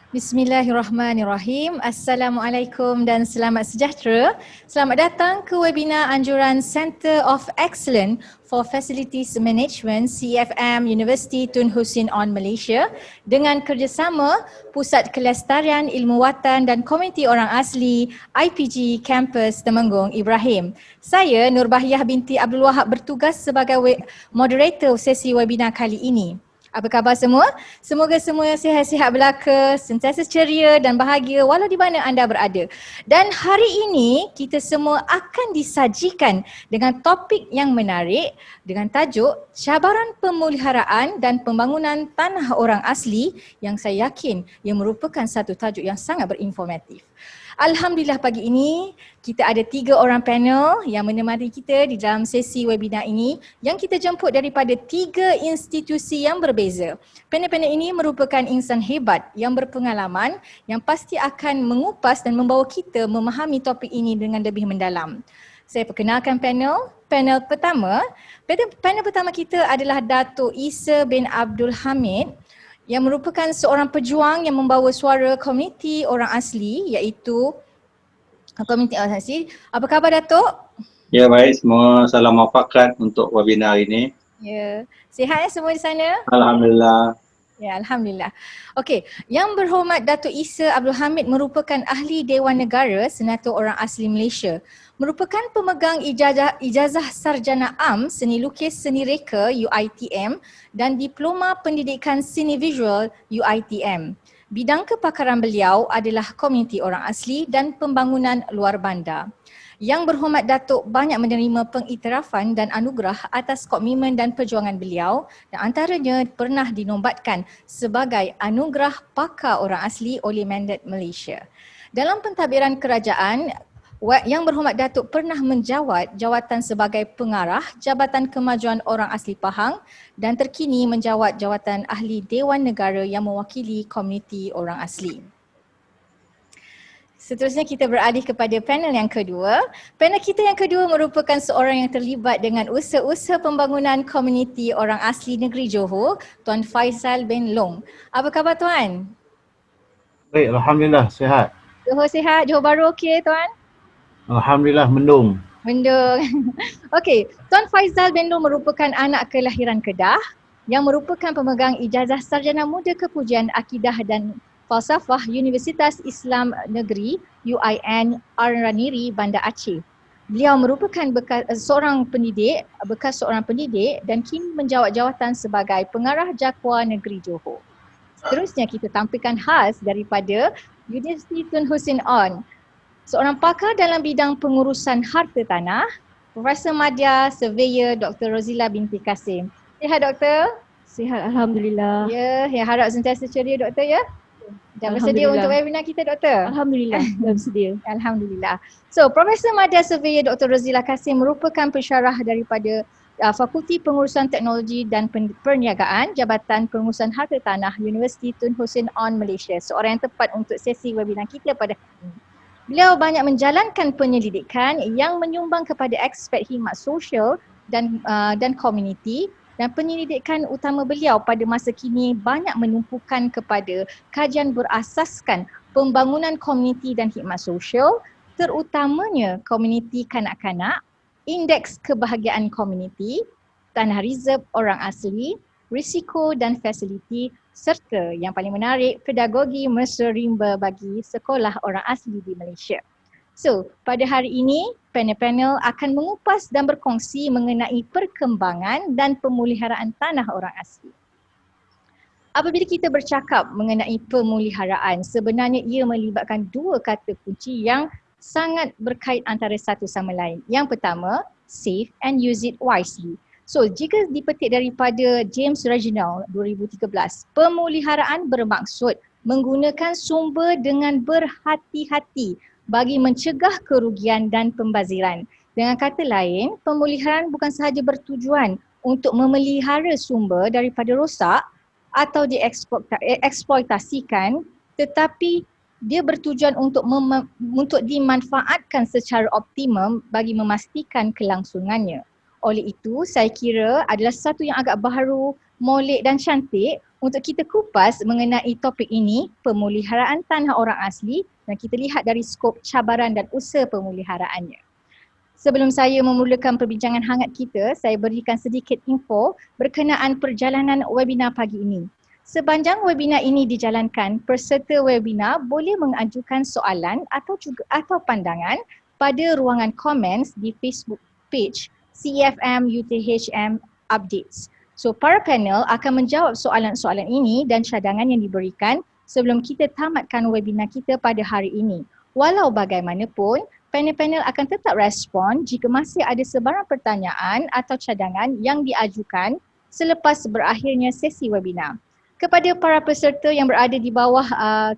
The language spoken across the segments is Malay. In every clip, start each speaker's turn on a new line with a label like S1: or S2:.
S1: Bismillahirrahmanirrahim. Assalamualaikum dan selamat sejahtera. Selamat datang ke webinar anjuran Center of Excellence for Facilities Management CFM Universiti Tun Hussein On Malaysia dengan kerjasama Pusat Kelestarian Ilmu Watan dan Komuniti Orang Asli IPG Kampus Temenggung Ibrahim. Saya Nurbahiah binti Abdul Wahab bertugas sebagai moderator sesi webinar kali ini. Apa khabar semua? Semoga semua sihat-sihat belaka, sentiasa ceria dan bahagia walau di mana anda berada. Dan hari ini kita semua akan disajikan dengan topik yang menarik dengan tajuk Cabaran Pemeliharaan dan Pembangunan Tanah Orang Asli yang saya yakin ia merupakan satu tajuk yang sangat berinformatif. Alhamdulillah pagi ini kita ada 3 orang panel yang menemani kita di dalam sesi webinar ini yang kita jemput daripada 3 institusi yang berbeza. Panel-panel ini merupakan insan hebat yang berpengalaman yang pasti akan mengupas dan membawa kita memahami topik ini dengan lebih mendalam. Saya perkenalkan panel pertama. Panel pertama kita adalah Dato' Isa bin Abdul Hamid yang merupakan seorang pejuang yang membawa suara komuniti orang asli iaitu komuniti orang asli. Apa khabar Datuk?
S2: Ya baik, semua salam muafakat untuk webinar ini.
S1: Ya, sihat ya semua di sana?
S2: Alhamdulillah.
S1: Ya, Alhamdulillah. Okey, yang berhormat Dato' Isa Abdul Hamid merupakan ahli Dewan Negara Senator Orang Asli Malaysia. Merupakan pemegang ijazah sarjana am seni lukis seni reka UiTM dan diploma pendidikan seni visual UiTM. Bidang kepakaran beliau adalah komuniti orang asli dan pembangunan luar bandar. Yang berhormat Datuk banyak menerima pengiktirafan dan anugerah atas komitmen dan perjuangan beliau dan antaranya pernah dinobatkan sebagai Anugerah Pakar Orang Asli oleh Mandat Malaysia. Dalam pentadbiran kerajaan, Yang berhormat Datuk pernah menjawat jawatan sebagai pengarah Jabatan Kemajuan Orang Asli Pahang dan terkini menjawat jawatan Ahli Dewan Negara yang mewakili komuniti orang asli. Seterusnya kita beralih kepada panel yang kedua. Panel kita yang kedua merupakan seorang yang terlibat dengan usaha-usaha pembangunan komuniti orang asli negeri Johor, Tuan Faisal bin Long. Apa khabar Tuan?
S3: Baik, Alhamdulillah sihat.
S1: Johor sihat? Johor Bahru okey Tuan?
S3: Alhamdulillah mendung.
S1: Mendung. Okey, Tuan Faisal bin Long merupakan anak kelahiran Kedah yang merupakan pemegang ijazah sarjana muda kepujian akidah dan Falsafah Universitas Islam Negeri UIN Araniri Bandar Aceh. Beliau merupakan seorang pendidik dan kini menjawat jawatan sebagai pengarah Jakwa Negeri Johor. Seterusnya kita tampilkan khas daripada Universiti Tun Hussein On. Seorang pakar dalam bidang pengurusan harta tanah, Profesor Madya Surveyor Dr. Rozila binti Kasim. Sihat Doktor?
S4: Sihat Alhamdulillah.
S1: Ya, harap sentiasa ceria Doktor ya. Dah bersedia untuk webinar kita Doktor?
S4: Alhamdulillah, dah bersedia.
S1: Alhamdulillah. So, Profesor Madya Surveyor Dr. Rozila Kasim merupakan pensyarah daripada Fakulti Pengurusan Teknologi dan Perniagaan Jabatan Pengurusan Harta Tanah Universiti Tun Hussein On Malaysia. Seorang yang tepat untuk sesi webinar kita pada hari ini. Beliau banyak menjalankan penyelidikan yang menyumbang kepada aspek khidmat sosial dan komuniti. Dan penyelidikan utama beliau pada masa kini banyak menumpukan kepada kajian berasaskan pembangunan komuniti dan khidmat sosial, terutamanya komuniti kanak-kanak, indeks kebahagiaan komuniti, tanah reserve orang asli, risiko dan fasiliti serta yang paling menarik pedagogi mesra rimba bagi sekolah orang asli di Malaysia. So, pada hari ini, panel-panel akan mengupas dan berkongsi mengenai perkembangan dan pemeliharaan tanah orang asli. Apabila kita bercakap mengenai pemeliharaan, sebenarnya ia melibatkan 2 kata kunci yang sangat berkait antara satu sama lain. Yang pertama, save and use it wisely. So, jika dipetik daripada James Reginald 2013, pemeliharaan bermaksud menggunakan sumber dengan berhati-hati bagi mencegah kerugian dan pembaziran. Dengan kata lain, pemeliharaan bukan sahaja bertujuan untuk memelihara sumber daripada rosak atau dieksploitasikan, tetapi dia bertujuan untuk dimanfaatkan secara optimum bagi memastikan kelangsungannya. Oleh itu, saya kira adalah satu yang agak baharu molek dan cantik untuk kita kupas mengenai topik ini, pemeliharaan tanah orang asli, dan kita lihat dari skop cabaran dan usaha pemeliharaannya. Sebelum saya memulakan perbincangan hangat kita, saya berikan sedikit info berkenaan perjalanan webinar pagi ini. Sepanjang webinar ini dijalankan, peserta webinar boleh mengajukan soalan atau pandangan pada ruangan comments di Facebook page CFM UTHM Updates. So, para panel akan menjawab soalan-soalan ini dan cadangan yang diberikan sebelum kita tamatkan webinar kita pada hari ini. Walau bagaimanapun, panel-panel akan tetap respon jika masih ada sebarang pertanyaan atau cadangan yang diajukan selepas berakhirnya sesi webinar. Kepada para peserta yang berada di bawah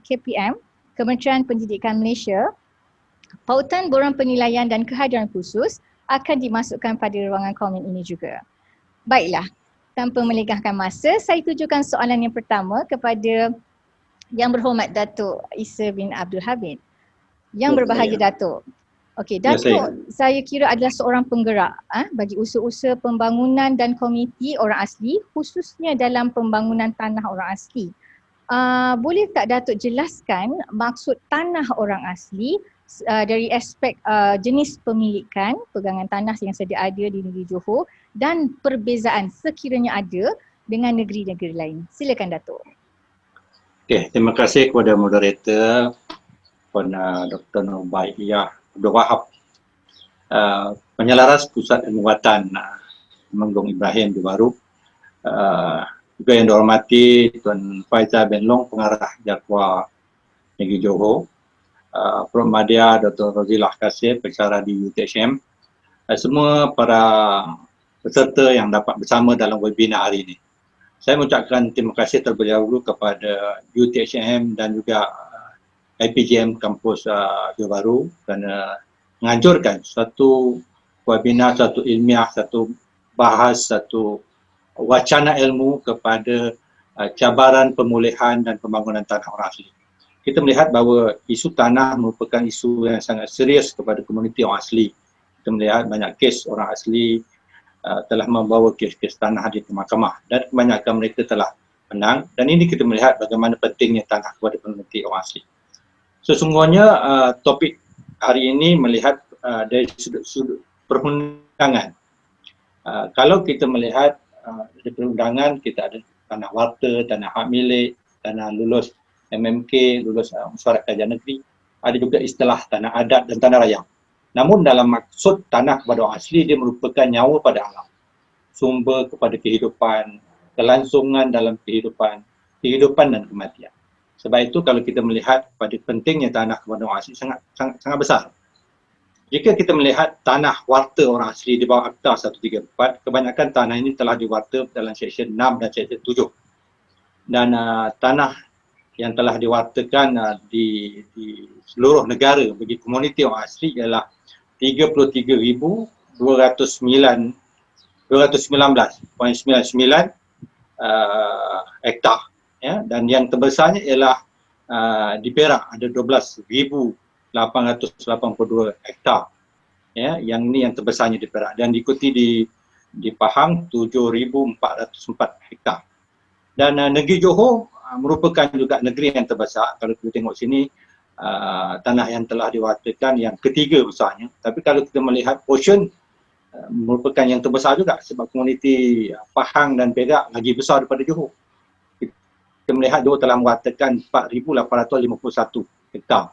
S1: KPM, Kementerian Pendidikan Malaysia, pautan borang penilaian dan kehadiran khusus akan dimasukkan pada ruangan komen ini juga. Baiklah, tanpa melengahkan masa, saya tujukan soalan yang pertama kepada Yang Berhormat Datuk Isa bin Abdul Hamid. Yang berbahagia Datuk. Okey, Datuk saya kira adalah seorang penggerak bagi usaha-usaha pembangunan dan komuniti orang asli, khususnya dalam pembangunan tanah orang asli. Boleh tak Datuk jelaskan maksud tanah orang asli dari aspek jenis pemilikan pegangan tanah yang sedia ada di negeri Johor dan perbezaan sekiranya ada dengan negeri-negeri lain. Silakan Datuk.
S2: Okey, terima kasih kepada moderator Puan Dr. Nubaiyah Abdul Wahab, penyelaras Pusat Penguatan Temanggung Ibrahim Johor Bahru, juga yang dihormati Tuan Faizal bin Long, Pengarah Jaguar Negeri Johor, Prof. Madya Dr. Rozilah Kassim, pensyarah di UTHM, semua para peserta yang dapat bersama dalam webinar hari ini. Saya mengucapkan terima kasih terlebih dahulu kepada UTHM dan juga IPGM Kampus Johor Bahru kerana menganjurkan satu webinar, satu ilmiah, satu bahas, satu wacana ilmu kepada cabaran pemulihan dan pembangunan tanah orang asli. Kita melihat bahawa isu tanah merupakan isu yang sangat serius kepada komuniti orang asli. Kita melihat banyak kes orang asli telah membawa kes-kes tanah di mahkamah dan kebanyakan mereka telah menang, dan ini kita melihat bagaimana pentingnya tanah kepada komuniti orang asli. Sesungguhnya topik hari ini melihat dari sudut perundangan. Kalau kita melihat dari perundangan, kita ada tanah warta, tanah hak milik, tanah lulus MMK, lulus Mesyuarat Kerajaan Negeri, ada juga istilah tanah adat dan tanah raya. Namun dalam maksud tanah kepada orang asli, dia merupakan nyawa pada alam, sumber kepada kehidupan, kelangsungan dalam kehidupan dan kematian. Sebab itu kalau kita melihat pada pentingnya tanah kepada orang asli sangat besar. Jika kita melihat tanah warta orang asli di bawah Akta 134, kebanyakan tanah ini telah diwarta dalam Seksyen 6 dan Seksyen 7. Dan tanah yang telah diwartakan di seluruh negara bagi komuniti orang asli ialah 33,219.99 hektar. Ya, dan yang terbesarnya ialah di Perak ada 12,882 hektar. Ya, yang ini yang terbesarnya di Perak, dan diikuti di Pahang 7,404 hektar. Dan negeri Johor merupakan juga negeri yang terbesar. Kalau kita tengok sini, tanah yang telah diwartakan yang ketiga besarnya. Tapi kalau kita melihat portion, merupakan yang terbesar juga sebab komuniti Pahang dan Perak lagi besar daripada Johor. Kita melihat Johor telah mewartakan 4,851 hektar.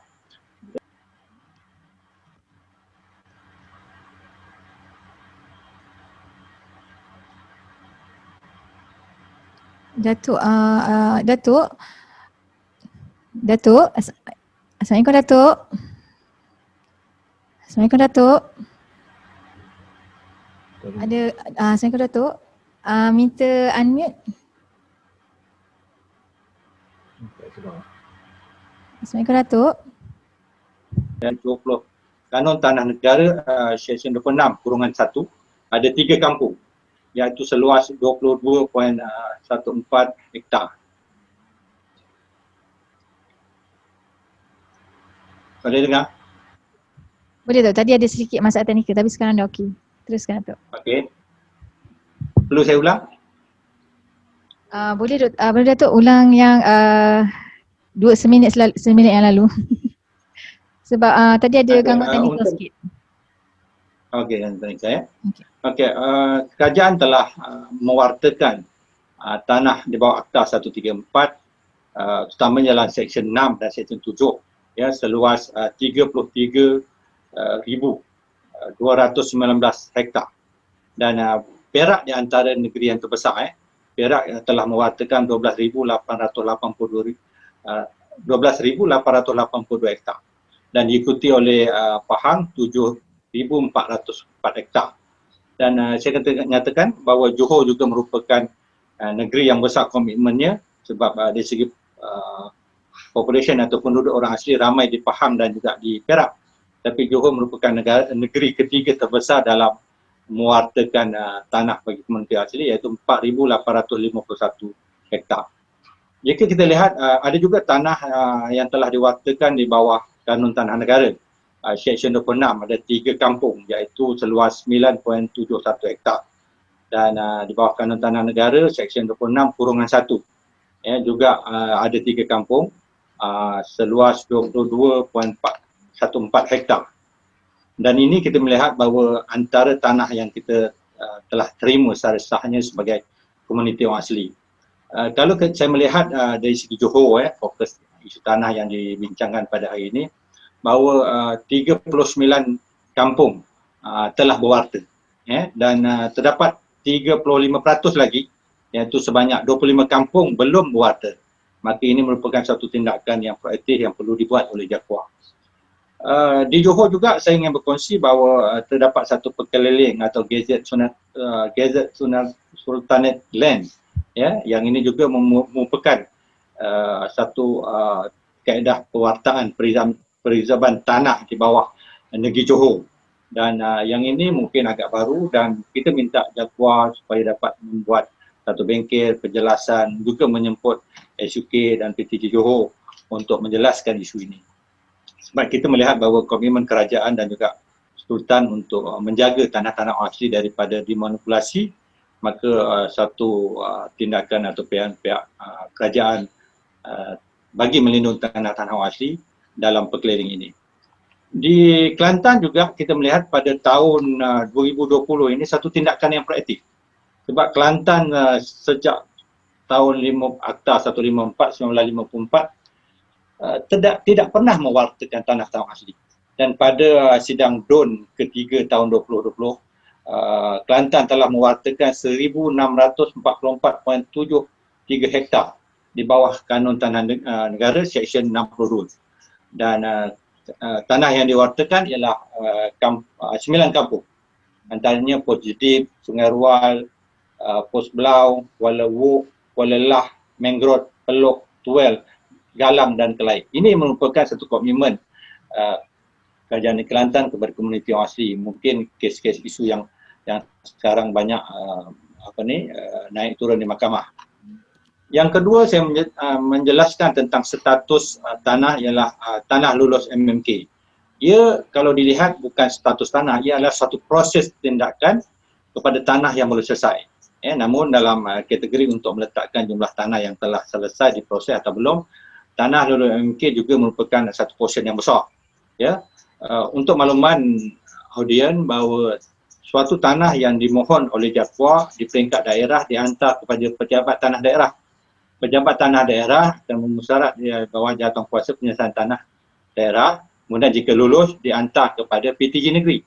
S1: Datuk, Assalamualaikum Datuk. Assalamualaikum Datuk. Assalamualaikum Datuk. Minta unmute. Assalamualaikum Datuk.
S2: Dan 20 Kanun Tanah Negara Seksyen 26/1 ada 3 kampung, iaitu seluas 22.14 hektar. Boleh dengar?
S1: Boleh tu, tadi ada sedikit masalah teknikal tapi sekarang dah okey. Teruskan Datuk.
S2: Okey. Perlu saya ulang?
S1: Boleh Datuk ulang yang seminit yang lalu. Sebab tadi ada gangguan teknikal
S2: untuk
S1: sikit.
S2: okey, thank saya.
S1: Okey.
S2: Okey, kerajaan telah mewartakan tanah di bawah Akta 134, terutamanya dalam Seksyen 6 dan Seksyen 7, ya, seluas 33,219 hektar. Dan Perak di antara negeri yang terbesar. Perak telah mewartakan 12,882 hektar dan diikuti oleh Pahang 7,404 hektar. Dan saya nyatakan bahawa Johor juga merupakan negeri yang besar komitmennya sebab dari segi population atau penduduk orang asli ramai di Pahang dan juga di Perak. Tapi Johor merupakan negeri ketiga terbesar dalam mewartakan tanah bagi komuniti asli, iaitu 4,851 hektar. Jika kita lihat ada juga tanah yang telah diwartakan di bawah Kanun Tanah Negara. Seksyen 26 ada 3 kampung iaitu seluas 9.71 hektar. Dan di bawah Kanun Tanah Negara Seksyen 26/1 juga ada 3 kampung seluas 22.14 hektar. Dan ini kita melihat bahawa antara tanah yang kita telah terima secara sahnya sebagai komuniti orang asli. Kalau saya melihat dari segi Johor, fokus isu tanah yang dibincangkan pada hari ini, bahawa 39 kampung telah berwarta, dan terdapat 35% lagi, iaitu sebanyak 25 kampung belum berwarta. Maka ini merupakan satu tindakan yang proaktif yang perlu dibuat oleh JAKUA. Di Johor juga saya ingin berkongsi bahawa terdapat satu perkeliling atau Gazette Sultanate Land, yang ini juga merupakan satu kaedah pewartaan perizaban tanah di bawah negeri Johor. Dan yang ini mungkin agak baru dan kita minta JAKUA supaya dapat membuat satu bengkel penjelasan, juga menyemput SUK dan PTG Johor untuk menjelaskan isu ini. Sebab kita melihat bahawa komitmen kerajaan dan juga Sultan untuk menjaga tanah-tanah asli daripada dimanipulasi, maka satu tindakan atau pihak kerajaan bagi melindungi tanah-tanah asli dalam perkeliling ini. Di Kelantan juga kita melihat pada tahun 2020 ini satu tindakan yang proaktif. Sebab Kelantan sejak tahun Akta 154/1954 tidak pernah mewartakan tanah-tanah asli. Dan pada sidang DUN ketiga tahun 2020, Kelantan telah mewartakan 1,644.73 hektar di bawah Kanun Tanah Negara Seksyen 60. Dan tanah yang diwartakan ialah 9 kampung. Antaranya Pos Jedip, Sungai Rual, Pos Belau, Kuala Wuk, Kuala Lah, Mangrove, Pelok, Tuel, Galang dan Kelai. Ini merupakan satu komitmen kerajaan di Kelantan kepada komuniti orang asli. Mungkin kes-kes isu yang sekarang banyak naik turun di mahkamah. Yang kedua, saya menjelaskan tentang status tanah ialah tanah lulus MMK. Ia kalau dilihat bukan status tanah, ia adalah satu proses tindakan kepada tanah yang belum selesai. Namun dalam kategori untuk meletakkan jumlah tanah yang telah selesai diproses atau belum, tanah lulus MMK juga merupakan satu portion yang besar. Untuk makluman audien bahawa suatu tanah yang dimohon oleh JAKUA di peringkat daerah dihantar kepada pejabat tanah daerah. Pejabat tanah daerah dan memusyarat di bawah jawatankuasa penyelesaian tanah daerah. Kemudian jika lulus dihantar kepada PTG negeri.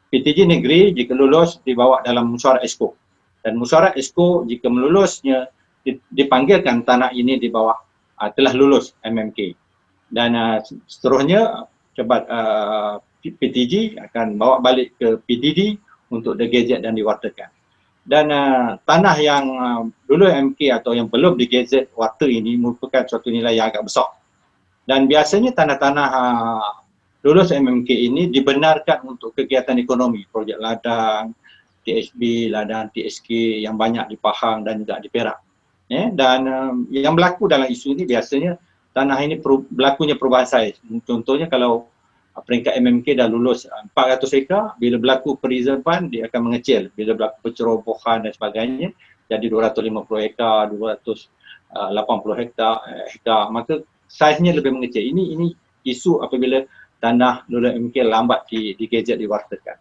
S2: PTG negeri jika lulus dibawa dalam mesyuarat Esko. Dan mesyuarat Esko jika melulusnya dipanggilkan tanah ini di bawah telah lulus MMK. Dan seterusnya PTG akan bawa balik ke PTD untuk digazet dan diwartakan. Dan tanah yang dulu MK atau yang belum digazet warta ini merupakan suatu nilai yang agak besar. Dan biasanya tanah-tanah lulus MMK ini dibenarkan untuk kegiatan ekonomi, projek ladang, TSB, ladang TSK yang banyak di Pahang dan juga di Perak. Dan yang berlaku dalam isu ini biasanya tanah ini berlakunya perubahan saiz. Contohnya kalau peringkat MMK dah lulus 400 hektar, bila berlaku perizaban dia akan mengecil. Bila berlaku pencerobohan dan sebagainya, jadi 250 hektar, 280 hektar, maka saiznya lebih mengecil. Ini isu apabila tanah Lulu MK lambat di gadget diwartakan.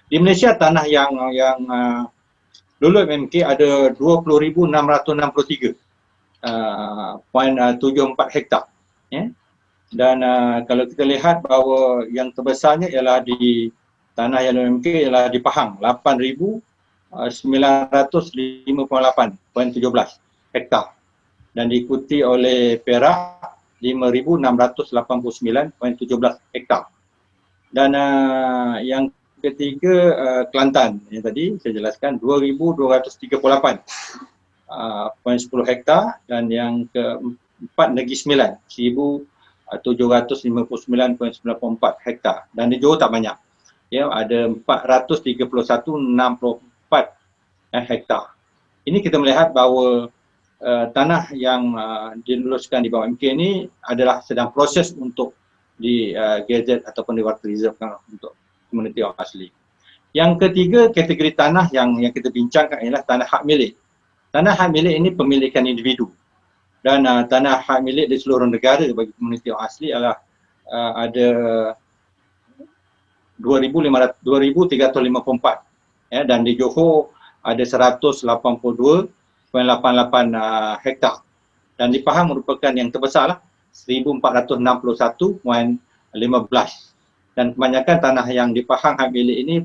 S2: Di Malaysia tanah yang Lulu MK ada 20,663.74 hektar. Ya. Dan kalau kita lihat bahawa yang terbesarnya ialah di tanah yang Lulu MK ialah di Pahang 8,958.17 hektar dan diikuti oleh Perak 5,689.17 hektar. Dan yang ketiga Kelantan yang tadi saya jelaskan 2,238.10 hektar dan yang keempat Negeri Sembilan 1,759.94 hektar dan di Johor tak banyak. Ya, ada 431.64 hektar. Ini kita melihat bahawa tanah yang diluluskan di bawah MK ini adalah sedang proses untuk di gadget ataupun diwarta reservekan untuk komuniti orang asli. Yang ketiga, kategori tanah yang kita bincangkan ialah tanah hak milik. Tanah hak milik ini pemilikan individu dan tanah hak milik di seluruh negara bagi komuniti orang asli adalah ada 2,354 ya, dan di Johor ada 182.88 hektar dan di Pahang merupakan yang terbesarlah 1,461.15 dan kebanyakan tanah yang di Pahang hak milik ini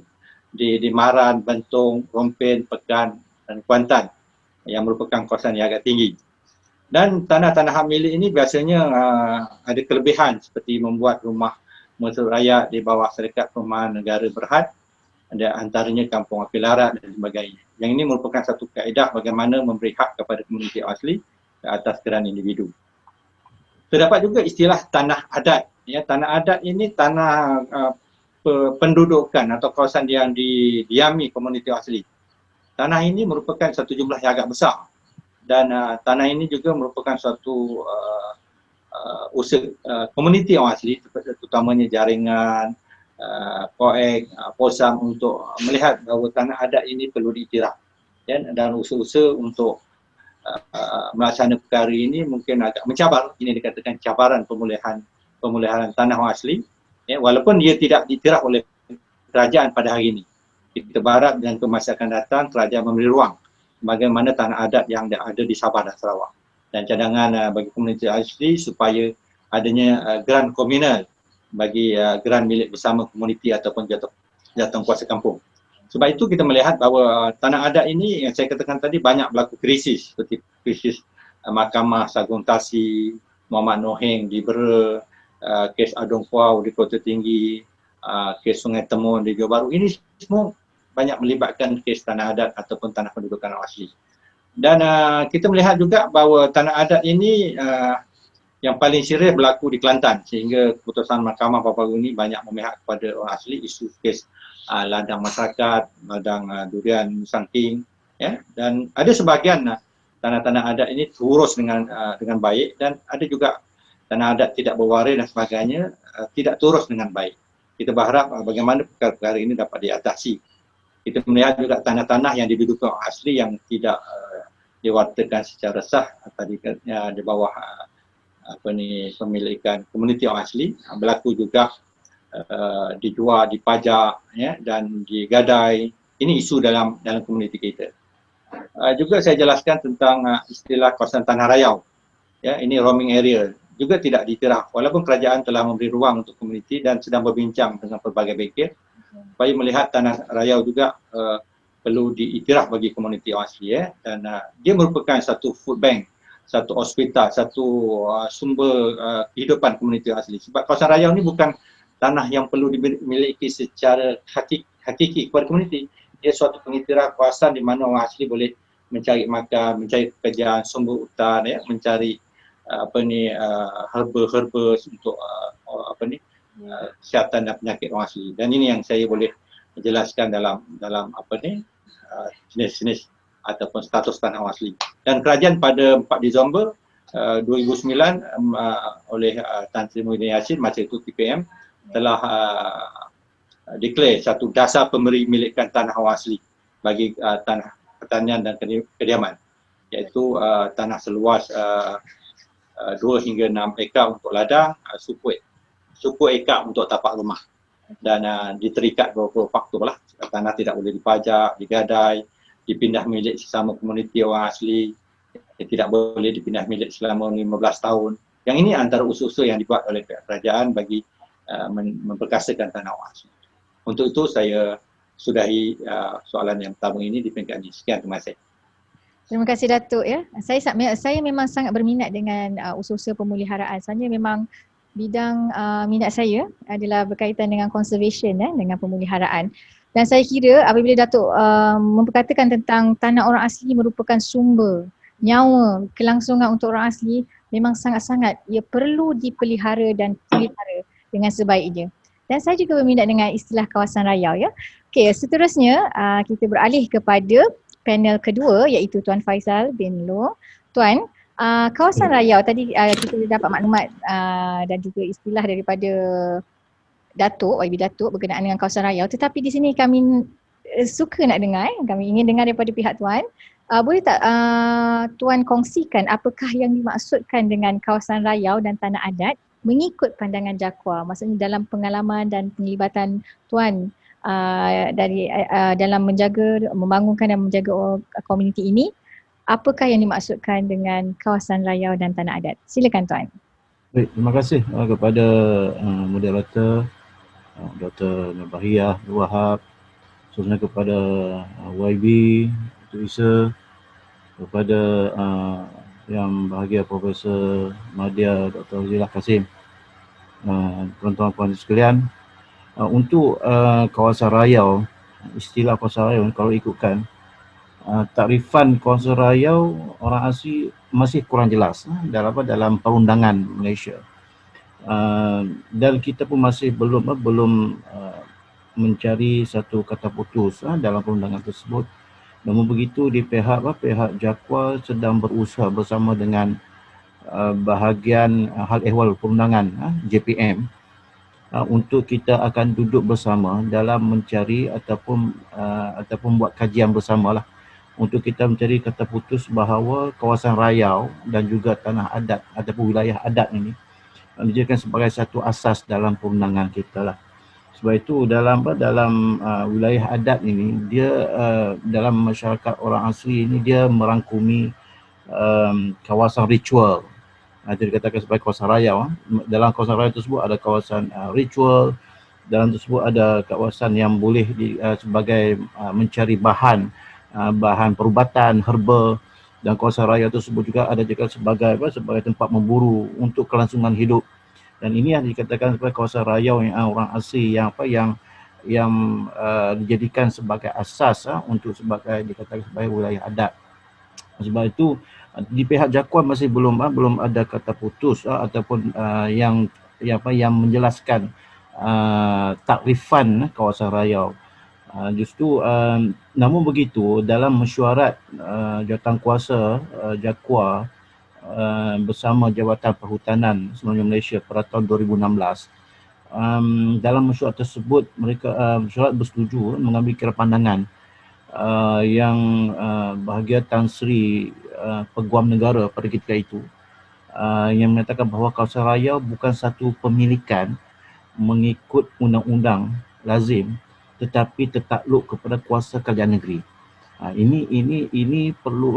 S2: di Maran, Bentong, Rompin, Pekan dan Kuantan yang merupakan kawasan yang agak tinggi. Dan tanah-tanah hak milik ini biasanya ada kelebihan seperti membuat rumah mesra rakyat di bawah Syarikat Perumahan Negara Berhad, ada antaranya Kampung Api Larat dan sebagainya. Yang ini merupakan satu kaedah bagaimana memberi hak kepada komuniti asli ke atas keran individu. Terdapat juga istilah tanah adat. Ya, tanah adat ini tanah pendudukan atau kawasan yang didiami komuniti asli. Tanah ini merupakan satu jumlah yang agak besar dan tanah ini juga merupakan suatu usaha komuniti orang asli, terutamanya jaringan, POEK, POSAM untuk melihat bahawa tanah adat ini perlu diiktiraf. Ya, dan usaha-usaha untuk melaksanakan perkara ini mungkin agak mencabar. Ini dikatakan cabaran pemulihan tanah orang asli. Ya, walaupun dia tidak diiktiraf oleh kerajaan pada hari ini. Kita berharap dengan kemasa akan datang kerajaan memberi ruang bagaimana tanah adat yang ada di Sabah dan Sarawak. Dan cadangan bagi komuniti asli supaya adanya geran komunal bagi geran milik bersama komuniti ataupun jawatan kuasa kampung. Sebab itu kita melihat bahawa tanah adat ini yang saya katakan tadi banyak berlaku krisis seperti krisis Mahkamah Sagung Tasi, Muhammad Noheng di Bera, kes Adong Kuau di Kota Tinggi, kes Sungai Temun di Johor Bahru. Ini semua banyak melibatkan kes tanah adat ataupun tanah pendudukan orang asli. Dan kita melihat juga bahawa tanah adat ini yang paling serius berlaku di Kelantan sehingga keputusan Mahkamah baru-baru ini banyak memihak kepada orang asli isu kes ladang masyarakat, ladang durian Musangking, ya, dan ada sebahagian tanah-tanah adat ini terurus dengan baik dan ada juga tanah adat tidak berwaris dan sebagainya tidak terurus dengan baik. Kita berharap bagaimana perkara-perkara ini dapat diatasi. Kita melihat juga tanah-tanah yang diduduki orang asli yang tidak diwartakan secara sah tadi di bawah pemilikan komuniti orang asli berlaku juga dijual, dipajak, ya, dan digadai. Ini isu dalam komuniti kita. Juga saya jelaskan tentang istilah kawasan tanah rayau. Ya, ini roaming area juga tidak diiktiraf walaupun kerajaan telah memberi ruang untuk komuniti dan sedang berbincang dengan pelbagai pihak supaya melihat tanah rayau juga perlu diiktiraf bagi komuniti orang asli, ya. Dan dia merupakan satu food bank, satu hospital, satu sumber kehidupan komuniti orang asli. Sebab kawasan rayau ini bukan tanah yang perlu dimiliki secara hakiki kepada komuniti. Dia suatu pengiktiraf kawasan di mana orang asli boleh mencari makan, mencari pekerjaan, sumber hutan, ya, mencari herba-herba untuk kesihatan dan penyakit orang asli. Dan ini yang saya boleh jelaskan dalam jenis-jenis ataupun status tanah orang asli. Dan kerajaan pada 4 Disember 2009 oleh Tan Sri Muhyiddin Yassin, masa itu TPM, telah declare satu dasar pemberi milikan tanah orang asli bagi tanah pertanian dan kediaman, iaitu tanah seluas 2 hingga 6 ekar untuk ladang, 10 ekar untuk tapak rumah. Dan diterikat beberapa faktor lah. Tanah tidak boleh dipajak, digadai, dipindah milik sesama komuniti orang asli, tidak boleh dipindah milik selama 15 tahun. Yang ini antara usul-usul yang dibuat oleh pihak kerajaan bagi memperkasakan tanah orang asli. Untuk itu saya sudahi soalan yang pertama ini di peringkat ini. Sekian, terima kasih.
S1: Terima kasih Datuk ya. Saya memang sangat berminat dengan usaha pemeliharaan. Sebenarnya memang bidang minat saya adalah berkaitan dengan conservation dengan pemeliharaan. Dan saya kira apabila Datuk memperkatakan tentang tanah orang asli merupakan sumber nyawa kelangsungan untuk orang asli, memang sangat-sangat ia perlu dipelihara dan dipelihara dengan sebaiknya. Dan saya juga berminat dengan istilah kawasan rayau ya. Okey, seterusnya kita beralih kepada panel kedua iaitu Tuan Faisal bin Loh. Tuan, kawasan rayau tadi kita dapat maklumat dan juga istilah daripada Datuk, YB Datuk berkenaan dengan kawasan rayau, tetapi di sini kami suka nak dengar, kami ingin dengar daripada pihak Tuan. Boleh tak Tuan kongsikan apakah yang dimaksudkan dengan kawasan rayau dan tanah adat mengikut pandangan Jakwa, maksudnya dalam pengalaman dan penglibatan Tuan dalam membangunkan dan menjaga komuniti ini, apakah yang dimaksudkan dengan kawasan rayau dan tanah adat? Silakan Tuan.
S3: Baik, terima kasih kepada moderator Dr. Nabahiyah Wahab, khususnya kepada YB, Teresa, kepada yang bahagia Profesor Madya Dr. Razila Kasim, tuan-tuan sekalian. Untuk kawasan rayau, istilah kawasan rayau kalau ikutkan takrifan kawasan rayau orang asli masih kurang jelas dalam perundangan Malaysia. Dan kita pun masih belum mencari satu kata putus dalam perundangan tersebut. Namun begitu di pihak Jakwa sedang berusaha bersama dengan bahagian hal ehwal perundangan JPM untuk kita akan duduk bersama dalam mencari ataupun buat kajian bersamalah untuk kita mencari kata putus bahawa kawasan rayau dan juga tanah adat ataupun wilayah adat ini dijadikan sebagai satu asas dalam perundangan kita lah. Sebab itu dalam wilayah adat ini, dia dalam masyarakat orang asli ini dia merangkumi kawasan ritual. Itu dikatakan sebagai kawasan rayau. Dalam kawasan rayau tersebut ada kawasan ritual, dalam tersebut ada kawasan yang boleh sebagai mencari bahan perubatan, herba, dan kawasan rayau tersebut juga ada juga sebagai tempat memburu untuk kelangsungan hidup. Dan ini yang dikatakan sebagai kawasan rayau yang orang asli yang dijadikan sebagai asas untuk dikatakan sebagai wilayah adat. Sebab itu di pihak Jakwa masih belum ada kata putus ataupun yang menjelaskan takrifan kawasan rayau. Justru namun begitu dalam mesyuarat jawatankuasa Jakwa bersama Jabatan Perhutanan Semenanjung Malaysia pada tahun 2016, dalam mesyuarat tersebut mesyuarat bersetuju mengambil kira pandangan yang bahagia Tan Sri Peguam Negara pada ketika itu yang menyatakan bahawa kawasan rayau bukan satu pemilikan mengikut undang-undang lazim tetapi tertakluk kepada kuasa kerajaan negeri. Ini perlu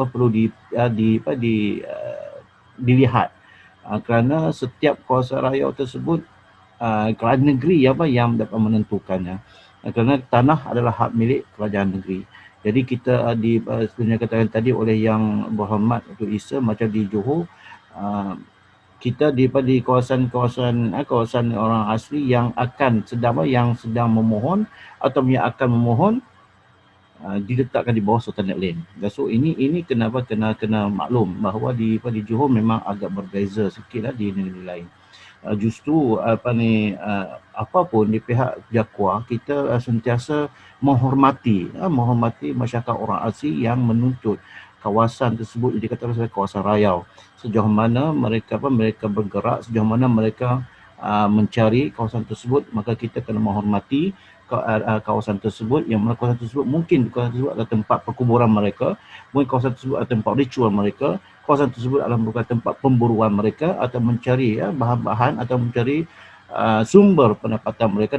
S3: dilihat kerana setiap kawasan rayau tersebut kerajaan negeri yang dapat menentukannya, kerana tanah adalah hak milik kerajaan negeri. Jadi kita sebenarnya katakan tadi oleh Yang Berhormat Datuk Isa, macam di Johor kita di kawasan orang asli yang sedang memohon atau yang akan memohon diletakkan di bawah Sultanate Land. So ini kenapa kena maklum bahawa di Johor memang agak berbeza sikitlah di negeri lain. Justru apapun di pihak Jakwa kita sentiasa menghormati masyarakat orang asli yang menuntut kawasan tersebut dikatakan sebagai kawasan rayau. Sejauh mana mereka bergerak, sejauh mana mereka mencari kawasan tersebut, maka kita kena menghormati kawasan tersebut, yang mana kawasan tersebut mungkin kawasan tersebut adalah tempat perkuburan mereka, mungkin kawasan tersebut adalah tempat ritual mereka, kawasan tersebut adalah merupakan tempat pemburuan mereka atau mencari bahan-bahan atau mencari sumber pendapatan mereka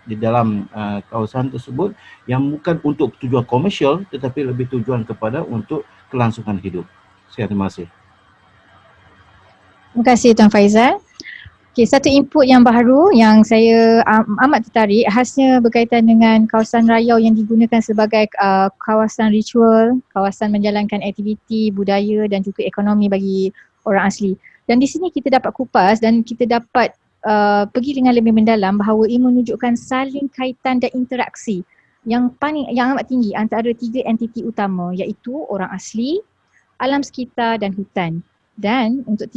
S3: di dalam kawasan tersebut yang bukan untuk tujuan komersial tetapi lebih tujuan kepada untuk kelangsungan hidup. Sekian, terima kasih.
S1: Terima kasih Tuan Faizal. Okay, satu input yang baru yang saya amat tertarik khasnya berkaitan dengan kawasan rayau yang digunakan sebagai kawasan ritual, kawasan menjalankan aktiviti budaya dan juga ekonomi bagi orang asli. Dan di sini kita dapat kupas dan kita dapat pergi dengan lebih mendalam bahawa ia menunjukkan saling kaitan dan interaksi yang amat tinggi antara tiga entiti utama, iaitu orang asli, alam sekitar dan hutan. Dan untuk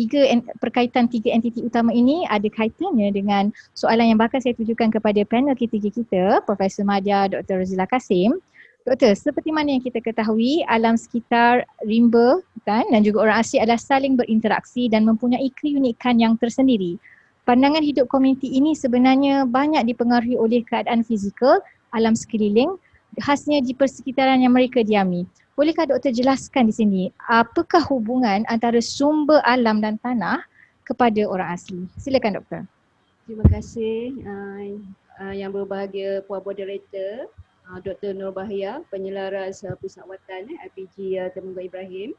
S1: perkaitan tiga entiti utama ini ada kaitannya dengan soalan yang bakal saya tujukan kepada panel ketiga kita, Profesor Madya, Dr. Rozila Kasim. Doktor, seperti mana yang kita ketahui, alam sekitar rimba dan juga orang asli adalah saling berinteraksi dan mempunyai keunikan yang tersendiri. Pandangan hidup komuniti ini sebenarnya banyak dipengaruhi oleh keadaan fizikal, alam sekeliling, khasnya di persekitaran yang mereka diami. Bolehkah doktor jelaskan di sini apakah hubungan antara sumber alam dan tanah kepada orang asli? Silakan doktor.
S4: Terima kasih yang berbahagia Puan Moderator, Dr. Nur Bahia, Penyelaras Pusat Watan IPG Temenggong Ibrahim.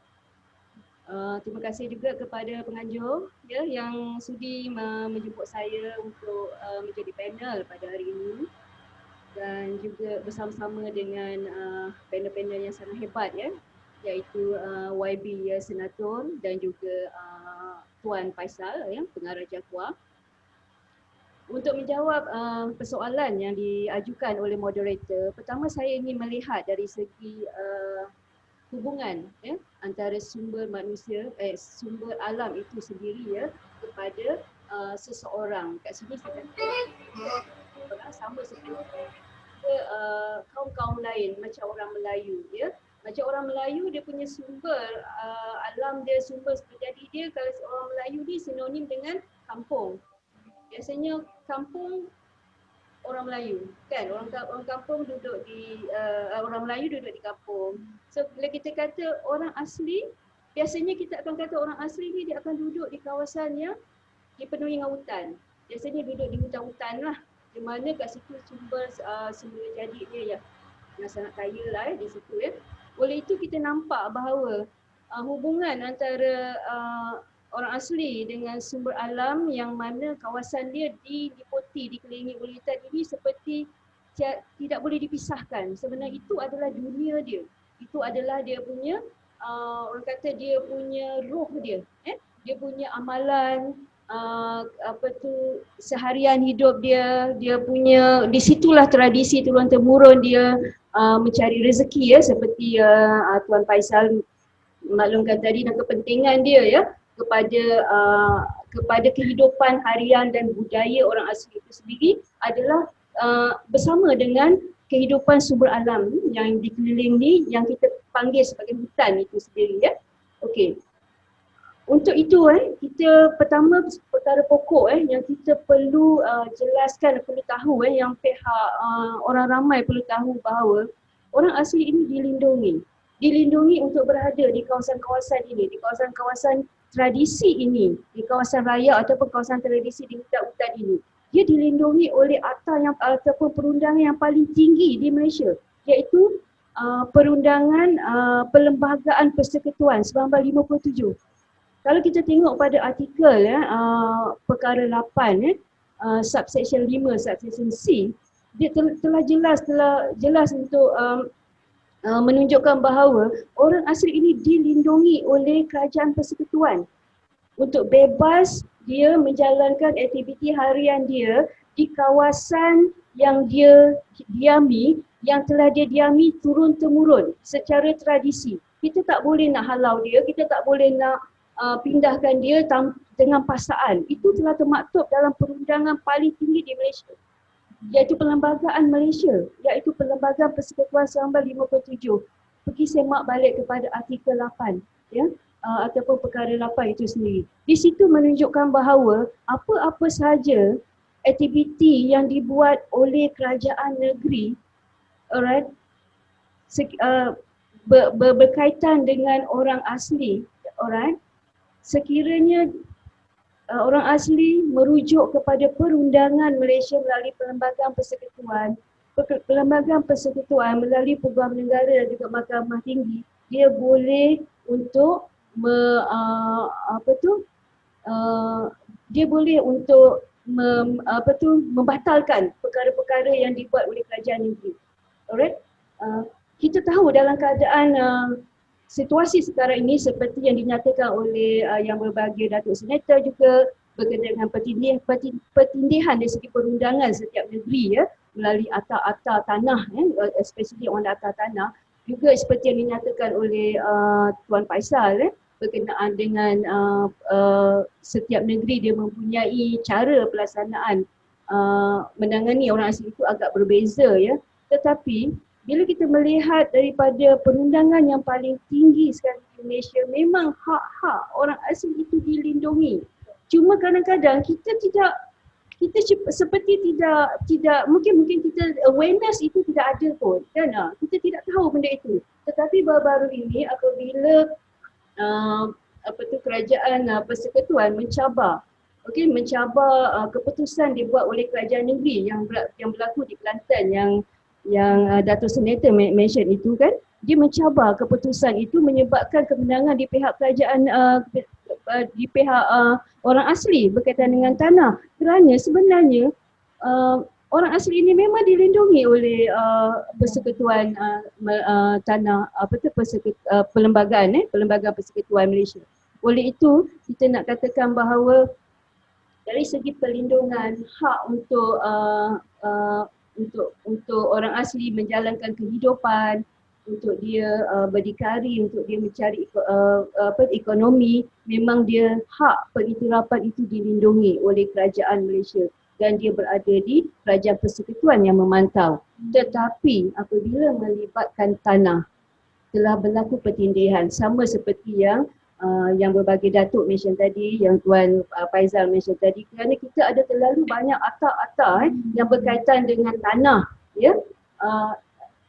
S4: Terima kasih juga kepada penganjur yang sudi menjemput saya untuk menjadi panel pada hari ini. Dan juga bersama-sama dengan panel-panel yang sangat hebat iaitu YB Senator dan juga Tuan Faizal pengarah Jakwa. Untuk menjawab persoalan yang diajukan oleh moderator, pertama saya ingin melihat dari segi hubungan antara sumber manusia, sumber alam itu sendiri kepada seseorang. Kat sini saya kata sama seperti kaum-kaum lain macam orang Melayu Macam orang Melayu dia punya sumber alam dia, sumber jadi dia kalau orang Melayu ni sinonim dengan kampung. Biasanya kampung orang Melayu kan, orang kampung duduk di orang Melayu duduk di kampung. So bila kita kata orang asli, biasanya kita akan kata orang asli ni dia akan duduk di kawasan yang dipenuhi dengan hutan. Biasanya duduk di hutan-hutan lah, di mana kat situ sumber jadi dia yang sangat kaya lah di situ Oleh itu kita nampak bahawa hubungan antara orang asli dengan sumber alam yang mana kawasan dia dikelilingi oleh hutan ini seperti tidak boleh dipisahkan. Sebenarnya itu adalah dunia dia. Itu adalah dia punya orang kata dia punya roh dia. Dia punya amalan, seharian hidup dia punya, di situlah tradisi turun-temurun dia mencari rezeki seperti Tuan Faizal maklumkan tadi, dan kepentingan dia kepada kehidupan harian dan budaya orang asli itu sendiri adalah bersama dengan kehidupan sumber alam yang dikeliling ni yang kita panggil sebagai hutan itu sendiri Okey. Untuk itu kita pertama perkara pokok yang kita perlu jelaskan, perlu tahu yang pihak orang ramai perlu tahu bahawa orang asli ini dilindungi untuk berada di kawasan-kawasan ini, di kawasan-kawasan tradisi ini, di kawasan raya ataupun kawasan tradisi di hutan-hutan ini. Dia dilindungi oleh akta ataupun perundangan yang paling tinggi di Malaysia, iaitu Perundangan Perlembagaan Persekutuan 1957. Kalau kita tengok pada artikel perkara 8 subsection 5 subsection C, dia telah jelas untuk menunjukkan bahawa orang asli ini dilindungi oleh kerajaan persekutuan untuk bebas dia menjalankan aktiviti harian dia di kawasan yang dia diami, yang telah dia diami turun-temurun secara tradisi. Kita tak boleh nak halau dia, kita tak boleh nak pindahkan dia dengan paksaan. Itu telah termaktub dalam perundangan paling tinggi di Malaysia, iaitu Perlembagaan Malaysia, iaitu Perlembagaan Persekutuan 1957. Pergi semak balik kepada artikel 8 ataupun perkara 8 itu sendiri. Di situ menunjukkan bahawa apa-apa sahaja aktiviti yang dibuat oleh kerajaan negeri, alright, berkaitan dengan orang asli, alright, sekiranya orang asli merujuk kepada perundangan Malaysia melalui Perlembagaan Persekutuan melalui Peguam Negara dan juga Mahkamah Tinggi, dia boleh untuk dia boleh untuk membatalkan perkara-perkara yang dibuat oleh kerajaan negeri. Alright? Kita tahu dalam keadaan situasi sekarang ini seperti yang dinyatakan oleh yang berbahagia Datuk Senator juga berkaitan dengan pertindihan dari segi perundangan setiap negeri, ya, melalui akta-akta tanah, especially on akta tanah, juga seperti yang dinyatakan oleh Tuan Faisal, berkenaan dengan setiap negeri dia mempunyai cara pelaksanaan menangani orang asing itu agak berbeza, ya. Tetapi bila kita melihat daripada perundangan yang paling tinggi sekarang di Malaysia, memang hak-hak orang asing itu dilindungi. Cuma kadang-kadang kita seperti tidak mungkin kita awareness itu tidak ada pun, kan? Kita tidak tahu benda itu. Tetapi baru-baru ini apabila kerajaan persekutuan mencabar keputusan dibuat oleh kerajaan negeri yang berlaku di Kelantan yang Datuk Senator mention itu, kan, dia mencabar keputusan itu menyebabkan kemenangan di pihak kerajaan di pihak orang asli berkaitan dengan tanah, kerana sebenarnya orang asli ini memang dilindungi oleh Persekutuan tanah Perlembagaan Persekutuan Malaysia. Oleh itu kita nak katakan bahawa dari segi perlindungan hak untuk orang asli menjalankan kehidupan, untuk dia berdikari, untuk dia mencari ekonomi, memang dia hak pengiktirafan itu dilindungi oleh kerajaan Malaysia dan dia berada di kerajaan persekutuan yang memantau. Tetapi apabila melibatkan tanah, telah berlaku pertindihan, sama seperti yang berbagai Datuk mention tadi, yang Tuan Faizal mention tadi, kerana kita ada terlalu banyak akta-akta yang berkaitan dengan tanah, ya.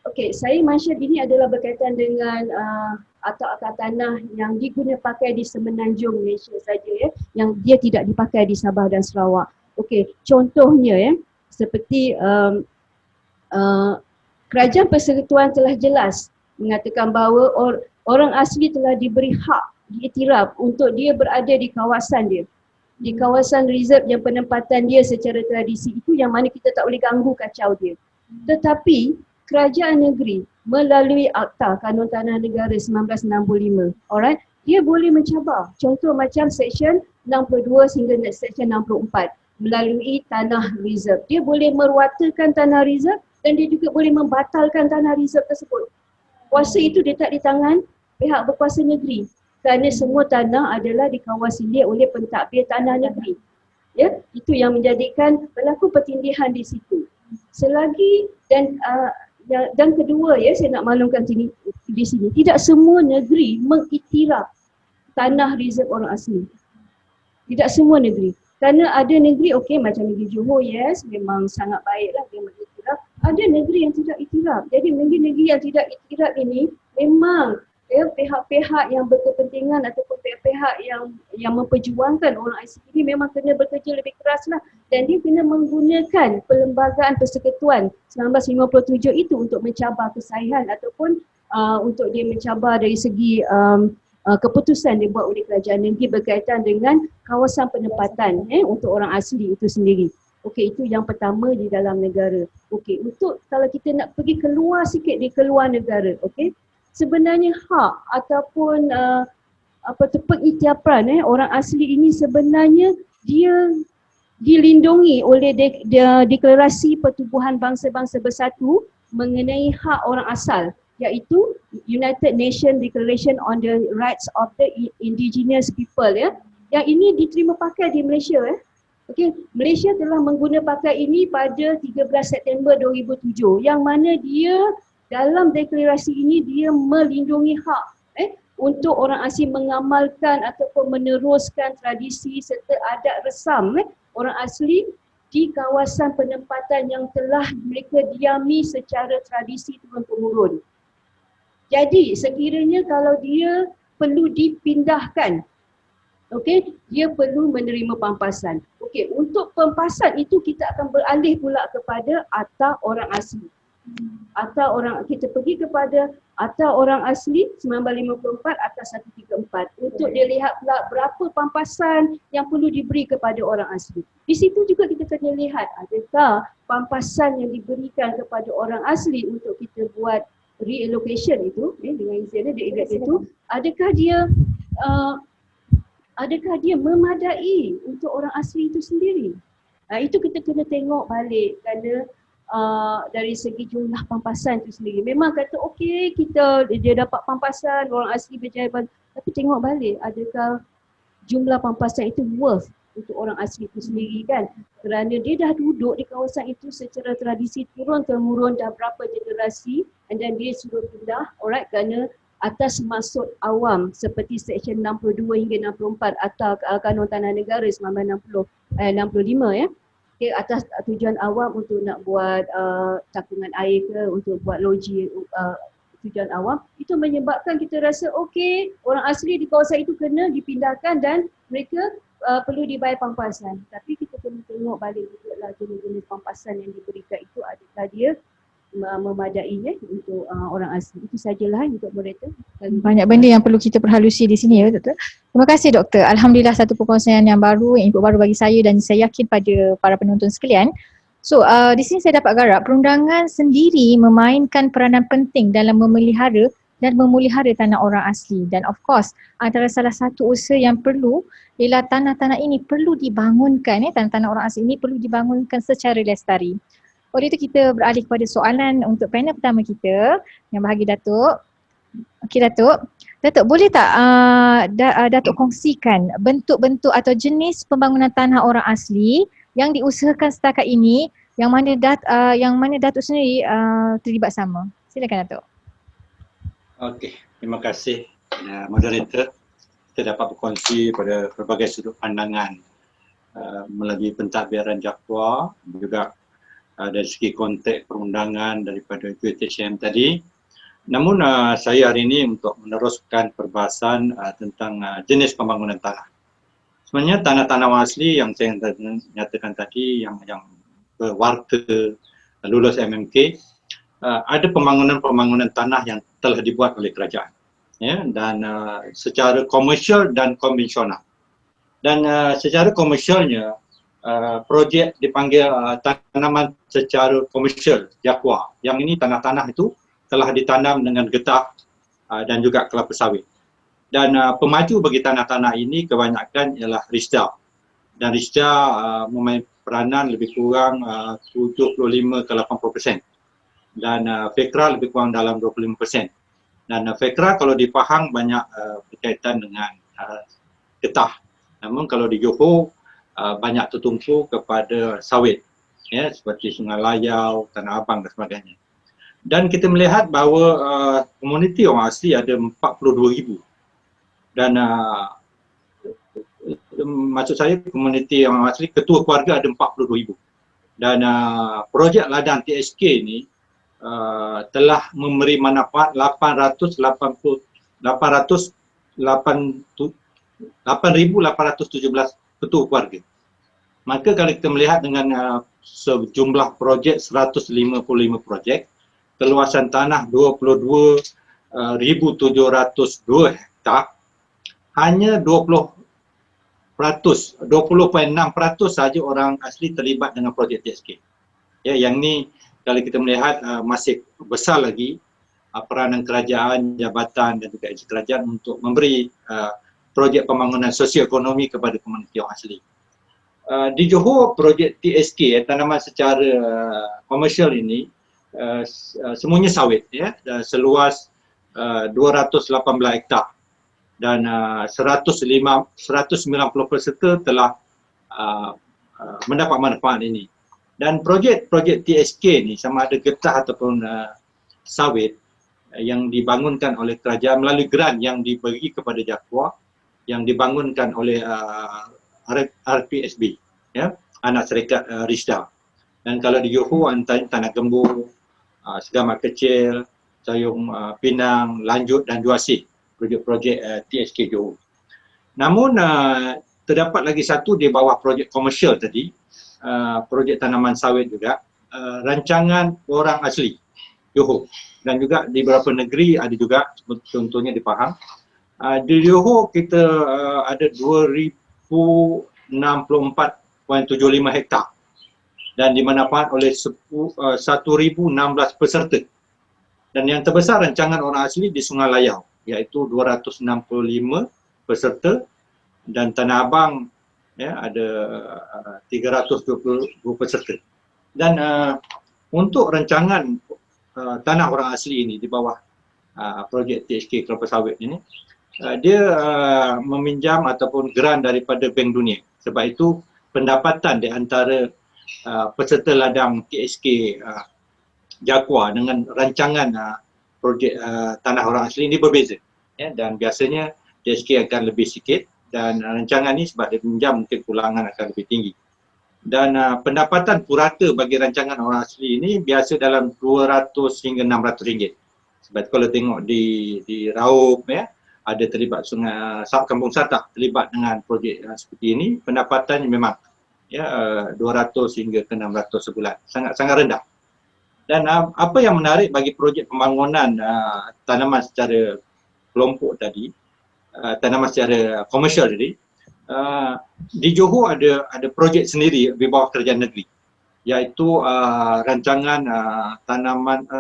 S4: Okey, saya mention ini adalah berkaitan dengan akta-akta tanah yang diguna pakai di Semenanjung Malaysia saja, ya, yang dia tidak dipakai di Sabah dan Sarawak. Okey, contohnya, ya, seperti kerajaan persekutuan telah jelas mengatakan bahawa orang asli telah diberi hak diiktiraf untuk dia berada di kawasan dia, di kawasan reserve yang penempatan dia secara tradisi itu, yang mana kita tak boleh ganggu kacau dia. Tetapi kerajaan negeri melalui Akta Kanun Tanah Negara 1965, alright, dia boleh mencabar. Contoh macam Seksyen 62 hingga Seksyen 64 melalui tanah reserve. Dia boleh meruatakan tanah reserve dan dia juga boleh membatalkan tanah reserve tersebut. Kuasa itu letak di tangan pihak berkuasa negeri, kerana semua tanah adalah dikawasi dia oleh pentadbir tanah negeri. Ya, itu yang menjadikan berlaku pertindihan di situ. Selagi dan kedua, ya, saya nak maklumkan di sini, tidak semua negeri mengiktiraf tanah reserve orang asli. Tidak semua negeri. Kerana ada negeri, okey, macam negeri Johor, yes, memang sangat baiklah dia mengiktiraf. Ada negeri yang tidak iktiraf. Jadi negeri-negeri yang tidak iktiraf ini memang, ya, pihak-pihak yang berkepentingan ataupun pihak-pihak yang memperjuangkan orang asli ini memang kena bekerja lebih keraslah, dan dia kena menggunakan Perlembagaan Persekutuan 1957 itu untuk mencabar kesahihan ataupun untuk dia mencabar dari segi keputusan dibuat oleh kerajaan negeri berkaitan dengan kawasan penempatan untuk orang asli itu sendiri. Okey, itu yang pertama di dalam negara. Okey, untuk kalau kita nak pergi keluar sikit di keluar negara, okey, sebenarnya hak ataupun pengiktirafan orang asli ini sebenarnya dia dilindungi oleh Deklarasi Pertubuhan Bangsa-Bangsa Bersatu mengenai hak orang asal, iaitu United Nations Declaration on the Rights of the Indigenous People, ya. Yang ini diterima pakai di Malaysia, ya. Okey, Malaysia telah mengguna pakai ini pada 13 September 2007, yang mana dia dalam deklarasi ini dia melindungi hak untuk orang asing mengamalkan ataupun meneruskan tradisi serta adat resam orang asli di kawasan penempatan yang telah mereka diami secara tradisi turun-temurun. Jadi sekiranya kalau dia perlu dipindahkan, okey, dia perlu menerima pampasan. Okey, untuk pampasan itu kita akan beralih pula kepada Akta Orang Asli. Akta orang, kita pergi kepada Akta Orang Asli 1954 Akta 134 untuk dilihat pula berapa pampasan yang perlu diberi kepada orang asli. Di situ juga kita kena lihat adakah pampasan yang diberikan kepada orang asli untuk kita buat reallocation itu, dengan istilah dia itu, adakah dia memadai untuk orang asli itu sendiri. Itu kita kena tengok balik kerana dari segi jumlah pampasan itu sendiri. Memang kata okey, dia dapat pampasan, orang asli berjaya, tapi tengok balik adakah jumlah pampasan itu worth untuk orang asli itu sendiri kan. Kerana dia dah duduk di kawasan itu secara tradisi turun-temurun dah berapa generasi, and then dia suruh pindah, alright, kerana atas maksud awam seperti Seksyen 62 hingga 64 Akta Kanun Tanah Negara 1965 ya. Okay, atas tujuan awam untuk nak buat cakungan air ke, untuk buat loji tujuan awam, itu menyebabkan kita rasa okey, orang asli di kawasan itu kena dipindahkan dan mereka perlu dibayar pampasan. Tapi kita kena tengok balik juga lah jenis-jenis pampasan yang diberikan itu adakah dia memadainya untuk orang asli. Itu sajalah untuk moderator.
S1: Banyak benda yang perlu kita perhalusi di sini ya Doktor. Terima kasih Doktor. Alhamdulillah satu perkongsian yang baru, input baru bagi saya dan saya yakin pada para penonton sekalian. So di sini saya dapat garap perundangan sendiri memainkan peranan penting dalam memelihara dan memulihara tanah orang asli, dan of course antara salah satu usaha yang perlu ialah tanah-tanah ini perlu dibangunkan, tanah-tanah orang asli ini perlu dibangunkan secara lestari. Oleh itu kita beralih kepada soalan untuk panel pertama kita yang bahagia Datuk. Okey Datuk. Datuk boleh tak Datuk kongsikan bentuk-bentuk atau jenis pembangunan tanah orang asli yang diusahakan setakat ini yang mana Datuk sendiri terlibat sama. Silakan Datuk.
S2: Okey, terima kasih moderator. Kita dapat berkongsi pada berbagai sudut pandangan melalui pentadbiran Jakwa, juga dari segi konteks perundangan daripada UiTM tadi. Namun saya hari ini untuk meneruskan perbahasan tentang jenis pembangunan tanah. Sebenarnya tanah-tanah asli yang saya nyatakan tadi, yang berwarta lulus MMK, ada pembangunan tanah yang telah dibuat oleh kerajaan, ya, dan secara komersial dan konvensional. Dan secara komersialnya projek dipanggil tanaman secara komersial Jakwa. Yang ini tanah-tanah itu telah ditanam dengan getah dan juga kelapa sawit. Dan pemaju bagi tanah-tanah ini kebanyakan ialah RISDA. Dan RISDA memain peranan lebih kurang 75 ke 80%. Dan FEKRA lebih kurang dalam 25%. Dan FEKRA kalau di Pahang banyak berkaitan dengan getah. Namun kalau di Johor banyak tertumpu kepada sawit, ya, seperti Sungai Layau, Tanah Abang dan sebagainya. Dan kita melihat bahawa komuniti orang asli ada 42,000. Dan maksud saya komuniti orang asli, ketua keluarga ada 42,000. Dan projek ladang TSK ini telah memberi manfaat 8,817 ketua keluarga. Maka kalau kita melihat dengan sejumlah projek 155 projek, keluasan tanah 22,702 hektar, hanya 20,6% saja orang asli terlibat dengan projek TSK. Ya, yang ni kalau kita melihat masih besar lagi peranan kerajaan, jabatan dan juga agensi kerajaan untuk memberi projek pembangunan sosioekonomi kepada komuniti orang asli. Di Johor, projek TSK, tanaman secara komersial ini, semuanya sawit, ya, seluas 218 hektar. Dan 190 peserta telah mendapat manfaat ini. Dan projek TSK ni sama ada getah ataupun sawit yang dibangunkan oleh kerajaan melalui grant yang diberi kepada Jakwa, yang dibangunkan oleh RPSB, ya, anak syarikat Risda. Dan kalau di Johor antara Tanah Gembur, Segamat Kecil, Sayung Pinang, Lanjut dan Juasih, projek-projek TSK Johor. Namun terdapat lagi satu di bawah projek komersial tadi, projek tanaman sawit juga, rancangan orang asli Johor. Dan juga di beberapa negeri ada juga, contohnya di Pahang. Di Johor kita ada 2,064.75 hektar dan dimanfaatkan oleh 1,016 peserta. Dan yang terbesar rancangan orang asli di Sungai Layau, iaitu 265 peserta, dan Tanah Abang ya, ada 322 peserta. Dan untuk rancangan tanah orang asli ini di bawah projek TSK Kelapa Sawit ini, dia meminjam ataupun grant daripada Bank Dunia. Sebab itu pendapatan di antara peserta ladang TSK Jakwa dengan rancangan projek tanah orang asli ini berbeza. Ya, dan biasanya TSK akan lebih sikit dan rancangan ini sebab dia pinjam mungkin pulangan akan lebih tinggi. Dan pendapatan purata bagi rancangan orang asli ini biasa dalam 200 hingga 600 ringgit. Sebab kalau tengok di Raub ya, ada terlibat Sungai Kampung Satak terlibat dengan projek seperti ini, pendapatannya memang ya 200 hingga ke 600 sebulan. Sangat rendah. Dan apa yang menarik bagi projek pembangunan tanaman secara kelompok tadi, tanaman secara komersial tadi, di Johor ada projek sendiri di bawah kerajaan negeri, iaitu rancangan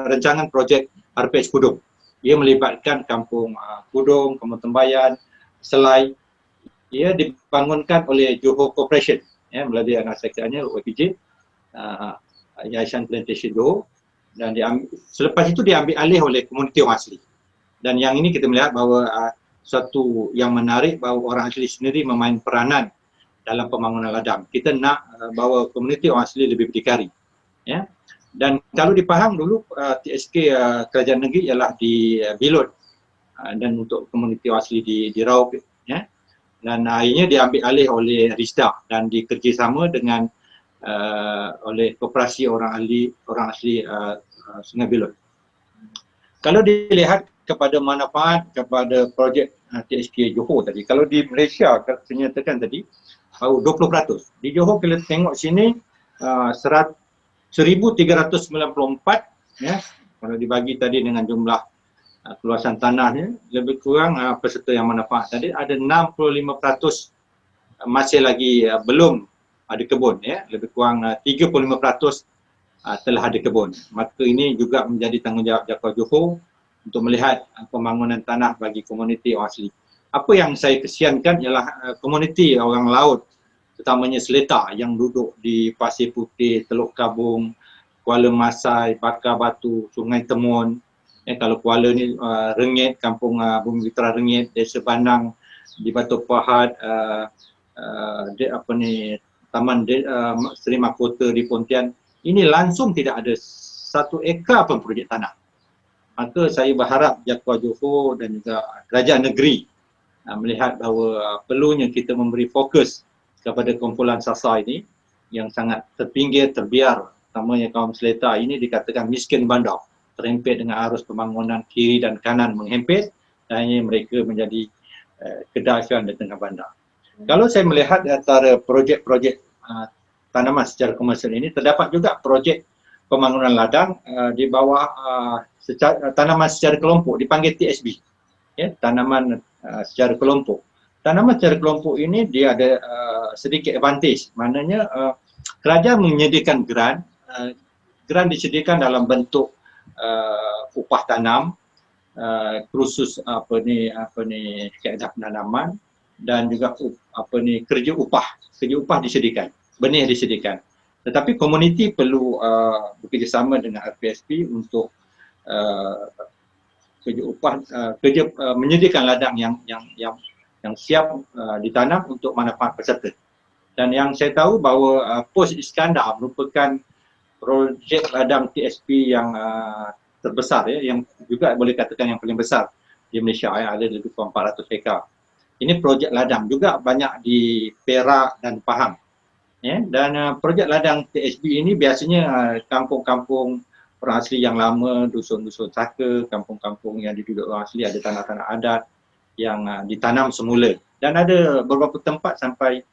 S2: rancangan projek RPS Kudung. Ia melibatkan kampung Kudung, Kampung Tembayan, Selai. Ia dibangunkan oleh Johor Corporation ya, melalui anak sekretarisnya OPJ, Yayasan Plantation Johor, dan selepas itu diambil alih oleh komuniti orang asli. Dan yang ini kita melihat bahawa suatu yang menarik bahawa orang asli sendiri memain peranan dalam pembangunan ladang. Kita nak bahawa komuniti orang asli lebih berdikari. Ya. Dan kalau di Pahang dulu TSK kerajaan negeri ialah di Bilot, dan untuk komuniti orang asli di Raub ya. Dan akhirnya diambil alih oleh Risda dan dikerjasama dengan oleh koperasi orang asli Sungai Bilot. Kalau dilihat kepada manfaat kepada projek TSK Johor tadi, kalau di Malaysia saya nyatakan tadi 20%. Di Johor kita tengok sini 1,394 ya, kalau dibagi tadi dengan jumlah keluasan tanahnya, lebih kurang peserta yang manfaat tadi ada 65% masih lagi belum ada kebun ya, lebih kurang 35% telah ada kebun. Maka ini juga menjadi tanggungjawab Jakwa Johor untuk melihat pembangunan tanah bagi komuniti orang asli. Apa yang saya kesiankan ialah komuniti orang laut, terutamanya Seletar yang duduk di Pasir Putih, Teluk Kabung, Kuala Masai, Bakar Batu, Sungai Temun. Kalau Kuala ni Rengit, Kampung Bumi Vitera Rengit, Desa Bandang di Batu Pahat, Taman Seri Mahkota di Pontian. Ini langsung tidak ada 1 ekar pun projek tanah. Maka saya berharap Jakwa Johor dan juga kerajaan negeri melihat bahawa perlunya kita memberi fokus kepada kumpulan sasar ini yang sangat terpinggir, terbiar, utamanya kaum Seletar ini dikatakan miskin bandar, terhempit dengan arus pembangunan kiri dan kanan menghempit, dan mereka menjadi kedasan di tengah bandar. Kalau saya melihat antara projek-projek tanaman secara komersial ini, terdapat juga projek pembangunan ladang di bawah tanaman secara kelompok, dipanggil TSB ya, tanaman secara kelompok. Tanaman secara kelompok ini dia ada sedikit advantage, maknanya kerajaan menyediakan grant disediakan dalam bentuk upah tanam, kursus kaedah penanaman, dan juga kerja upah disediakan, benih disediakan. Tetapi komuniti perlu bekerjasama dengan RPSP untuk kerja upah, menyediakan ladang yang siap ditanam untuk manfaat peserta. Dan yang saya tahu bahawa Pos Iskandar merupakan projek ladang TSP yang terbesar ya, yang juga boleh katakan yang paling besar di Malaysia, ada lebih kurang 400 hektar. Ini projek ladang juga banyak di Perak dan Pahang. Ya, dan projek ladang TSB ini biasanya kampung-kampung orang asli yang lama, dusun-dusun Saka, kampung-kampung yang diduduk orang asli, ada tanah-tanah adat yang ditanam semula. Dan ada beberapa tempat sampai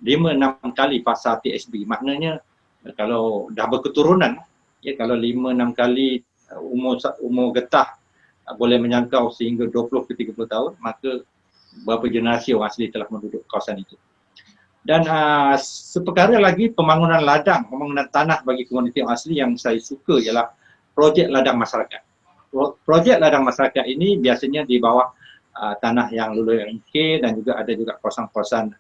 S2: 5-6 kali pasar TSB. Maknanya kalau dah berketurunan, ya, kalau 5-6 kali umur getah boleh menjangkau sehingga 20 ke 30 tahun, maka beberapa generasi orang asli telah menduduk kawasan itu. Dan seperkara lagi pembangunan ladang, pembangunan tanah bagi komuniti orang asli yang saya suka ialah projek ladang masyarakat. Projek ladang masyarakat ini biasanya di bawah tanah yang lulu LMK dan juga ada juga kawasan-kawasan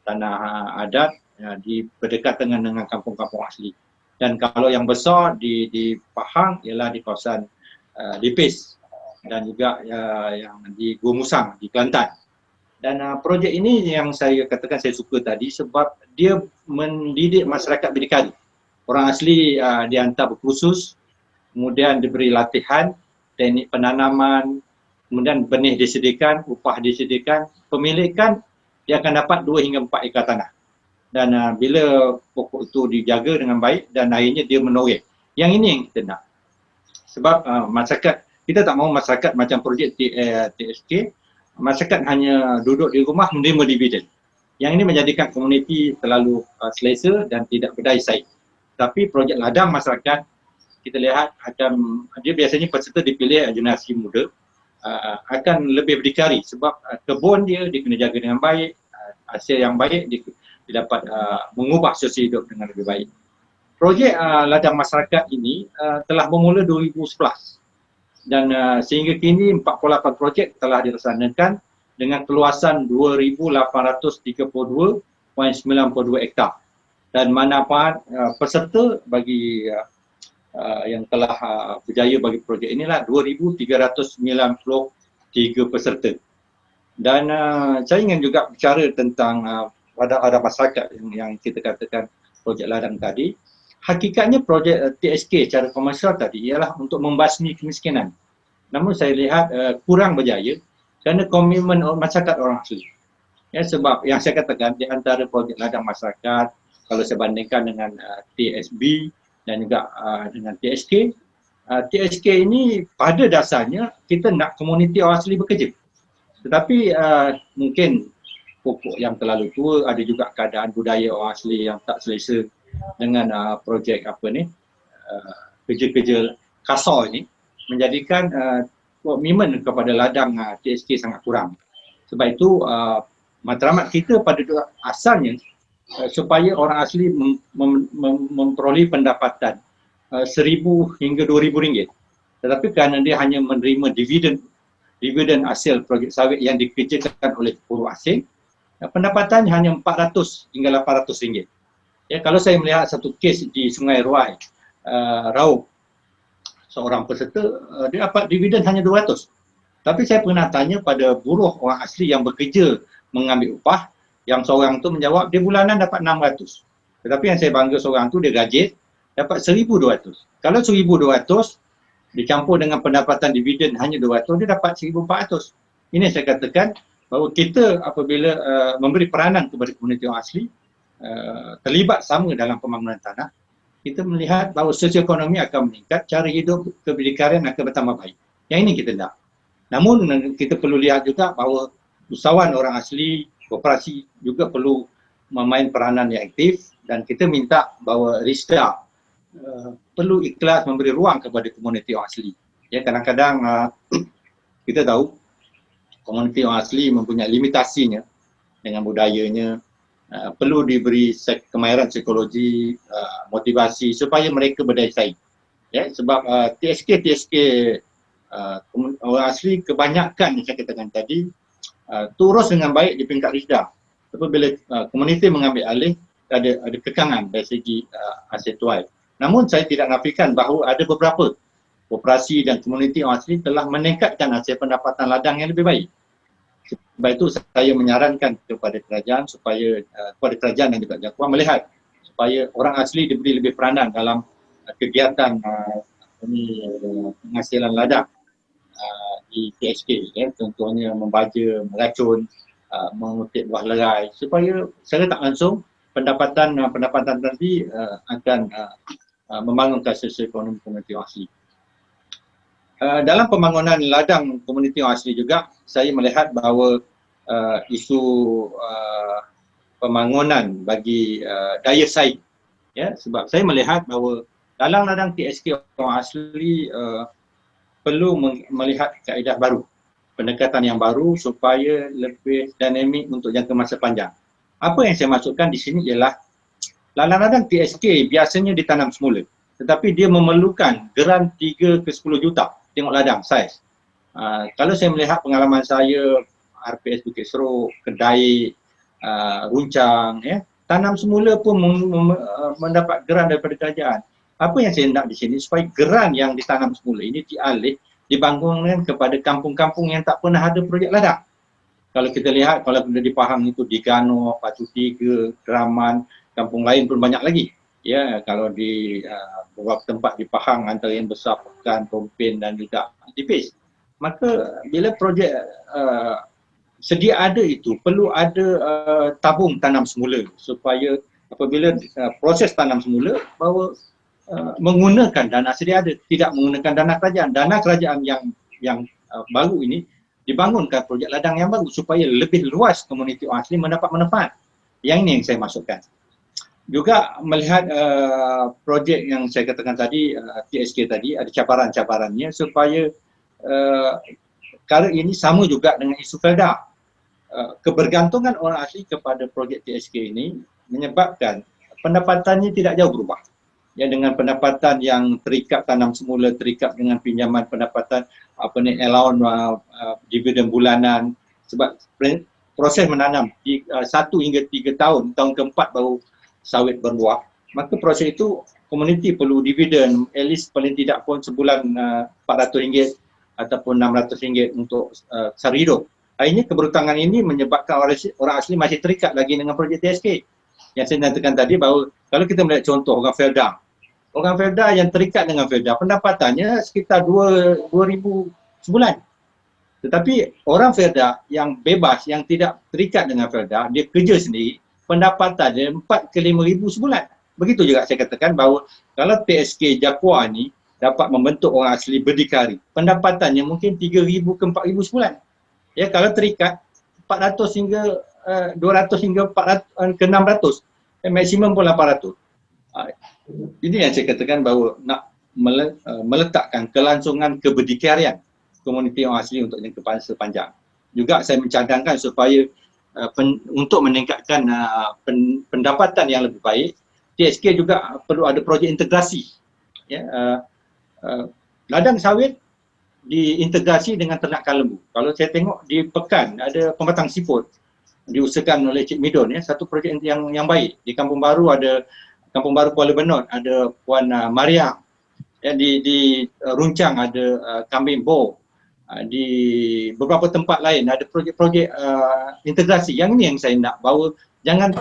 S2: tanah adat di berdekatan dengan kampung-kampung asli. Dan kalau yang besar di Pahang ialah di kawasan Lipis dan juga yang di Gua Musang di Kelantan. Dan projek ini yang saya katakan saya suka tadi sebab dia mendidik masyarakat berdikari. Orang asli dihantar berkursus, kemudian diberi latihan, teknik penanaman, kemudian benih disediakan, upah disediakan, pemilikan dia akan dapat 2 hingga 4 ekar tanah. Dan bila pokok itu dijaga dengan baik dan akhirnya dia menoreh. Yang ini yang kita nak. Sebab masyarakat, kita tak mahu masyarakat macam projek TSK, masyarakat hanya duduk di rumah menerima dividen. Yang ini menjadikan komuniti terlalu selesa dan tidak berdaya saing. Tapi projek ladang masyarakat, kita lihat akan, dia biasanya peserta dipilih generasi muda, akan lebih berdikari sebab kebun dia kena jaga dengan baik, hasil yang baik dia dapat mengubah sosial hidup dengan lebih baik. Projek ladang masyarakat ini telah bermula 2011. Dan sehingga kini 48 projek telah dilaksanakan dengan keluasan 2,832.92 hektar. Dan manfaat peserta bagi yang telah berjaya bagi projek inilah 2,393 peserta. Dan saya ingin juga bicara tentang ladang masyarakat yang kita katakan projek ladang tadi. Hakikatnya projek TSK secara komersial tadi ialah untuk membasmi kemiskinan. Namun saya lihat kurang berjaya kerana komitmen masyarakat orang asli. Ya, sebab yang saya katakan di antara projek ladang masyarakat, kalau saya bandingkan dengan TSB dan juga dengan TSK, TSK ini pada dasarnya kita nak komuniti orang asli bekerja. Tetapi mungkin pokok yang terlalu tua, ada juga keadaan budaya orang asli yang tak selesa dengan projek kerja-kerja kasar ini menjadikan komitmen kepada ladang TSK sangat kurang. Sebab itu matlamat kita pada asalnya supaya orang asli memperoleh pendapatan 1,000 hingga 2,000 ringgit. Tetapi kerana dia hanya menerima dividen hasil projek sawit yang dikerjakan oleh buruh asing, pendapatannya hanya 400 hingga 800 ringgit. Ya, kalau saya melihat satu kes di Sungai Ruai, Raub, seorang peserta dia dapat dividen hanya 200. Tapi saya pernah tanya pada buruh orang asli yang bekerja mengambil upah, yang seorang tu menjawab dia bulanan dapat 600. Tetapi yang saya bangga seorang tu dia gaji dapat 1,200. Kalau 1,200 dicampur dengan pendapatan dividen hanya 200, dia dapat 1,400. Ini saya katakan bahawa kita apabila memberi peranan kepada komuniti orang asli, terlibat sama dalam pembangunan tanah, kita melihat bahawa sosioekonomi akan meningkat, cara hidup keberdikarian akan bertambah baik. Yang ini kita nak. Namun kita perlu lihat juga bahawa usahawan orang asli, koperasi juga perlu memain peranan yang aktif dan kita minta bahawa RISDA perlu ikhlas memberi ruang kepada komuniti orang asli. Ya, kadang-kadang kita tahu komuniti orang asli mempunyai limitasinya dengan budayanya. Perlu diberi kemahiran psikologi, motivasi supaya mereka berdaya saing. Ya, sebab TSK orang asli kebanyakan yang saya katakan tadi terus dengan baik di peringkat RISDA. Tapi bila komuniti mengambil alih, ada kekangan dari segi hasil tuai. Namun saya tidak nafikan bahawa ada beberapa koperasi dan komuniti orang asli telah meningkatkan hasil pendapatan ladang yang lebih baik. Sebab itu saya menyarankan kepada kerajaan supaya kepada kerajaan dan juga JAKWA melihat supaya orang asli diberi lebih peranan dalam kegiatan penghasilan ladang di TSK, ya, contohnya membaja, meracun, mengutip buah lerai supaya secara tak langsung pendapatan tadi akan membangunkan sosioekonomi komuniti orang asli. Dalam pembangunan ladang komuniti orang asli juga, saya melihat bahawa isu pembangunan bagi daya saing, ya, sebab saya melihat bahawa dalam ladang TSK orang asli perlu melihat kaedah baru, pendekatan yang baru supaya lebih dinamik untuk jangka masa panjang. Apa yang saya maksudkan di sini ialah ladang-ladang TSK biasanya ditanam semula, tetapi dia memerlukan geran 3 ke 10 juta, tengok ladang, saiz. Kalau saya melihat pengalaman saya, RPS Bukit Seruk, Kedai, Runcang, ya, tanam semula pun mendapat geran daripada kerajaan. Apa yang saya nak di sini, supaya geran yang ditanam semula ini dibangunkan kepada kampung-kampung yang tak pernah ada projek ladang. Kalau kita lihat, kalau di Pahang itu di Gano, Patu Tiga, Keraman, kampung lain pun banyak lagi. Ya, kalau di beberapa tempat di Pahang, antara yang besar Pekan, Tompin dan juga Tipis. Maka bila projek sedia ada itu, perlu ada tabung tanam semula supaya apabila proses tanam semula bahawa menggunakan dana sedia ada, tidak menggunakan dana kerajaan. Dana kerajaan yang baru ini dibangunkan projek ladang yang baru supaya lebih luas komuniti orang asli mendapat manfaat. Yang ini yang saya maksudkan. Juga melihat projek yang saya katakan tadi, TSK tadi, ada cabaran-cabarannya supaya kali ini sama juga dengan isu Felda. Kebergantungan orang asli kepada projek TSK ini menyebabkan pendapatannya tidak jauh berubah. Ya, dengan pendapatan yang terikat tanam semula, terikat dengan pinjaman pendapatan allowance, dividen bulanan, sebab proses menanam 1 hingga 3 tahun, tahun keempat baru sawit berbuah, maka proses itu komuniti perlu dividen at least paling tidak pun sebulan RM400 ataupun RM600 untuk sara hidup. Akhirnya keberhutang ini menyebabkan orang asli masih terikat lagi dengan projek TSK. Yang saya nyatakan tadi bahawa kalau kita melihat contoh orang Felda yang terikat dengan Felda, pendapatannya sekitar 2,000 sebulan. Tetapi orang Felda yang bebas, yang tidak terikat dengan Felda, dia kerja sendiri, pendapatannya 4 ke 5,000 sebulan. Begitu juga saya katakan bahawa kalau TSK Jakwa ni dapat membentuk orang asli berdikari, pendapatannya mungkin 3,000 ke 4,000 sebulan. Ya, kalau terikat 400 hingga 200 hingga 400 ke 600, maksimum pun 800. Ini yang saya katakan bahawa nak meletakkan kelangsungan keberdikarian komuniti orang asli untuk jangka masa panjang. Juga saya mencadangkan supaya untuk meningkatkan pendapatan yang lebih baik, TSK juga perlu ada projek integrasi. Ya, ladang sawit diintegrasi dengan ternakan lembu. Kalau saya tengok di Pekan ada pematang siput diusahakan oleh Cik Midon, ya, satu projek yang baik. Di Kampung Baru ada Kampung Baru Kuala Benut ada Puan Maria. Ya, di Runcang ada Kambing Bo. Di beberapa tempat lain ada projek-projek integrasi. Yang ini yang saya nak, bahawa jangan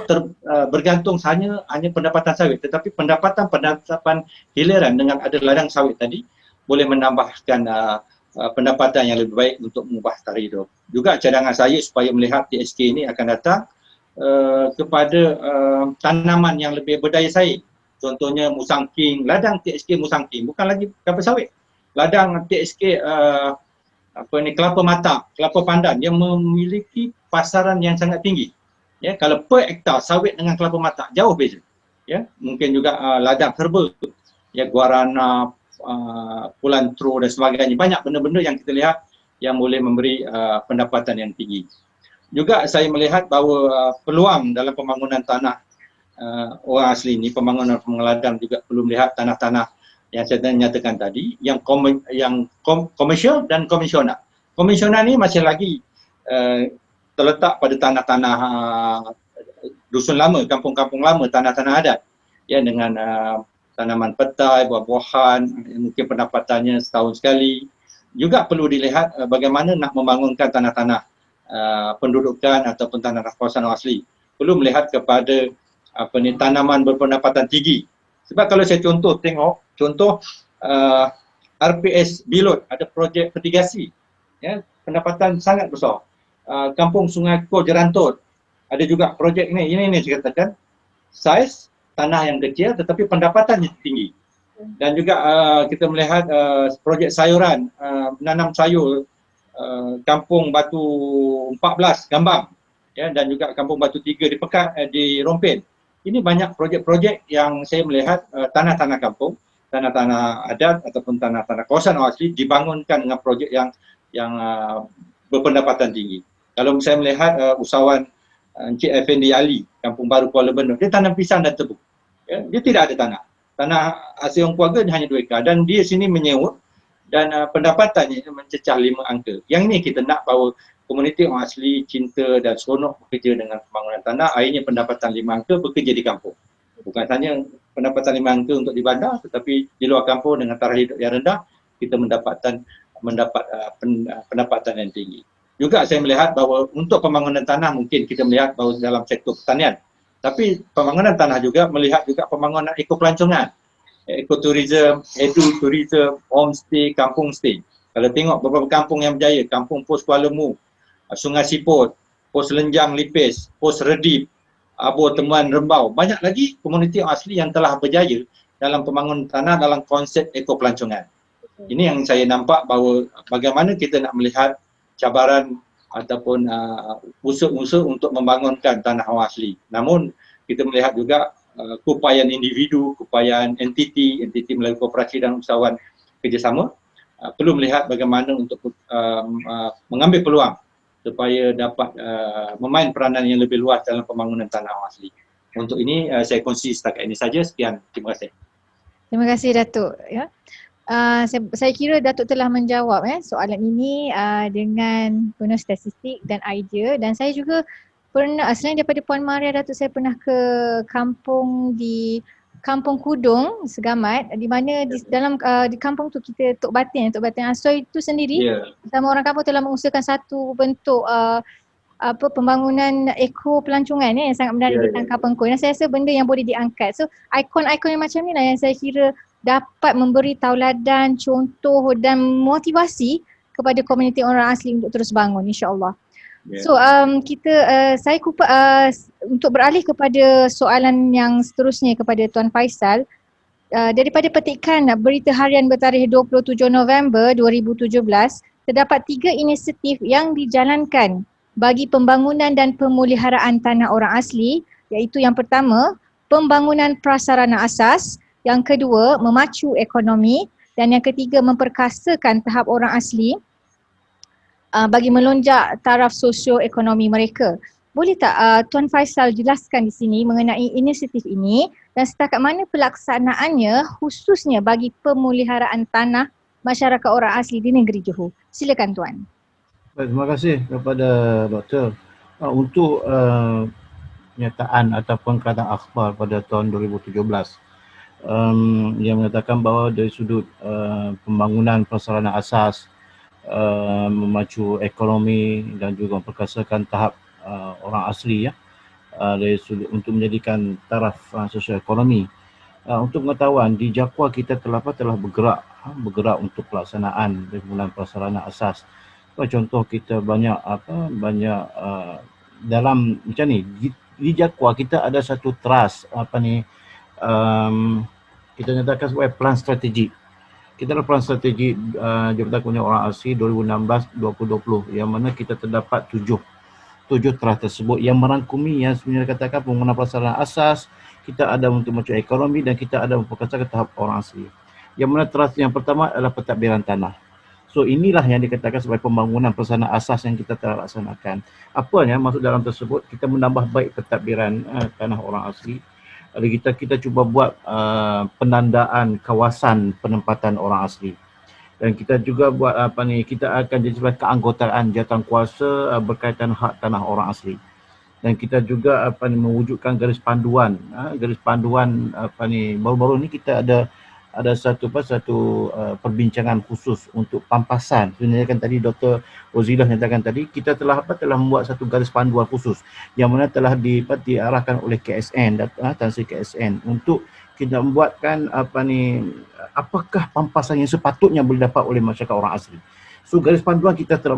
S2: bergantung hanya pendapatan sawit, tetapi pendapatan hiliran dengan ada ladang sawit tadi boleh menambahkan pendapatan yang lebih baik untuk mengubah tarikh hidup. Juga cadangan saya supaya melihat TSK ini akan datang kepada tanaman yang lebih berdaya saing. Contohnya musangking, ladang TSK musangking, bukan lagi kelapa sawit. Ladang TSK kelapa mata, kelapa pandan yang memiliki pasaran yang sangat tinggi. Ya, kalau per hektar sawit dengan kelapa mata jauh beza. Ya, mungkin juga ladang herba, ya, guarana, kulantro dan sebagainya. Banyak benda-benda yang kita lihat yang boleh memberi pendapatan yang tinggi. Juga saya melihat bahawa peluang dalam pembangunan tanah orang asli ini, pembangunan ladang juga perlu melihat tanah-tanah yang saya nyatakan tadi, yang komersial dan konvensional. Konvensional ni masih lagi terletak pada tanah-tanah dusun lama, kampung-kampung lama, tanah-tanah adat, ya, dengan tanaman petai, buah-buahan, mungkin pendapatannya setahun sekali. Juga perlu dilihat bagaimana nak membangunkan tanah-tanah pendudukan ataupun tanah kawasan orang asli. Perlu melihat kepada tanaman berpendapatan tinggi. Sebab kalau saya tengok contoh RPS Bilot ada projek fertigasi, ya, pendapatan sangat besar. Kampung Sungai Ko Jerantut ada juga projek ini saya katakan saiz tanah yang kecil tetapi pendapatannya tinggi. Dan juga kita melihat projek sayuran, menanam sayur, Kampung Batu 14 Gambang, ya, dan juga Kampung Batu 3 di di Rompin. Ini banyak projek-projek yang saya melihat tanah-tanah kampung, tanah-tanah adat ataupun tanah-tanah kawasan orang asli dibangunkan dengan projek yang berpendapatan tinggi. Kalau saya melihat usahawan Encik Effendi Ali, Kampung Baru Kuala Benoh, dia tanam pisang dan tebu. Ya, dia tidak ada tanah. Tanah hasil orang keluarga dia hanya 2 ekar dan dia sini menyewut dan pendapatannya mencecah 5 angka. Yang ni kita nak bahawa komuniti orang asli cinta dan seronok bekerja dengan pembangunan tanah, akhirnya pendapatan 5 angka bekerja di kampung. Bukan hanya pendapatan 5 angka untuk di bandar, tetapi di luar kampung dengan taraf hidup yang rendah, kita mendapat pendapatan yang tinggi. Juga saya melihat bahawa untuk pembangunan tanah mungkin kita melihat bahawa dalam sektor pertanian, tapi pembangunan tanah juga melihat juga pembangunan ekopelancongan, ekoturism, edutourism, homestay, kampung stay. Kalau tengok beberapa kampung yang berjaya, Kampung Pos Kuala Mu, Sungai Siput, Pos Lenjang Lipis, Pos Redip, Abor Temuan Rembau, banyak lagi komuniti asli yang telah berjaya dalam pembangunan tanah dalam konsep ekopelancongan. Ini yang saya nampak bahawa bagaimana kita nak melihat cabaran ataupun unsur-unsur untuk membangunkan tanah orang asli. Namun kita melihat juga keupayaan individu, keupayaan entiti melalui koperasi dan usahawan kerjasama perlu melihat bagaimana untuk mengambil peluang supaya dapat memain peranan yang lebih luas dalam pembangunan tanah orang asli. Untuk ini saya kongsi setakat ini saja. Sekian, terima kasih.
S1: Terima kasih Datuk. Ya. Saya kira Datuk telah menjawab soalan ini dengan penuh statistik dan idea, dan saya juga pernah, selain daripada Puan Maria, Datuk, saya pernah ke kampung di Kampung Kudung, Segamat, di mana di kampung tu kita Tok Batin Asoi itu sendiri bersama orang kampung telah mengusahakan satu bentuk pembangunan pelancongan yang sangat menarik di Tangkap Pengkoi. Dan saya rasa benda yang boleh diangkat. So ikon-ikon yang macam ni lah yang saya kira dapat memberi tauladan, contoh dan motivasi kepada komuniti orang asli untuk terus bangun, insya-Allah. So saya untuk beralih kepada soalan yang seterusnya kepada Tuan Faisal. Daripada petikan Berita Harian bertarikh 27 November 2017, terdapat 3 inisiatif yang dijalankan bagi pembangunan dan pemuliharaan tanah orang asli, iaitu yang pertama, pembangunan prasarana asas, yang kedua, memacu ekonomi, dan yang ketiga, memperkasakan tahap orang asli bagi melonjak taraf sosioekonomi mereka. Boleh tak Tuan Faisal jelaskan di sini mengenai inisiatif ini dan setakat mana pelaksanaannya khususnya bagi pemuliharaan tanah masyarakat orang asli di negeri Johor? Silakan Tuan.
S3: Terima kasih kepada Doktor. Untuk pernyataan ataupun keadaan akhbar pada tahun 2017 yang mengatakan bahawa dari sudut pembangunan prasarana asas, memacu ekonomi dan juga memperkasakan tahap orang asli dari sudut untuk menjadikan taraf sosioekonomi. Untuk pengetahuan, di Jakwa kita telah bergerak untuk pelaksanaan pembangunan prasarana asas. Contoh kita banyak dalam macam ni, di Jakwa kita ada satu trust kita nyatakan sebagai plan strategi. Kita ada plan strategi Jabatan Kemuliaan Orang Asli 2016-2020 yang mana kita terdapat tujuh trust tersebut yang merangkumi yang sebenarnya katakan pembangunan prasarana asas, kita ada untuk memacu ekonomi dan kita ada memperkasakan tahap orang asli. Yang mana trust yang pertama adalah pentadbiran tanah. So inilah yang dikatakan sebagai pembangunan prasarana asas yang kita telah laksanakan. Apanya masuk dalam tersebut, kita menambah baik pentadbiran tanah orang asli. Kita cuba buat penandaan kawasan penempatan orang asli. Dan kita juga buat kita akan jadi sebagai keanggotaan jawatan kuasa berkaitan hak tanah orang asli. Dan kita juga mewujudkan garis panduan baru-baru ni kita ada satu perbincangan khusus untuk pampasan. Sebenarnya kan tadi Dr. Rozilah nyatakan tadi, kita telah membuat satu garis panduan khusus yang mana telah diarahkan oleh KSN, Tan Sri KSN, untuk kita membuatkan apakah pampasan yang sepatutnya boleh dapat oleh masyarakat orang asli. So garis panduan kita telah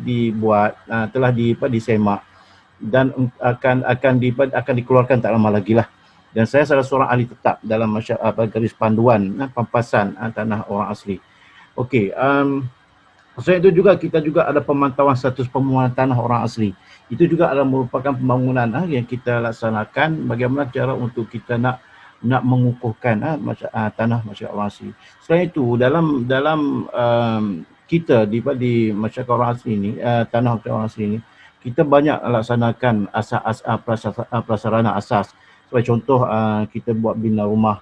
S3: dibuat, telah disemak dan akan dikeluarkan tak lama lagi lah. Dan saya salah seorang ahli tetap dalam garis panduan pampasan tanah orang asli. Okey, selain itu juga kita juga ada pemantauan status pembangunan tanah orang asli. Itu juga adalah merupakan pembangunan yang kita laksanakan, bagaimana cara untuk kita nak mengukuhkan tanah masyarakat orang asli. Selain itu dalam kita di masyarakat orang asli ini, tanah masyarakat orang asli ini, kita banyak laksanakan prasarana asas. Sebagai contoh, kita buat bina rumah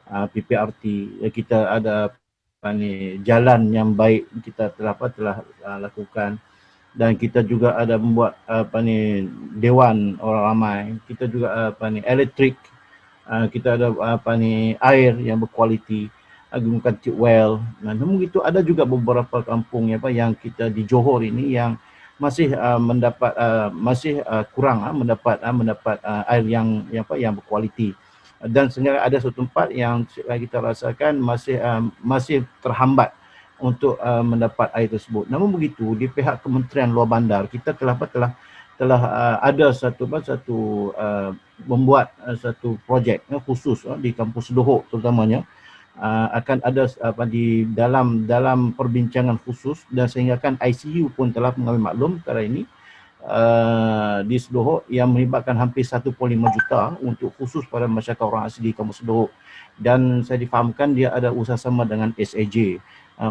S3: PPRT, kita ada jalan yang baik kita telah lakukan, dan kita juga ada membuat dewan orang ramai. Kita juga elektrik, kita ada air yang berkualiti, gunakan tube well. Namun itu ada juga beberapa kampung yang kita di Johor ini yang masih kurang mendapat air yang berkualiti, dan sehingga ada satu tempat yang kita rasakan masih terhambat untuk mendapat air tersebut. Namun begitu, di pihak Kementerian Luar Bandar kita telah ada membuat satu projek khusus di kampus Sedohok terutamanya. Akan ada di dalam perbincangan khusus, dan sehingga kan ICU pun telah mengambil maklum perkara ini di Sedohok, yang melibatkan hampir 1.5 juta untuk khusus pada masyarakat orang asli di kampus Sedohok. Dan saya difahamkan dia ada usaha-sama dengan SAJ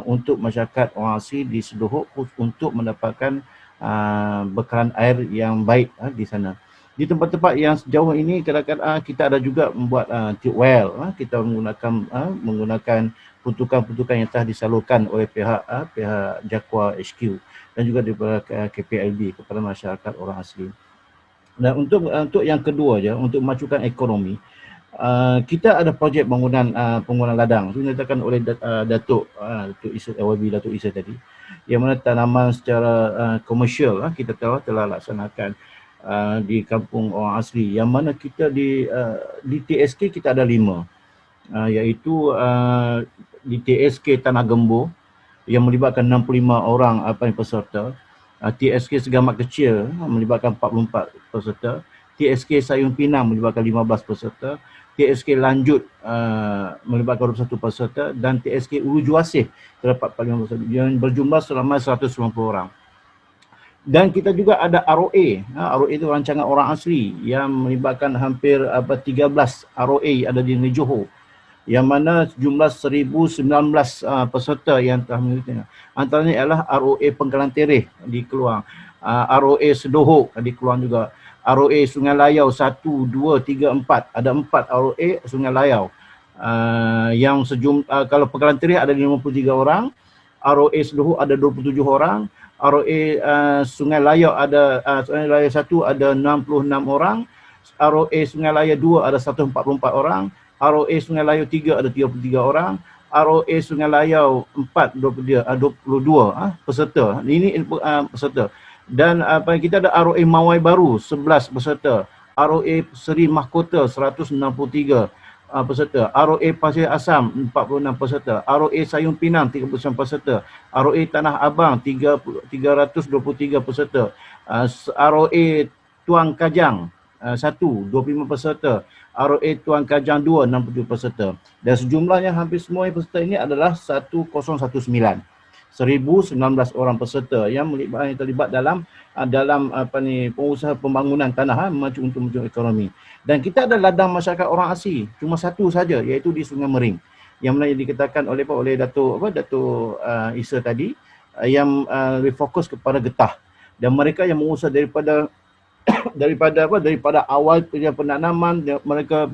S3: untuk masyarakat orang asli di Sedohok untuk mendapatkan bekalan air yang baik di sana. Di tempat-tempat yang sejauh ini kadang-kadang kita ada juga membuat tube well. Kita menggunakan peruntukan-peruntukan yang telah disalurkan oleh pihak JAKWA HQ dan juga daripada KPLB kepada masyarakat orang asli. Dan untuk yang kedua untuk memajukan ekonomi, kita ada projek pembangunan ladang. Itu dinyatakan oleh Datuk Isa tadi, yang mana tanaman secara komersial kita telah laksanakan di kampung orang asli, yang mana kita di TSK kita ada 5, iaitu di TSK Tanah Gembur yang melibatkan 65 orang peserta, TSK Segamat Kecil melibatkan 44 peserta, TSK Sayun Pinang melibatkan 15 peserta, TSK Lanjut melibatkan 21 peserta, dan TSK Ulu Juasih terdapat 45 peserta yang berjumlah selama 190 orang. Dan kita juga ada ROA. ROA itu rancangan orang asli yang melibatkan hampir 13 ROA ada di negeri Johor, yang mana jumlah 1019 peserta yang telah mengikuti. Antaranya ialah ROA Penggalan Tereh di Keluang, ROA Sedohok di Keluang juga, ROA Sungai Layau 1, 2, 3, 4. Ada 4 ROA Sungai Layau. Yang kalau Penggalan Tereh ada 53 orang, ROA Sedohok ada 27 orang, ROA Sungai Layau Sungai Layau 1 ada 66 orang, ROA Sungai Layau 2 ada 144 orang, ROA Sungai Layau 3 ada 33 orang, ROA Sungai Layau 4 22 peserta. Ini peserta. Dan kita ada ROA Mawai Baru 11 peserta, ROA Seri Mahkota 163 peserta, ROA Pasir Asam 46 peserta, ROA Sayun Pinang 39 peserta, ROA Tanah Abang 323 peserta, ROA Tuang Kajang 1 25 peserta, ROA Tuang Kajang 2 67 peserta. Dan sejumlahnya hampir semua peserta ini adalah 1019 orang peserta yang terlibat dalam pengusaha pembangunan tanah untuk maju ekonomi. Dan kita ada ladang masyarakat orang asli cuma satu saja, iaitu di Sungai Mering, yang mana dikatakan oleh Datuk Isa tadi, yang lebih fokus kepada getah, dan mereka yang mengusaha daripada awal penanaman, mereka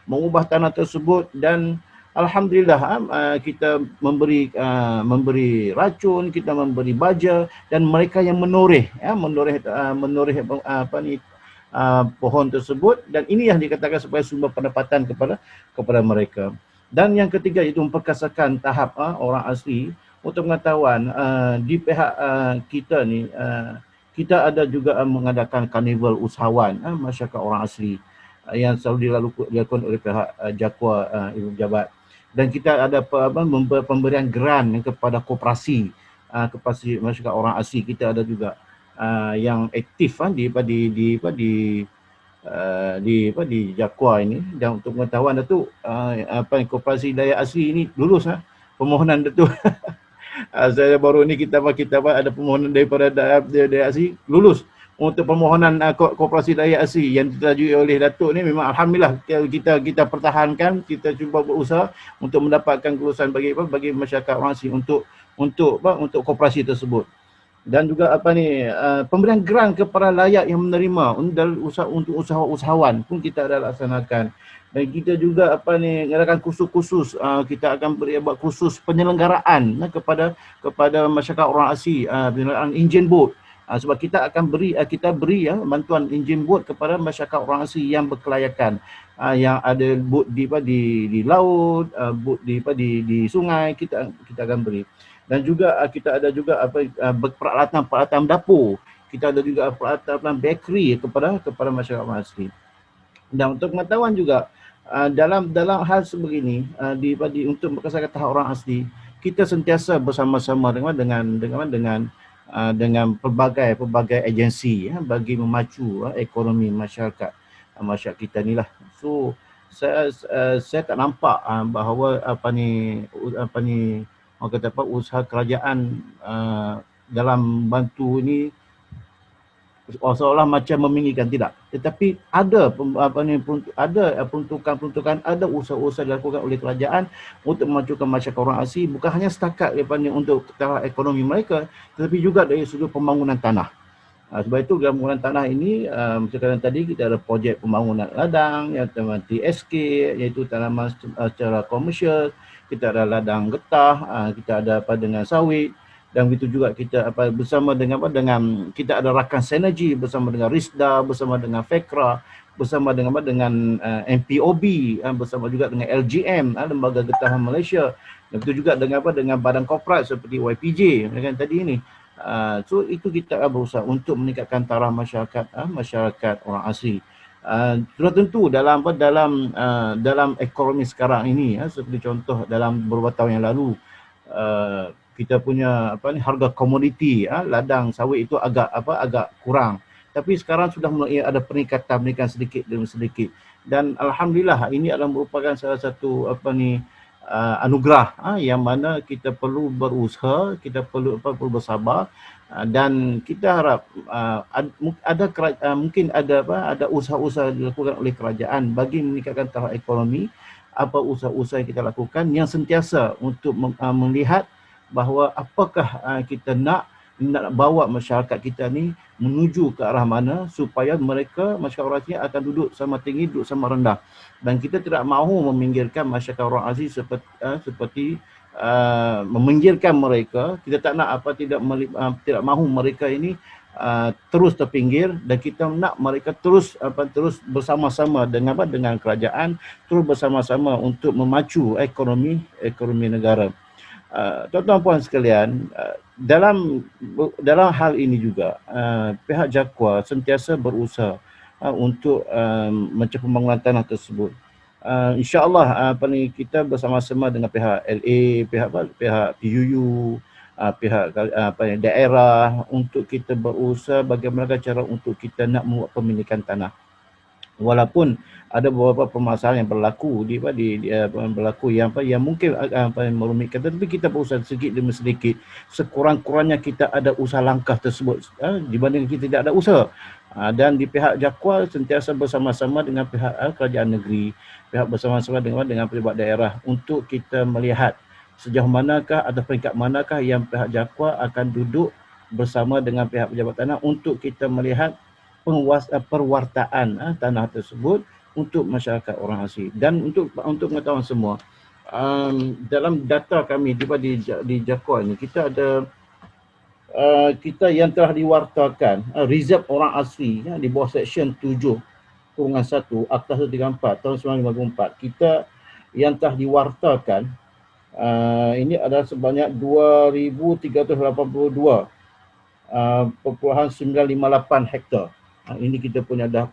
S3: mengubah tanah tersebut, dan alhamdulillah kita memberi racun, kita memberi baja, dan mereka yang menoreh pohon tersebut, dan ini yang dikatakan sebagai sumber pendapatan kepada mereka. Dan yang ketiga itu memperkasakan tahap orang asli untuk pengetahuan. Di pihak kita ni kita ada juga mengadakan karnival usahawan masyarakat orang asli yang selalu dilakukan oleh pihak JAKWA Ibu Pejabat. Dan kita ada pemberian grant kepada koperasi masyarakat orang asli. Kita ada juga yang aktif di Jakwa ini. Dan untuk pengetahuan Datuk, Koperasi Daya Asli ini lulus permohonan Datuk. Saya baru ni kita ada permohonan daripada Daya Asli lulus untuk permohonan Koperasi Daya Asli yang diterajui oleh Datuk ni. Memang alhamdulillah kita pertahankan, kita cuba berusaha untuk mendapatkan kelulusan bagi masyarakat orang asli untuk koperasi tersebut. Dan juga pemberian grant kepada layak yang menerima untuk usahawan pun kita ada laksanakan. Dan kita juga mengadakan kursus-kursus, kita akan buat kursus penyelenggaraan kepada masyarakat orang asli, penyelenggaraan enjin boat. Sebab kita akan beri bantuan enjin boat kepada masyarakat orang asli yang berkelayakan, yang ada boat di laut, boat di sungai, kita akan beri. Dan juga kita ada juga peralatan dapur. Kita ada juga peralatan bakery kepada masyarakat orang asli. Dan untuk pengetahuan juga, dalam hal sebegini, untuk berkesahkan tahap orang asli, kita sentiasa bersama-sama dengan pelbagai agensi bagi memacu ekonomi masyarakat kita ni lah. So saya tak nampak bahawa usaha kerajaan dalam bantu ini seolah-olah macam meminggikan, tidak. Tetapi ada peruntukan, ada usaha-usaha dilakukan oleh kerajaan untuk memajukan masyarakat orang asli, bukan hanya setakat untuk taraf ekonomi mereka, tetapi juga dari sudut pembangunan tanah. Sebab itu dalam pembangunan tanah ini, sekarang tadi kita ada projek pembangunan ladang, yang TSK, iaitu tanaman secara komersial. Kita ada ladang getah, kita ada dengan sawit, dan begitu juga kita bersama dengan kita ada rakan sinergi bersama dengan RISDA, bersama dengan FEKRA, bersama dengan MPOB, bersama juga dengan LGM, Lembaga Getahan Malaysia, dan begitu juga dengan badan korporat seperti YPJ tadi ini. So itu kita berusaha untuk meningkatkan taraf masyarakat orang asli. Sudah tentu dalam ekonomi sekarang ini, seperti contoh dalam beberapa tahun yang lalu, kita punya harga komoditi ladang sawit itu agak kurang. Tapi sekarang sudah mulai ada peningkatan sedikit demi sedikit. Dan alhamdulillah ini adalah merupakan salah satu anugerah yang mana kita perlu berusaha, kita perlu bersabar, dan kita harap mungkin ada usaha-usaha dilakukan oleh kerajaan bagi meningkatkan taraf ekonomi. Apa usaha-usaha yang kita lakukan yang sentiasa untuk melihat bahawa apakah kita nak bawa masyarakat kita ni menuju ke arah mana supaya masyarakat orang asli akan duduk sama tinggi, duduk sama rendah. Dan kita tidak mahu meminggirkan masyarakat orang asli seperti meminggirkan mereka. Kita tak nak tidak mahu mereka ini terus terpinggir, dan kita nak mereka terus bersama-sama dengan kerajaan, terus bersama-sama untuk memacu ekonomi negara. Tuan-tuan puan sekalian, dalam hal ini juga pihak Jakwa sentiasa berusaha untuk mencapai pembangunan tanah tersebut. InsyaAllah kita bersama-sama dengan pihak LA, pihak PUU, pihak daerah, untuk kita berusaha bagaimana cara untuk kita nak membuat pemilikan tanah. Walaupun ada beberapa permasalahan yang berlaku yang mungkin merumitkan, tetapi kita berusaha sedikit demi sedikit. Sekurang-kurangnya kita ada usaha langkah tersebut dibanding kita tidak ada usaha. Dan di pihak Jakwa sentiasa bersama-sama dengan pihak kerajaan negeri, pihak bersama-sama dengan pejabat daerah untuk kita melihat sejauh manakah atau peringkat manakah yang pihak Jakwa akan duduk bersama dengan pihak pejabat tanah untuk kita melihat perwartaan tanah tersebut untuk masyarakat orang asli. Dan untuk pengetahuan semua, dalam data kami di Jakwa ini, kita ada kita yang telah diwartakan reserve orang asli di bawah Seksyen 7/1 Akta 134 tahun 1954, kita yang telah diwartakan ini adalah sebanyak 2,382 .958 hektar. Ini kita punya dah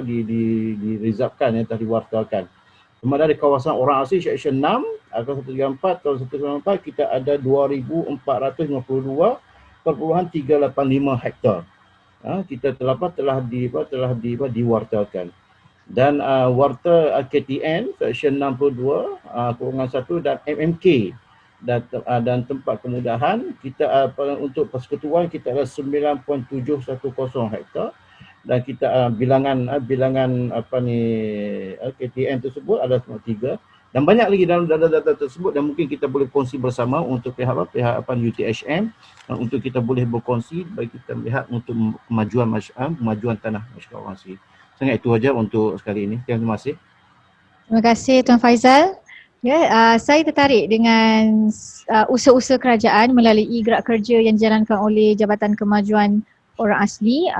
S3: direservekan, yang telah diwartakan. Kemudian di kawasan orang asli Seksyen 6 Akta 134 tahun 1994, kita ada 2,452.385 hektar. kita diwartakan. Dan warta KTN Seksyen 62 kurungan 1 dan MMK dan tempat kemudahan kita untuk persekutuan kita ada 9.710 hektar dan kita bilangan KTN tersebut ada 3 dan banyak lagi dalam data-data tersebut dan mungkin kita boleh kongsi bersama untuk pihak UTHM untuk kita boleh berkongsi bagi kita melihat untuk kemajuan tanah masyarakat orang asli. Sangat itu saja untuk sekali ini. Terima kasih.
S1: Terima kasih Tuan Faizal. Ya, saya tertarik dengan usaha-usaha kerajaan melalui gerak kerja yang dijalankan oleh Jabatan Kemajuan Orang Asli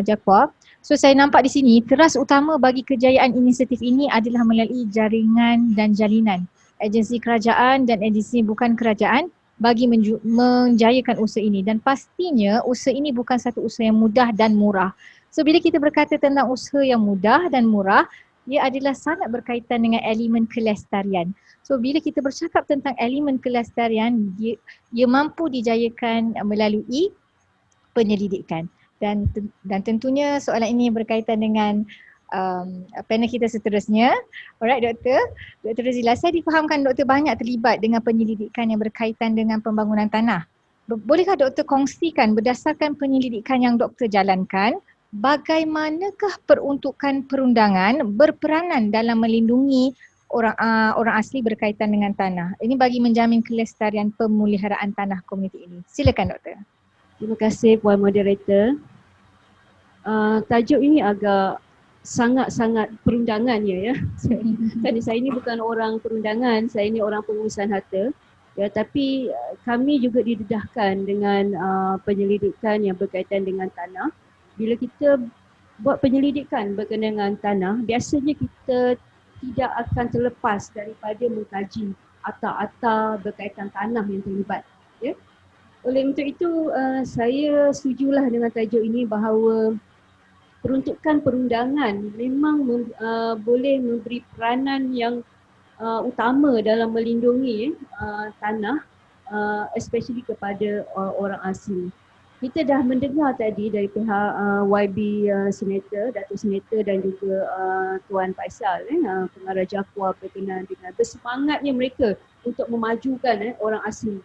S1: JAKWA. So saya nampak di sini teras utama bagi kejayaan inisiatif ini adalah melalui jaringan dan jalinan agensi kerajaan dan agensi bukan kerajaan bagi menjayakan usaha ini, dan pastinya usaha ini bukan satu usaha yang mudah dan murah. So bila kita berkata tentang usaha yang mudah dan murah, ia adalah sangat berkaitan dengan elemen kelestarian. So bila kita bercakap tentang elemen kelestarian, ia mampu dijayakan melalui penyelidikan. Dan tentunya soalan ini berkaitan dengan panel kita seterusnya. Alright Dr. Razila, saya difahamkan Dr. banyak terlibat dengan penyelidikan yang berkaitan dengan pembangunan tanah. Bolehkah Dr. kongsikan berdasarkan penyelidikan yang Dr. jalankan, bagaimanakah peruntukan perundangan berperanan dalam melindungi orang asli berkaitan dengan tanah? Ini bagi menjamin kelestarian pemeliharaan tanah komuniti ini. Silakan Doktor.
S4: Terima kasih Puan Moderator. Tajuk ini agak sangat-sangat perundangan ya. Kerana saya ini bukan orang perundangan, saya ini orang pengurusan harta. Ya, tapi kami juga didedahkan dengan penyelidikan yang berkaitan dengan tanah. Bila kita buat penyelidikan berkenaan dengan tanah, biasanya kita tidak akan terlepas daripada mengkaji akta-akta berkaitan tanah yang terlibat. Ya. Oleh untuk itu, saya setujulah dengan tajuk ini bahawa peruntukan perundangan memang boleh memberi peranan yang utama dalam melindungi tanah, especially kepada orang asli. Kita dah mendengar tadi dari pihak YB Senator, Datuk Senator dan juga Tuan Faizal, pengarah JAKWA berkenaan dengan bersemangatnya mereka untuk memajukan orang asli.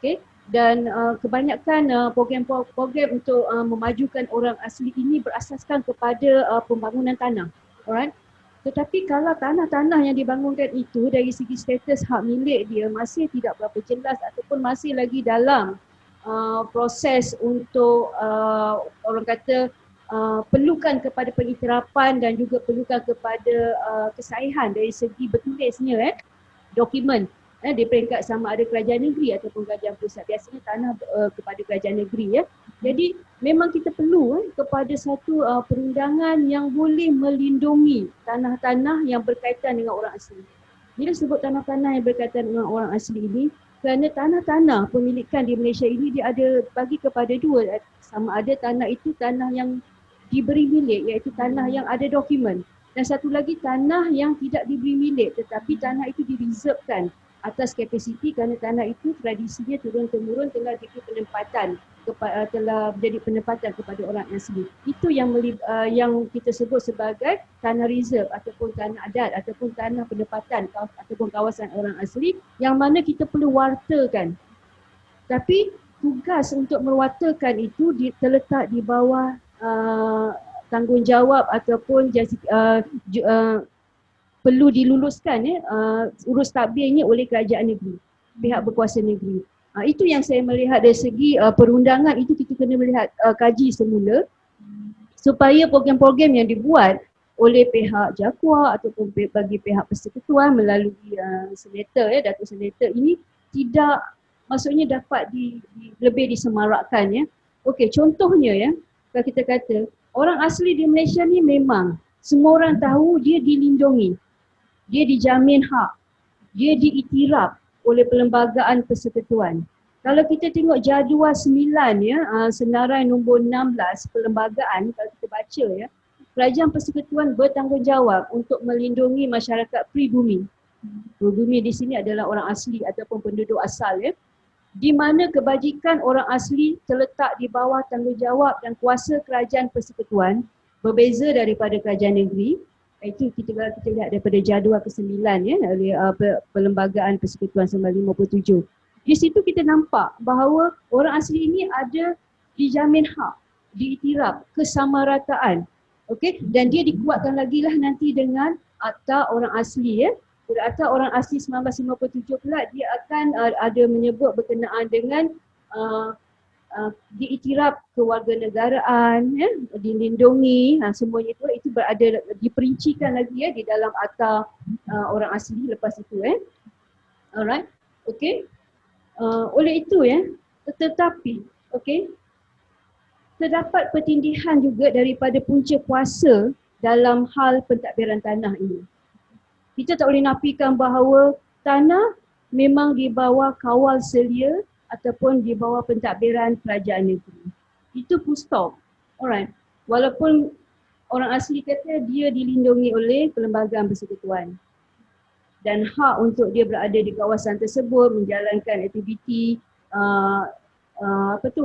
S4: Okay? Dan kebanyakan program-program untuk memajukan orang asli ini berasaskan kepada pembangunan tanah. Alright? Tetapi kalau tanah-tanah yang dibangunkan itu dari segi status hak milik dia masih tidak berapa jelas ataupun masih lagi dalam proses untuk orang kata perlukan kepada pengiktirafan dan juga perlukan kepada kesahihan dari segi bertulisnya dokumen di peringkat sama ada kerajaan negeri ataupun kerajaan pusat. Biasanya tanah kepada kerajaan negeri ya. Jadi memang kita perlu kepada satu perundangan yang boleh melindungi tanah-tanah yang berkaitan dengan orang asli. Bila sebut tanah-tanah yang berkaitan dengan orang asli ini, kerana tanah-tanah pemilikan di Malaysia ini dia ada bagi kepada dua, sama ada tanah itu tanah yang diberi milik iaitu tanah yang ada dokumen, dan satu lagi tanah yang tidak diberi milik tetapi tanah itu direservekan atas kapasiti kerana tanah itu tradisinya turun-temurun telah diberi penempatan telah menjadi penempatan kepada orang asli. Itu yang kita sebut sebagai tanah reserve ataupun tanah adat ataupun tanah penempatan ataupun kawasan orang asli yang mana kita perlu wartakan. Tapi tugas untuk mewartakan itu terletak di bawah tanggungjawab ataupun perlu diluluskan urus tadbirnya oleh kerajaan negeri, pihak berkuasa negeri. Itu yang saya melihat dari segi perundangan itu kita kena melihat kaji semula supaya program-program yang dibuat oleh pihak JAKWA ataupun bagi pihak persekutuan melalui senator Datuk Senator ini tidak maksudnya dapat lebih disemarakkan ya. Okey, contohnya ya, kalau kita kata orang asli di Malaysia ni memang semua orang tahu dia dilindungi. Dia dijamin hak, dia diiktiraf oleh perlembagaan persekutuan. Kalau kita tengok jadual 9 ya, senarai nombor 16 perlembagaan, kalau kita baca ya, kerajaan persekutuan bertanggungjawab untuk melindungi masyarakat pribumi. Pribumi di sini adalah orang asli ataupun penduduk asal ya. di mana kebajikan orang asli terletak di bawah tanggungjawab dan kuasa kerajaan persekutuan berbeza daripada kerajaan negeri. Itu kita lihat daripada jadual ke-9 ya, oleh Perlembagaan Persekutuan 1957. Di situ kita nampak bahawa orang asli ini ada dijamin hak, diiktiraf, kesamarataan. Okey, dan dia dikuatkan lagi lah nanti dengan Akta Orang Asli ya. Akta Orang Asli 1957 pula dia akan ada menyebut berkenaan dengan diiktiraf kewarganegaraan ya, dilindungi, semuanya itu berada diperincikan lagi ya di dalam Akta Orang Asli lepas itu Alright. Okey. Oleh itu ya, tetapi okey, terdapat pertindihan juga daripada punca kuasa dalam hal pentadbiran tanah ini. Kita tak boleh nafikan bahawa tanah memang di bawah kawal selia ataupun di bawah pentadbiran kerajaan negeri. Itu full stop. Alright. Walaupun orang asli kata dia dilindungi oleh Perlembagaan Persekutuan dan hak untuk dia berada di kawasan tersebut, menjalankan aktiviti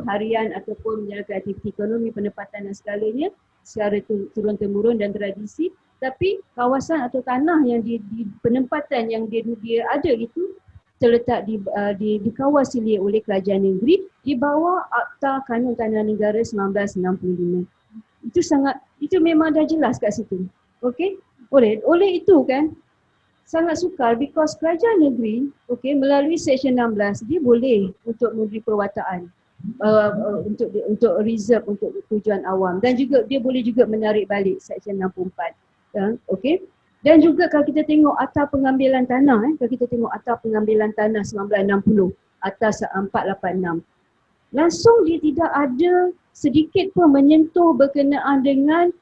S4: harian ataupun menjalankan aktiviti ekonomi, penempatan dan segalanya secara turun-temurun dan tradisi. Tapi kawasan atau tanah yang di penempatan yang dia ada itu terletak dikawal selia oleh kerajaan negeri di bawah Akta Kanun Tanah Negara 1965. Itu memang dah jelas kat situ. Okey? Oleh itu kan sangat sukar because kerajaan negeri melalui Seksyen 16 dia boleh untuk memberi perwataan untuk reserve untuk tujuan awam dan juga dia boleh juga menarik balik Seksyen 64. Okey. Dan juga kalau kita tengok Akta Pengambilan Tanah kalau kita tengok Akta Pengambilan Tanah 1960, Akta 486. Langsung dia tidak ada sedikit pun menyentuh berkenaan dengan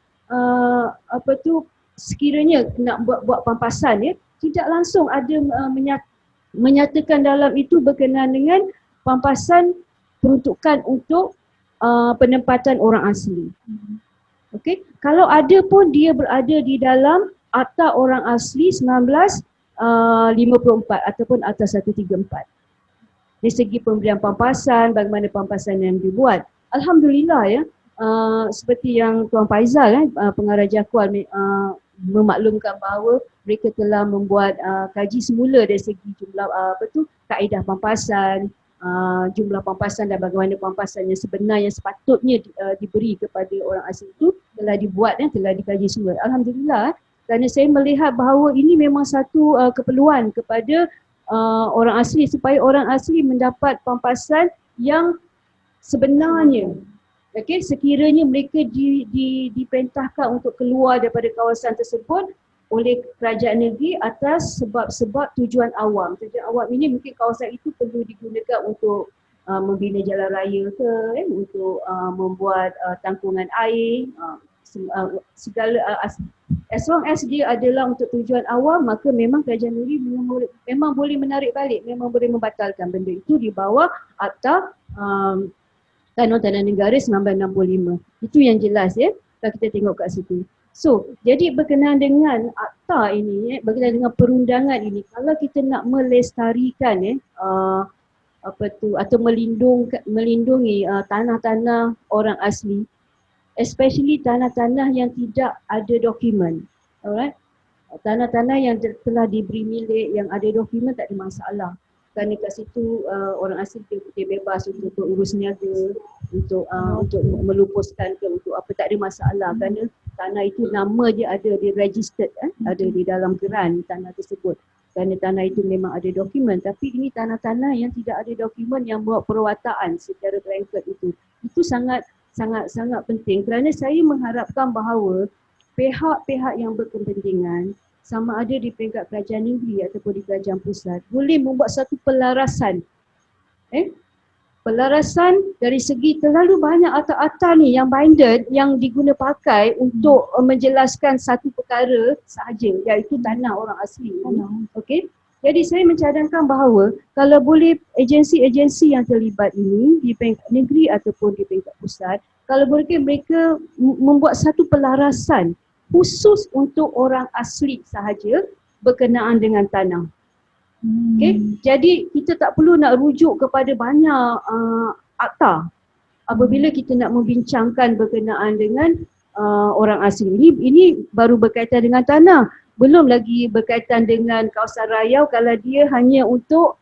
S4: sekiranya nak buat pampasan ya, tidak langsung ada menyatakan dalam itu berkenaan dengan pampasan peruntukan untuk penempatan orang asli. Okey, kalau ada pun dia berada di dalam Akta Orang Asli 1954 ataupun Akta 134. Dari segi pemberian pampasan, bagaimana pampasan yang dibuat. Alhamdulillah ya, seperti yang Tuan Faizal pengarah jakual memaklumkan bahawa mereka telah membuat kaji semula dari segi jumlah kaedah pampasan, jumlah pampasan dan bagaimana pampasan yang sebenar yang sepatutnya diberi kepada orang asli itu telah dibuat dan telah dikaji semula. Alhamdulillah, kerana saya melihat bahawa ini memang satu keperluan kepada orang asli supaya orang asli mendapat pampasan yang sebenarnya. Okey, sekiranya mereka diperintahkan untuk keluar daripada kawasan tersebut oleh kerajaan negeri atas sebab-sebab tujuan awam. Tujuan awam ini mungkin kawasan itu perlu digunakan untuk membina jalan raya ke, untuk membuat tangkungan air, segala as long as dia adalah untuk tujuan awam, maka memang kerajaan negeri memang boleh menarik balik, memang boleh membatalkan benda itu di bawah Akta Kanun Tanah Negara 1965. Itu yang jelas ya, kalau kita tengok kat situ. So, jadi berkenaan dengan akta ini, berkenaan dengan perundangan ini, kalau kita nak melestarikan atau melindungi tanah-tanah orang asli, especially tanah-tanah yang tidak ada dokumen. Alright? Tanah-tanah yang telah diberi milik yang ada dokumen tak ada masalah. Kerana kat situ orang asli dia bebas untuk urus niaga, untuk melupuskan ke, untuk apa, tak ada masalah. Kerana tanah itu nama dia ada di registered, ada di dalam geran tanah tersebut. Kerana tanah itu memang ada dokumen, tapi ini tanah-tanah yang tidak ada dokumen yang buat perwataan secara blanket itu sangat penting. Kerana saya mengharapkan bahawa pihak-pihak yang berkepentingan sama ada di peringkat kerajaan negeri ataupun di kerajaan pusat boleh membuat satu pelarasan. Pelarasan dari segi terlalu banyak akta-akta ni yang binded yang diguna pakai untuk menjelaskan satu perkara sahaja, iaitu tanah orang asli. Okey. Jadi saya mencadangkan bahawa kalau boleh agensi-agensi yang terlibat ini di peringkat negeri ataupun di peringkat pusat, kalau boleh mereka membuat satu pelarasan khusus untuk orang asli sahaja berkenaan dengan tanah. Okay? Jadi kita tak perlu nak rujuk kepada banyak akta apabila kita nak membincangkan berkenaan dengan orang asing. Ini baru berkaitan dengan tanah, belum lagi berkaitan dengan kawasan Rayau kalau dia hanya untuk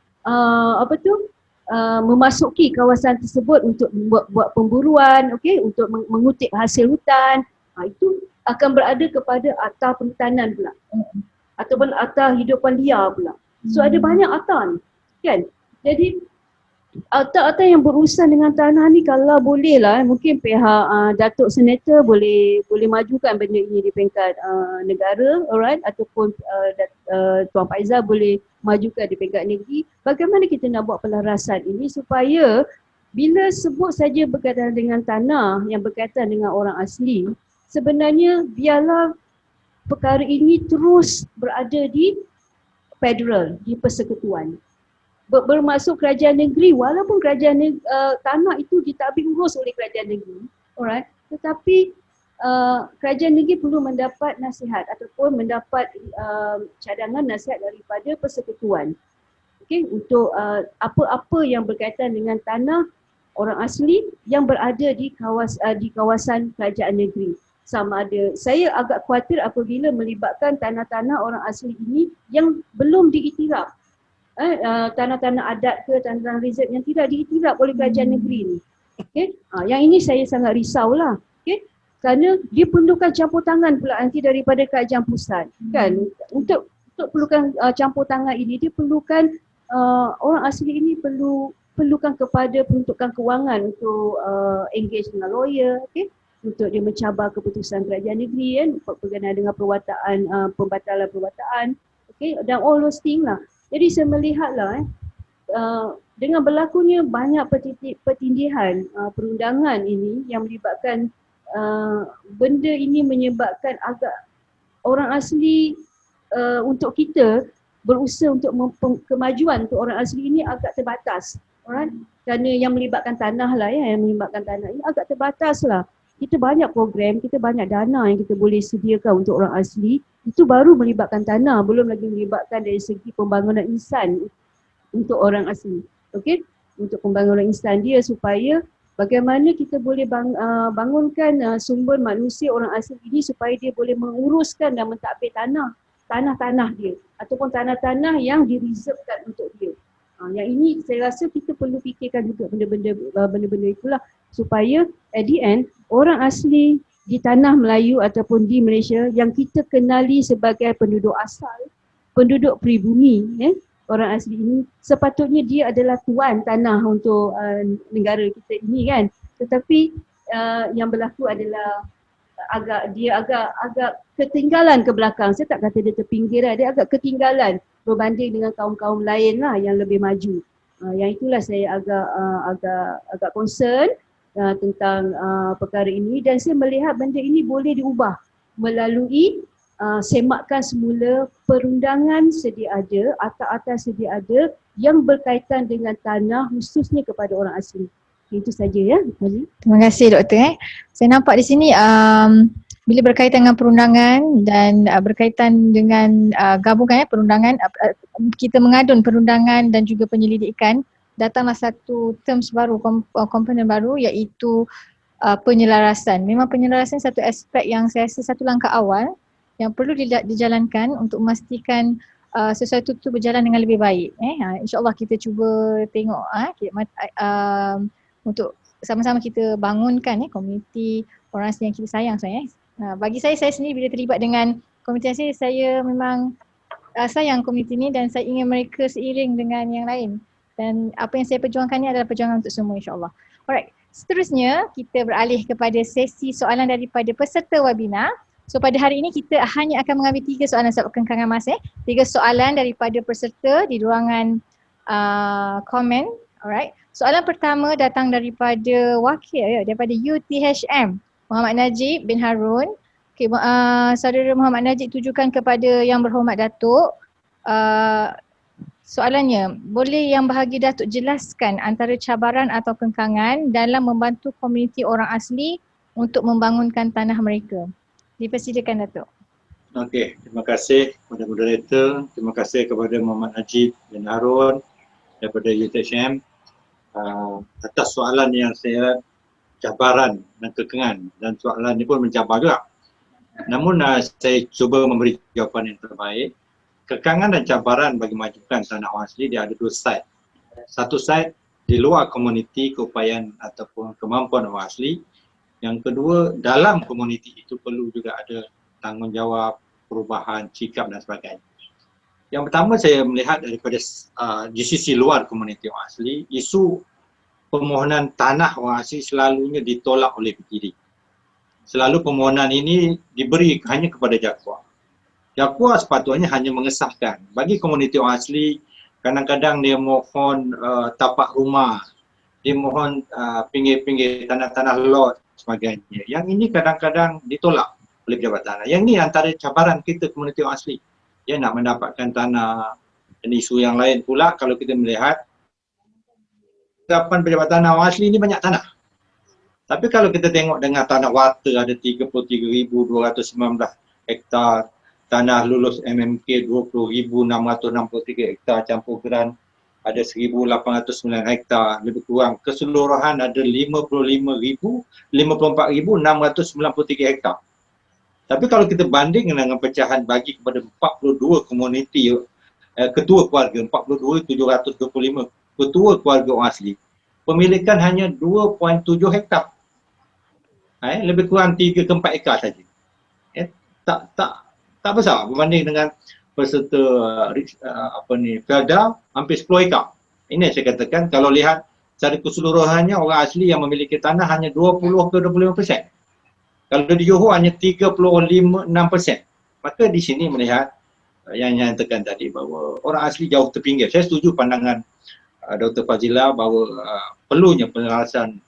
S4: memasuki kawasan tersebut untuk buat pemburuan, okey, untuk mengutip hasil hutan. Itu akan berada kepada akta perhutanan pula. Ataupun akta hidupan liar pula. So ada banyak akta ni, kan? Jadi akta-akta yang berurusan dengan tanah ni kalau boleh lah, mungkin pihak Datuk Senator boleh majukan benda ini di peringkat negara, alright, ataupun Tuan Faizal boleh majukan di peringkat negeri. Bagaimana kita nak buat pelarasan ini supaya bila sebut saja berkaitan dengan tanah yang berkaitan dengan orang asli, sebenarnya biarlah perkara ini terus berada di federal, di persekutuan. Bermaksud kerajaan negeri, walaupun kerajaan tanah itu ditadbir urus oleh kerajaan negeri, alright, tetapi kerajaan negeri perlu mendapat nasihat ataupun mendapat cadangan nasihat daripada persekutuan, okey, untuk apa-apa yang berkaitan dengan tanah orang asli yang berada di kawasan kerajaan negeri. Sama ada, saya agak khawatir apabila melibatkan tanah-tanah orang asli ini yang belum diiktiraf, tanah-tanah adat ke tanah-tanah reserve yang tidak diiktiraf oleh kerajaan negeri ni. Okay? Yang ini saya sangat risaulah, okay? Kerana dia perlukan campur tangan pula nanti daripada kerajaan pusat, kan? Untuk perlukan campur tangan ini, dia perlukan orang asli ini perlukan kepada peruntukan kewangan untuk engage dengan lawyer, okay? Untuk dia mencabar keputusan kerajaan negeri, kan, berkenaan dengan perwataan, pembatalan perwataan, okay, dan all those things lah. Jadi saya melihatlah dengan berlakunya banyak pertindihan perundangan ini yang melibatkan benda ini menyebabkan agak orang asli untuk kita berusaha untuk kemajuan untuk orang asli ini agak terbatas, alright? Kerana yang melibatkan tanah lah, yang melibatkan tanah ini agak terbatas lah. Kita banyak program, kita banyak dana yang kita boleh sediakan untuk orang asli. Itu baru melibatkan tanah, belum lagi melibatkan dari segi pembangunan insan untuk orang asli. Okey? Untuk pembangunan insan dia supaya bagaimana kita boleh bangunkan sumber manusia orang asli ini supaya dia boleh menguruskan dan mentadbir tanah-tanah dia ataupun tanah-tanah yang direservekan untuk dia. Yang ini saya rasa kita perlu fikirkan juga benda-benda itulah supaya at the end orang asli di tanah Melayu ataupun di Malaysia yang kita kenali sebagai penduduk asal, penduduk pribumi, orang asli ini sepatutnya dia adalah tuan tanah untuk negara kita ini, kan. Tetapi yang berlaku adalah dia agak ketinggalan ke belakang. Saya tak kata dia terpinggir, dia agak ketinggalan berbanding dengan kaum-kaum lain lah yang lebih maju. Yang itulah saya agak concern tentang perkara ini, dan saya melihat benda ini boleh diubah melalui semakan semula perundangan sedia ada, akta-akta sedia ada yang berkaitan dengan tanah khususnya kepada orang asli. Itu saja ya.
S1: Terima kasih Doktor. Saya nampak di sini bila berkaitan dengan perundangan dan berkaitan dengan gabungan perundangan, kita mengadun perundangan dan juga penyelidikan, datanglah satu terms baru, komponen baru, iaitu penyelarasan. Memang penyelarasan satu aspek yang saya rasa satu langkah awal yang perlu dijalankan untuk memastikan sesuatu itu berjalan dengan lebih baik. InsyaAllah kita cuba tengok untuk sama-sama kita bangunkan komuniti orang asli yang kita sayang sebenarnya. Bagi saya sendiri bila terlibat dengan komuniti asli, saya memang sayang komuniti ini dan saya ingin mereka seiring dengan yang lain. Dan apa yang saya perjuangkan ni adalah perjuangan untuk semua, insyaAllah. Alright, seterusnya kita beralih kepada sesi soalan daripada peserta webinar. So pada hari ini kita hanya akan mengambil 3 soalan sebab kengkangan masa. 3 soalan daripada peserta di ruangan komen. Alright, soalan pertama datang daripada wakil daripada UTHM, Muhammad Najib bin Harun. Okay, saudara Muhammad Najib tujukan kepada Yang Berhormat Datuk. Soalannya, boleh Yang Bahagia Datuk jelaskan antara cabaran atau kengkangan dalam membantu komuniti orang asli untuk membangunkan tanah mereka? Dipersilakan Datuk.
S2: Okey, terima kasih kepada moderator, terima kasih kepada Muhammad Najib bin Harun daripada UTHM atas soalan yang saya cabaran dan kekengan, dan soalan ini pun mencabar juga. Namun saya cuba memberi jawapan yang terbaik. Kekangan dan cabaran bagi majukan tanah orang asli dia ada dua side. Satu side di luar komuniti keupayaan ataupun kemampuan orang asli. Yang kedua, dalam komuniti itu perlu juga ada tanggungjawab, perubahan, sikap dan sebagainya. Yang pertama saya melihat daripada di sisi luar komuniti orang asli, isu permohonan tanah orang asli selalunya ditolak oleh PTD. Selalu permohonan ini diberi hanya kepada Jakwa. Jakwa sepatutnya hanya mengesahkan. Bagi komuniti orang asli, kadang-kadang dia mohon tapak rumah, dia mohon pinggir-pinggir tanah-tanah lot sebagainya. Yang ini kadang-kadang ditolak oleh pejabat tanah. Yang ini antara cabaran kita komuniti orang asli. Dia nak mendapatkan tanah. Dan isu yang lain pula kalau kita melihat pejabat tanah orang asli ini banyak tanah. Tapi kalau kita tengok dengan tanah warta ada 33,219 hektar, tanah lulus MMK 20,663 hektar campur geran ada 1,809 hektar, lebih kurang keseluruhan ada 54,693 hektar. Tapi kalau kita banding dengan pecahan bagi kepada 42 komuniti ketua keluarga, 42,725 ketua keluarga orang asli, pemilikan hanya 2.7 hektar. Lebih kurang 3 ke 4 ekar saja. Tak besar berbanding dengan peserta Felda hampir 10 ekar. Ini yang saya katakan, kalau lihat secara keseluruhannya orang asli yang memiliki tanah hanya 20 ke 25%. Kalau di Johor hanya 35,6%. Maka di sini melihat yang nyatakan tadi bahawa orang asli jauh terpinggir. Saya setuju pandangan Dr. Fazila bahawa perlunya penyelarasan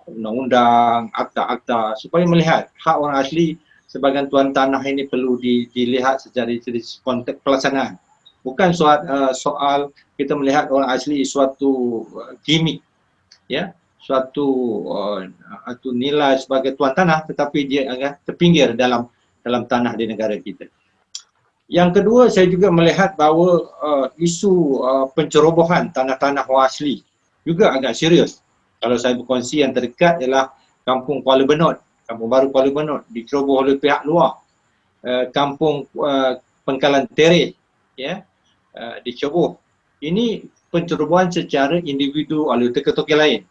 S2: undang-undang, akta-akta supaya melihat hak orang asli sebagai tuan tanah ini perlu dilihat secara konteks pelaksanaan. Bukan soal kita melihat orang asli suatu gimmick, ya, suatu nilai sebagai tuan tanah, tetapi dia agak terpinggir dalam tanah di negara kita. Yang kedua, saya juga melihat bahawa isu pencerobohan tanah-tanah orang asli juga agak serius. Kalau saya berkongsi yang terdekat ialah Kampung Kuala Benut, Kampung Baru Kuala Benut diceroboh oleh pihak luar. Kampung Pengkalan Tereh, ya, diceroboh. Ini pencerobohan secara individu oleh tokoh-tokoh lain.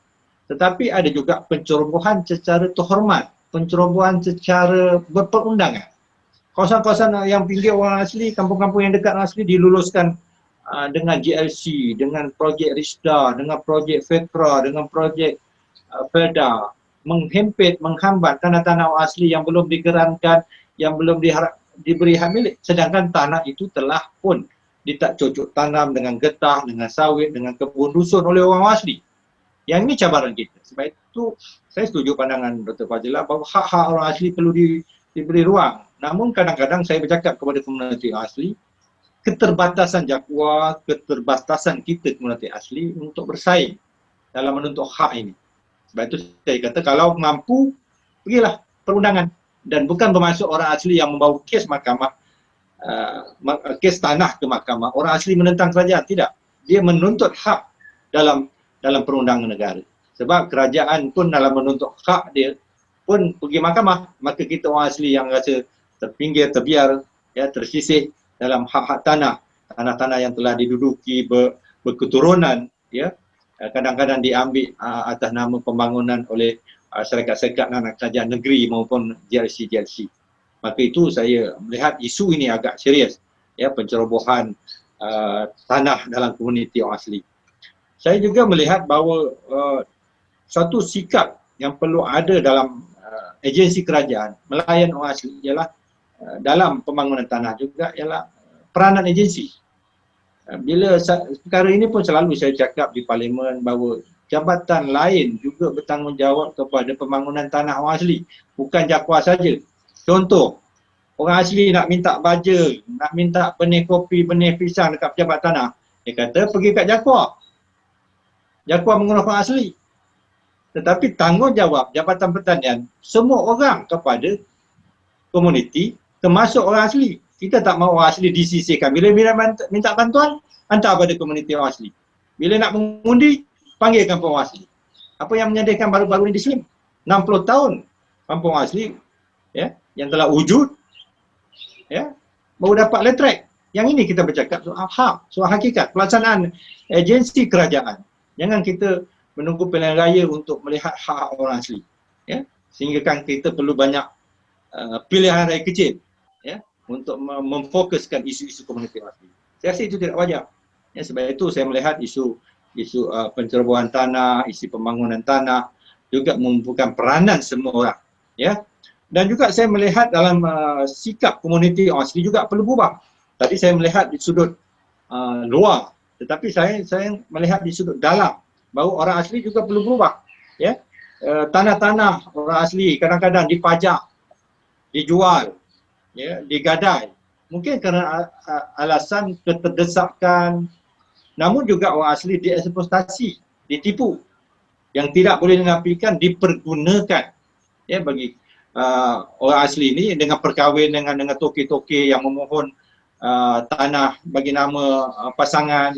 S2: Tetapi ada juga pencerobohan secara terhormat, pencerobohan secara berperundangan. Kawasan-kawasan yang pinggir orang asli, kampung-kampung yang dekat orang asli diluluskan dengan GLC, dengan projek Risda, dengan projek FETRA, dengan projek Felda, menghempit, menghambat tanah-tanah orang asli yang belum digerankan, yang belum diberi hak milik. Sedangkan tanah itu telah pun ditak cocok tanam dengan getah, dengan sawit, dengan kebun dusun oleh orang asli. Yang ini cabaran kita. Sebab itu saya setuju pandangan Dr. Fazila bahawa hak-hak orang asli perlu diberi ruang. Namun kadang-kadang saya bercakap kepada komuniti asli, keterbatasan Jakwa, keterbatasan kita komuniti asli untuk bersaing dalam menuntut hak ini. Sebab itu saya kata kalau mampu, pergilah perundangan. Dan bukan bermaksud orang asli yang membawa kes mahkamah, kes tanah ke mahkamah, orang asli menentang kerajaan. Tidak. Dia menuntut hak dalam perundangan negara. Sebab kerajaan pun dalam menuntut hak dia pun pergi mahkamah, maka kita orang asli yang rasa terpinggir, terbiar, ya, tersisih dalam hak-hak tanah-tanah yang telah diduduki berketurunan, ya, kadang-kadang diambil atas nama pembangunan oleh syarikat-syarikat dan kerajaan negeri maupun GLC. Maka itu saya melihat isu ini agak serius, ya, pencerobohan tanah dalam komuniti orang asli. Saya juga melihat bahawa suatu sikap yang perlu ada dalam agensi kerajaan melayan orang asli ialah dalam pembangunan tanah juga ialah peranan agensi. Bila perkara ini pun selalu saya cakap di parlimen bahawa jabatan lain juga bertanggungjawab kepada pembangunan tanah orang asli, bukan Jakwa saja. Contoh, orang asli nak minta baja, nak minta benih kopi, benih pisang dekat pejabat tanah, dia kata pergi kat Jakwa. Jakwa mengurus orang asli. Tetapi tanggungjawab Jabatan Pertanian semua orang kepada komuniti termasuk orang asli. Kita tak mahu orang asli disisihkan. Bila minta bantuan, hantar pada komuniti orang asli. Bila nak mengundi, panggil kampung orang asli. Apa yang menyedihkan baru-baru ini di sini? 60 tahun kampung orang asli yang telah wujud, baru dapat letrek. Yang ini kita bercakap soal hak, soal hakikat, pelaksanaan agensi kerajaan. Jangan kita menunggu pilihan raya untuk melihat hak orang asli. Sehingga kan kita perlu banyak pilihan raya kecil untuk memfokuskan isu-isu komuniti asli. Saya rasa itu tidak wajar. Sebab itu saya melihat isu pencerobohan tanah, isu pembangunan tanah juga membutuhkan peranan semua orang. Dan juga saya melihat dalam sikap komuniti orang asli juga perlu berubah. Tadi saya melihat di sudut luar, tetapi saya melihat di sudut dalam bahawa orang asli juga perlu berubah. Tanah-tanah orang asli kadang-kadang dipajak, dijual, digadai. Mungkin kerana alasan keterdesakan, namun juga orang asli dieksploitasi, ditipu. Yang tidak boleh dinafikan dipergunakan bagi orang asli ini dengan perkahwinan dengan toke-toke yang memohon tanah bagi nama pasangan,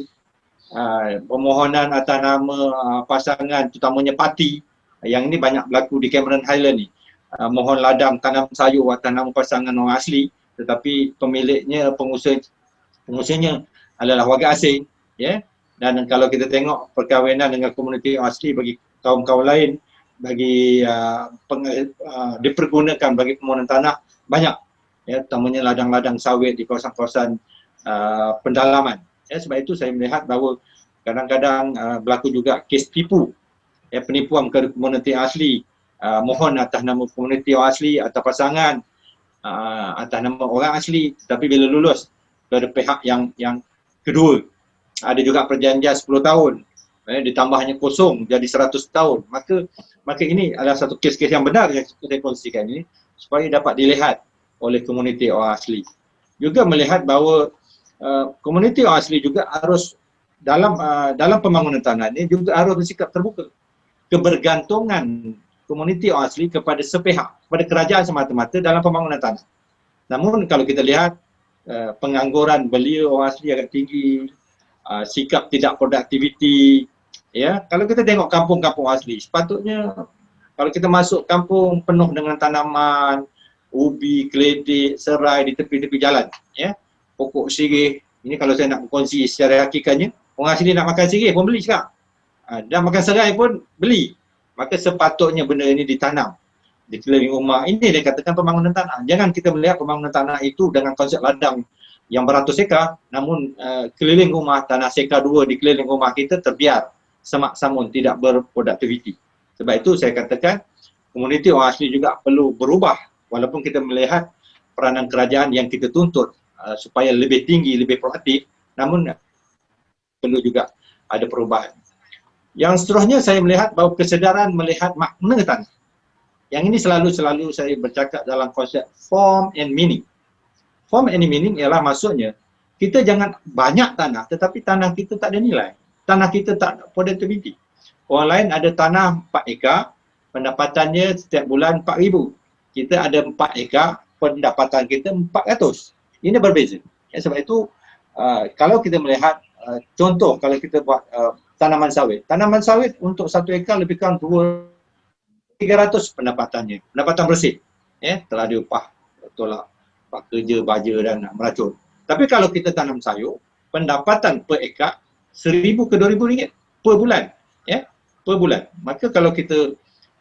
S2: permohonan atas nama pasangan terutamanya parti. Yang ini banyak berlaku di Cameron Highland ni. Mohon ladang tanam sayur atas nama pasangan orang asli, tetapi pemiliknya, pengusahanya adalah warga asing. Dan kalau kita tengok perkahwinan dengan komuniti orang asli bagi kaum-kaum lain, bagi dipergunakan bagi permohonan tanah banyak, terutamanya ladang-ladang sawit di kawasan-kawasan pendalaman. Sebab itu saya melihat bahawa kadang-kadang berlaku juga kes tipu, penipuan ke komuniti asli, mohon atas nama komuniti orang asli, atas pasangan, atas nama orang asli, tapi bila lulus kepada pihak yang kedua, ada juga perjanjian 10 tahun, ditambahnya kosong jadi 100 tahun. Maka ini adalah satu kes-kes yang benar yang saya kongsikan ini supaya dapat dilihat oleh komuniti orang asli. Juga melihat bahawa komuniti orang asli juga harus dalam pembangunan tanah ini juga harus bersikap terbuka. Kebergantungan komuniti orang asli kepada sepihak, kepada kerajaan semata-mata dalam pembangunan tanah. Namun kalau kita lihat pengangguran belia orang asli agak tinggi, sikap tidak produktiviti. Kalau kita tengok kampung-kampung asli, sepatutnya kalau kita masuk kampung penuh dengan tanaman, ubi, keledek, serai di tepi-tepi jalan, pokok sirih. Ini kalau saya nak berkongsi secara hakikatnya, orang asli nak makan sirih pun beli sekarang. Dan makan serai pun beli. Maka sepatutnya benda ini ditanam di keliling rumah. Ini dia katakan pembangunan tanah. Jangan kita melihat pembangunan tanah itu dengan konsep ladang yang beratus ekar, namun keliling rumah, tanah seka 2 di keliling rumah kita terbiar semak samun, tidak berproduktiviti. Sebab itu saya katakan komuniti orang asli juga perlu berubah, walaupun kita melihat peranan kerajaan yang kita tuntut supaya lebih tinggi, lebih proaktif, namun perlu juga ada perubahan. Yang seterusnya saya melihat bahawa kesedaran melihat makna tanah. Yang ini selalu saya bercakap dalam konsep form and meaning. Form and meaning ialah maksudnya kita jangan banyak tanah tetapi tanah kita tak ada nilai. Tanah kita tak ada productivity. Orang lain ada tanah 4 ekar, pendapatannya setiap bulan 4,000. Kita ada 4 ekar, pendapatan kita 400. Ini berbeza. Sebab itu kalau kita melihat contoh, kalau kita buat tanaman sawit untuk 1 ekar lebih kurang 300 pendapatannya, pendapatan bersih. Telah diupah, tolak upah kerja, baja dan meracun. Tapi kalau kita tanam sayur, pendapatan per ekar 1,000 ke 2,000 ringgit per bulan. Per bulan. Maka kalau kita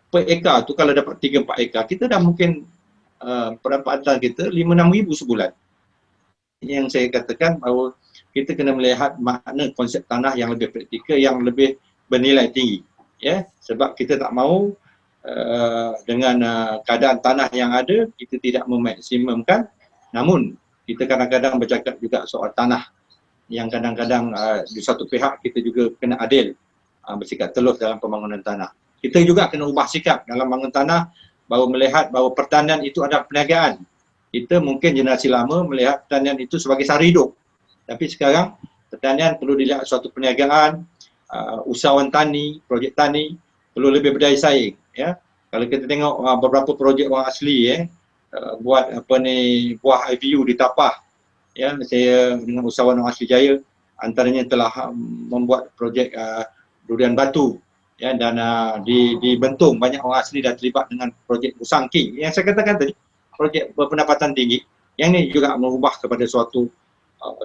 S2: per ekar tu kalau dapat 3-4 ekar, kita dah mungkin pendapatan kita 5-6 ribu sebulan. Ini yang saya katakan bahawa kita kena melihat makna konsep tanah yang lebih praktikal, yang lebih bernilai tinggi. Sebab kita tak mahu dengan keadaan tanah yang ada, kita tidak memaksimumkan. Namun kita kadang-kadang bercakap juga soal tanah yang kadang-kadang di satu pihak kita juga kena adil bersikap telus dalam pembangunan tanah. Kita juga kena ubah sikap dalam pembangunan tanah, bahawa melihat bahawa pertanian itu adalah perniagaan. Kita mungkin generasi lama melihat pertanian itu sebagai sara hidup. Tapi sekarang pertanian perlu dilihat suatu perniagaan, usahawan tani, projek tani perlu lebih berdaya saing. Kalau kita tengok beberapa projek orang asli, buat buah IVU di Tapah. Ya, saya dengan usahawan orang asli Jaya antaranya telah membuat projek durian batu, ya, dan di Bentong banyak orang asli dah terlibat dengan projek Musang King yang saya katakan tadi, projek berpendapatan tinggi. Yang ini juga merubah kepada suatu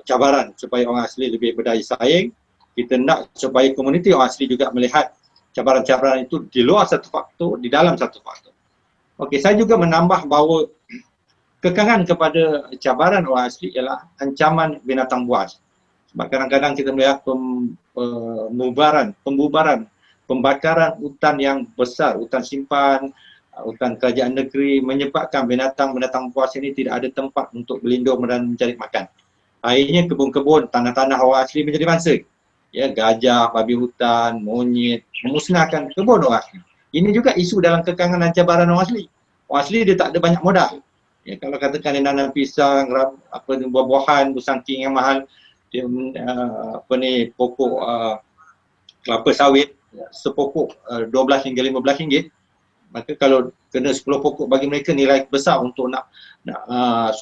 S2: cabaran supaya orang asli lebih berdaya saing. Kita nak supaya komuniti orang asli juga melihat cabaran-cabaran itu di luar satu faktor, di dalam satu faktor. Okey, saya juga menambah bahawa kekangan kepada cabaran orang asli ialah ancaman binatang buas. Sebab kadang-kadang kita melihat pembubaran, pembakaran hutan yang besar, hutan simpan, hutan kerajaan negeri menyebabkan binatang-binatang buas ini tidak ada tempat untuk berlindung dan mencari makan. Akhirnya kebun-kebun, tanah-tanah orang asli menjadi mangsa. Ya, gajah, babi hutan, monyet, memusnahkan kebun orang asli. Ini juga isu dalam kekangan dan cabaran orang asli. Orang asli dia tak ada banyak modal. Ya, kalau katakan dia nanam pisang, buah-buahan, busangking yang mahal, dia pokok kelapa sawit sepokok 12 hingga 15 ringgit, maka kalau kena 10 pokok bagi mereka nilai besar untuk nak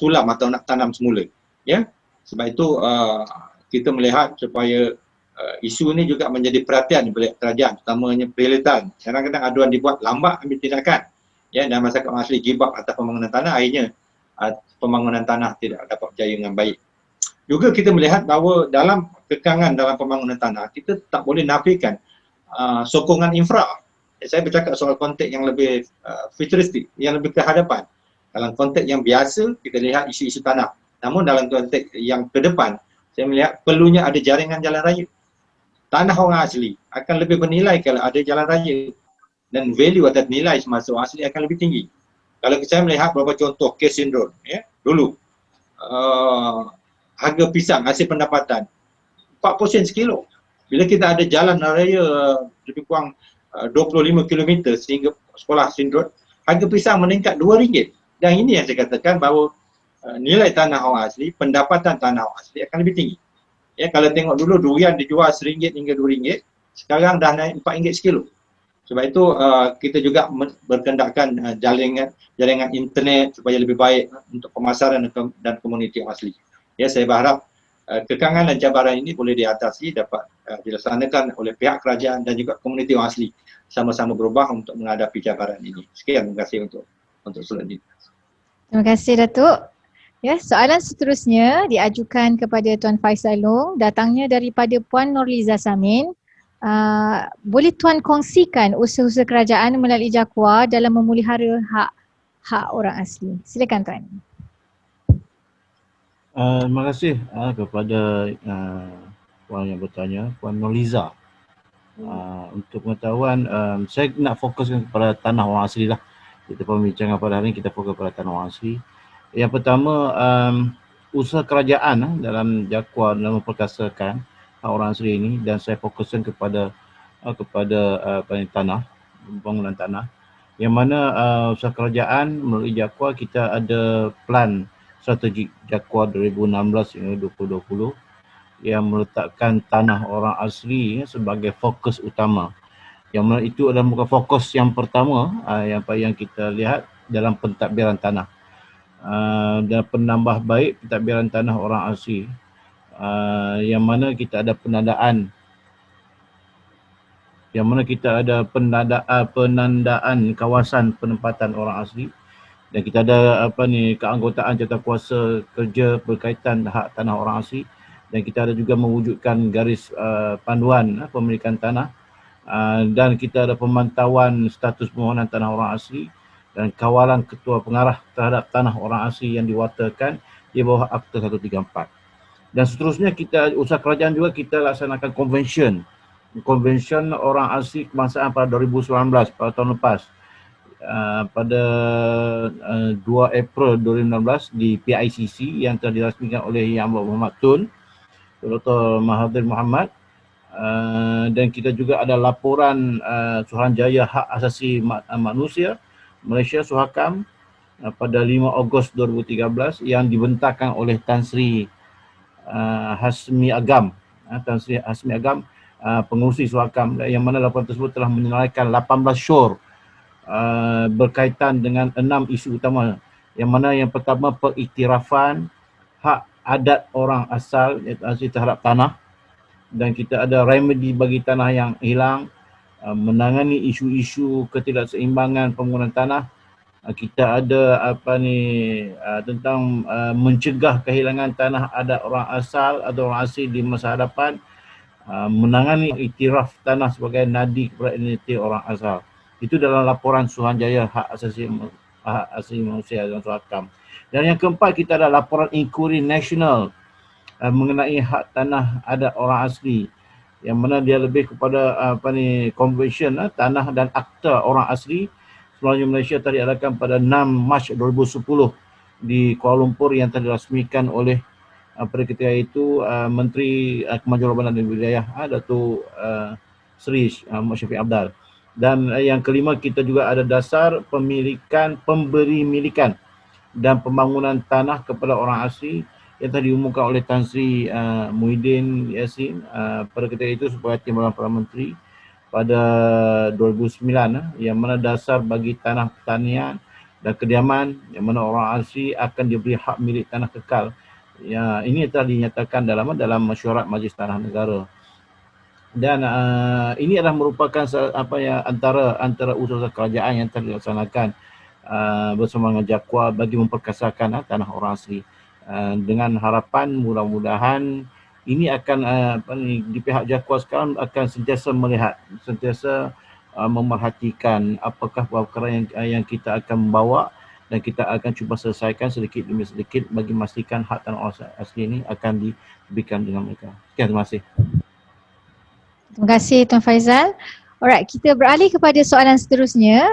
S2: sulam atau nak tanam semula. Ya, sebab itu kita melihat supaya isu ini juga menjadi perhatian oleh kerajaan, terutamanya Perilitan. Kadang-kadang aduan dibuat lambat ambil tindakan. Ya, dan masyarakat orang asli give up atas pembangunan tanah, akhirnya pembangunan tanah tidak dapat berjaya dengan baik. Juga kita melihat bahawa dalam kekangan dalam pembangunan tanah, kita tak boleh nafikan sokongan infra. Saya bercakap soal konteks yang lebih futuristik, yang lebih ke hadapan. Dalam konteks yang biasa, kita lihat isu-isu tanah. Namun dalam konteks yang ke depan, saya melihat perlunya ada jaringan jalan raya. Tanah orang asli akan lebih bernilai kalau ada jalan raya, dan value atau nilai semasa orang asli akan lebih tinggi. Kalau saya melihat beberapa contoh case syndrome, ya, dulu harga pisang hasil pendapatan 40 sen sekilo. Bila kita ada jalan raya lebih kurang 25 km sehingga sekolah Sindrot, harga pisang meningkat RM2. Dan ini yang saya katakan bahawa nilai tanah orang asli, pendapatan tanah orang asli akan lebih tinggi. Ya, kalau tengok dulu durian dijual RM1 hingga RM2, sekarang dah naik RM4 sekilo. Sebab itu kita juga berkendakkan jaringan internet supaya lebih baik untuk pemasaran dan komuniti orang asli. Ya, saya berharap kekangan dan cabaran ini boleh diatasi, dapat dilaksanakan oleh pihak kerajaan dan juga komuniti orang asli sama-sama berubah untuk menghadapi cabaran ini. Sekian, terima kasih untuk selanjutnya.
S1: Terima kasih Datuk. Ya, soalan seterusnya diajukan kepada Tuan Faisal Long, datangnya daripada Puan Nurliza Samin. Boleh Tuan kongsikan usaha-usaha kerajaan melalui JAKWA dalam memelihara hak orang asli? Silakan Tuan.
S3: Terima kasih kepada Puan yang bertanya, Puan Nurliza. Untuk pengetahuan, saya nak fokuskan kepada tanah orang asli lah. Kita pembincangan pada hari ini kita fokus pada tanah orang asli. Yang pertama, usaha kerajaan dalam JAKWA dalam memperkasakan hak orang asli ini, dan saya fokuskan kepada tanah, pembangunan tanah. Yang mana usaha kerajaan melalui JAKWA kita ada plan strategik JAKWA 2016 hingga 2020 yang meletakkan tanah orang asli sebagai fokus utama. Yang mana itu adalah bukan fokus yang pertama yang kita lihat dalam pentadbiran tanah. Dan penambah baik pentadbiran tanah orang asli, yang mana kita ada penandaan kawasan penempatan orang asli, dan kita ada keanggotaan jawatankuasa kerja berkaitan hak tanah orang asli, dan kita ada juga mewujudkan garis panduan pemilikan tanah, dan kita ada pemantauan status permohonan tanah orang asli dan kawalan ketua pengarah terhadap tanah orang asli yang diwatakan di bawah Akta 134. Dan seterusnya kita usaha kerajaan juga kita laksanakan konvensyen orang asli kebangsaan pada 2019, pada tahun lepas. Pada 2 April 2016 di PICC yang telah dirasmikan oleh Yang Amat Muhammad Tun, Dr. Mahathir Mohamad. Dan kita juga ada laporan Suruhanjaya Hak Asasi Manusia Malaysia Suhakam pada 5 Ogos 2013 yang dibentangkan oleh Tan Sri Hasmi Agam. Tan Sri Hasmi Agam, pengurusi Suhakam, yang mana laporan tersebut telah menyelesaikan 18 syur berkaitan dengan 6 isu utama Yang mana yang pertama pengiktirafan hak adat orang asal asli terhadap tanah, dan kita ada remedi bagi tanah yang hilang, menangani isu-isu ketidakseimbangan penggunaan tanah. Kita ada tentang mencegah kehilangan tanah adat orang asal atau orang asli di masa hadapan, menangani iktiraf tanah sebagai nadi kepada identiti orang asal. Itu dalam laporan Suruhanjaya Hak Asasi Manusia dan Surakam. Dan yang keempat, kita ada laporan inquiry nasional mengenai hak tanah adat orang asli, yang mana dia lebih kepada convention tanah dan akta orang asli Semenanjung Malaysia telah diadakan pada 6 Mac 2010 di Kuala Lumpur, yang telah dirasmikan oleh pada ketika itu Menteri Kemajuan Urban dan Wilayah Datuk Seri Muhammad Syafiq Abdal. Dan yang kelima, kita juga ada dasar pemberi milikan dan pembangunan tanah kepada orang asli yang telah diumumkan oleh Tan Sri Muhyiddin Yassin pada ketika itu sebagai Timbalan Perdana Menteri pada 2009, yang mana dasar bagi tanah pertanian dan kediaman yang mana orang asli akan diberi hak milik tanah kekal. Ya, ini telah dinyatakan dalam mesyuarat Majlis Tanah Negara. Dan ini adalah merupakan antara usaha kerajaan yang telah dilaksanakan bersama dengan JAKWA bagi memperkasakan tanah orang asli. Dengan harapan mudah-mudahan ini akan di pihak JAKWA sekarang akan sentiasa melihat, sentiasa memerhatikan apakah perkara yang kita akan membawa, dan kita akan cuba selesaikan sedikit demi sedikit bagi memastikan hak tanah orang asli ini akan diberikan dengan mereka. Sekian, terima kasih.
S1: Terima kasih Tuan Faizal. Alright, kita beralih kepada soalan seterusnya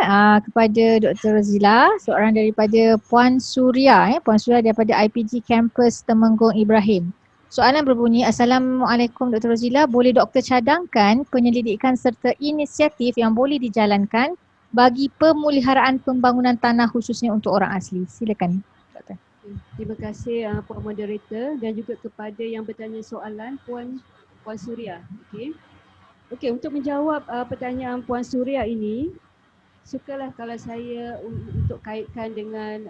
S1: kepada Dr. Rozila, seorang daripada Puan Suria, Puan Suria daripada IPG Campus Temenggung Ibrahim. Soalan berbunyi, Assalamualaikum Dr. Rozila, boleh Doktor cadangkan penyelidikan serta inisiatif yang boleh dijalankan bagi pemeliharaan pembangunan tanah khususnya untuk orang asli? Silakan Doktor.
S4: Terima kasih Puan Moderator dan juga kepada yang bertanya soalan Puan Suria. Okey, untuk menjawab pertanyaan Puan Suria ini, sukalah kalau saya untuk kaitkan dengan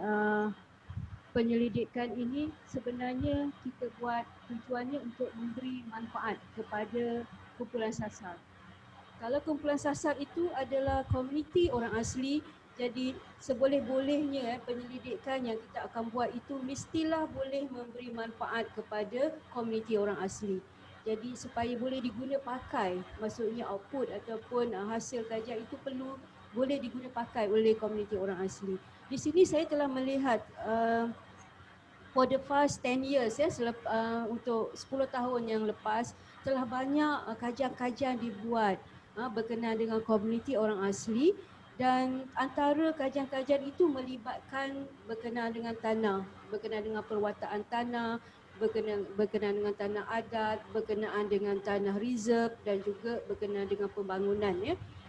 S4: penyelidikan ini, sebenarnya kita buat tujuannya untuk memberi manfaat kepada kumpulan sasar. Kalau kumpulan sasar itu adalah komuniti orang asli, jadi seboleh-bolehnya penyelidikan yang kita akan buat itu mestilah boleh memberi manfaat kepada komuniti orang asli. Jadi supaya boleh diguna pakai, maksudnya output ataupun hasil kajian itu boleh diguna pakai oleh komuniti orang asli. Di sini saya telah melihat for the past 10 years untuk 10 tahun yang lepas telah banyak kajian-kajian dibuat berkenaan dengan komuniti orang asli, dan antara kajian-kajian itu melibatkan berkenaan dengan tanah, berkenaan dengan perwataan tanah, berkenaan dengan tanah adat, berkenaan dengan tanah reserve dan juga berkenaan dengan pembangunan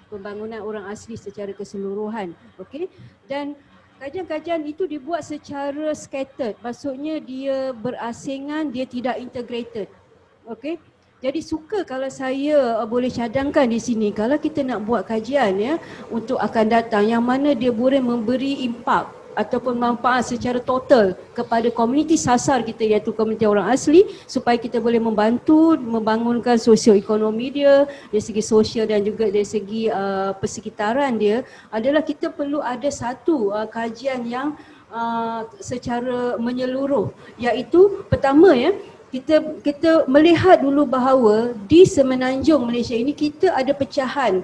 S4: pembangunan orang asli secara keseluruhan. Okey, dan kajian-kajian itu dibuat secara scattered, maksudnya dia berasingan, dia tidak integrated. Okey, jadi suka kalau saya boleh cadangkan di sini, kalau kita nak buat kajian untuk akan datang yang mana dia boleh memberi impak ataupun manfaat secara total kepada komuniti sasar kita, iaitu komuniti orang asli, supaya kita boleh membantu membangunkan sosioekonomi dia dari segi sosial dan juga dari segi persekitaran dia, adalah kita perlu ada satu kajian yang secara menyeluruh, iaitu pertama kita melihat dulu bahawa di Semenanjung Malaysia ini kita ada pecahan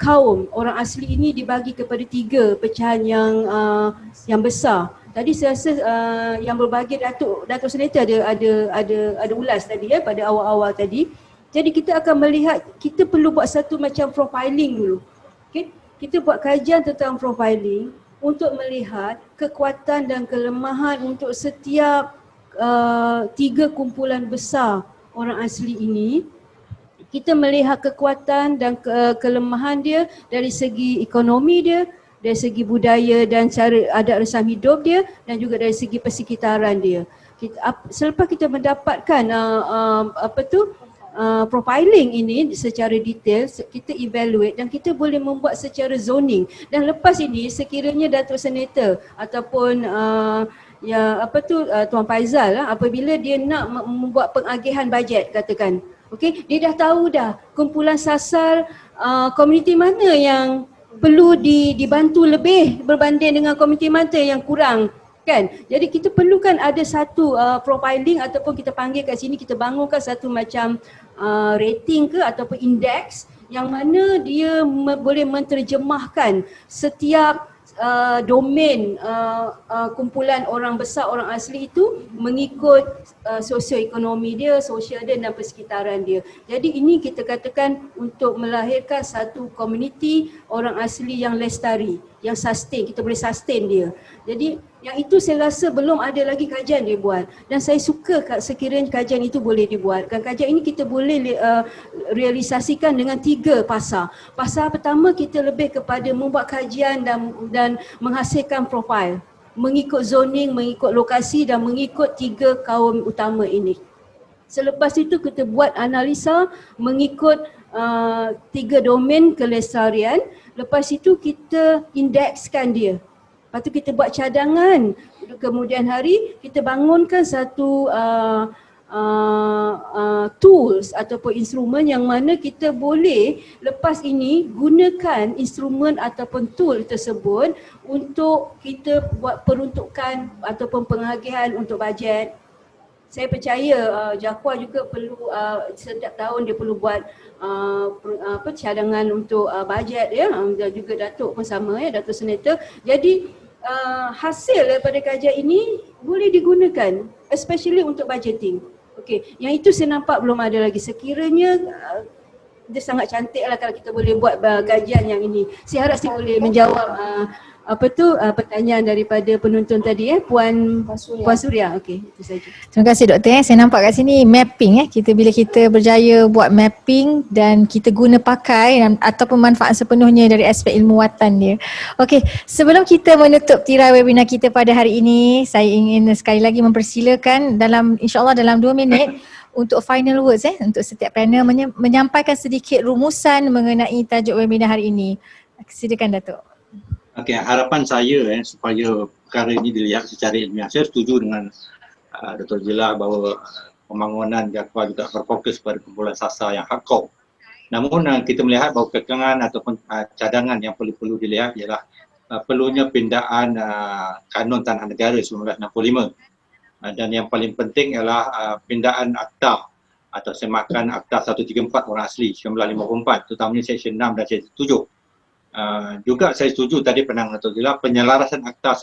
S4: kaum orang asli ini dibagi kepada 3 pecahan yang besar. Tadi saya rasa yang berbagi Datuk Senator ada ulas tadi pada awal-awal tadi. Jadi kita akan melihat, kita perlu buat satu macam profiling dulu. Okay? Kita buat kajian tentang profiling untuk melihat kekuatan dan kelemahan untuk setiap 3 kumpulan besar orang asli ini. Kita melihat kekuatan dan kelemahan dia dari segi ekonomi dia, dari segi budaya dan cara adat resam hidup dia, dan juga dari segi persekitaran dia. Selepas kita mendapatkan profiling ini secara detail, kita evaluate dan kita boleh membuat secara zoning. Dan lepas ini sekiranya Datuk Senator ataupun Tuan Faizal apabila dia nak membuat pengagihan bajet katakan, okey, dia dah tahu dah kumpulan sasar komuniti mana yang perlu dibantu lebih berbanding dengan komuniti mana yang kurang. Kan? Jadi kita perlukan ada satu profiling ataupun kita panggil kat sini, kita bangunkan satu macam rating ke ataupun indeks yang mana dia boleh menterjemahkan setiap domain kumpulan orang besar, orang asli itu mengikut sosioekonomi dia, sosial dia dan persekitaran dia. Jadi ini kita katakan untuk melahirkan satu komuniti orang asli yang lestari, yang sustain, kita boleh sustain dia. Jadi yang itu saya rasa belum ada lagi kajian dia buat dan saya suka sekiranya kajian itu boleh dibuatkan. Kajian ini kita boleh realisasikan dengan 3 pasar. Pasar pertama kita lebih kepada membuat kajian dan menghasilkan profil mengikut zoning, mengikut lokasi dan mengikut 3 kaum utama ini. Selepas itu kita buat analisa mengikut 3 domain kelestarian. Lepas itu kita indekskan dia. Lepas tu kita buat cadangan. Kemudian hari kita bangunkan satu tools ataupun instrumen yang mana kita boleh lepas ini gunakan instrumen ataupun tool tersebut untuk kita buat peruntukan ataupun pengagihan untuk bajet. Saya percaya JAKWA juga perlu setiap tahun dia perlu buat cadangan untuk bajet ya, dan juga Datuk pun sama ya, Datuk Senator. Jadi hasil daripada kajian ini boleh digunakan especially untuk budgeting. Okey, yang itu saya nampak belum ada lagi. Sekiranya dia sangat cantik lah kalau kita boleh buat kajian yang ini. Saya harap saya boleh menjawab pertanyaan daripada penonton tadi Puan Suria. Okey, itu saja.
S1: Terima kasih Doktor. Saya nampak kat sini mapping bila kita berjaya buat mapping dan kita guna pakai ataupun manfaat sepenuhnya dari aspek ilmu watan dia. Okey, sebelum kita menutup tirai webinar kita pada hari ini, saya ingin sekali lagi mempersilakan insya-Allah dalam 2 minit untuk final words untuk setiap panel menyampaikan sedikit rumusan mengenai tajuk webinar hari ini. Silakan Datuk.
S2: Okey, harapan saya supaya perkara ini dilihat secara ilmiah. Saya setuju dengan Dr. Zila bahawa pembangunan JAKWA juga berfokus pada kumpulan sasar yang hardcore. Namun kita melihat bahawa kekangan ataupun cadangan yang perlu dilihat ialah perlunya pindaan Kanun Tanah Negara 1965. Dan yang paling penting ialah pindaan Akta atau semakan Akta 134 orang asli 1954, terutamanya Seksyen 6 dan Seksyen 7. Juga saya setuju tadi penang Datuk Zila, penyelarasan Akta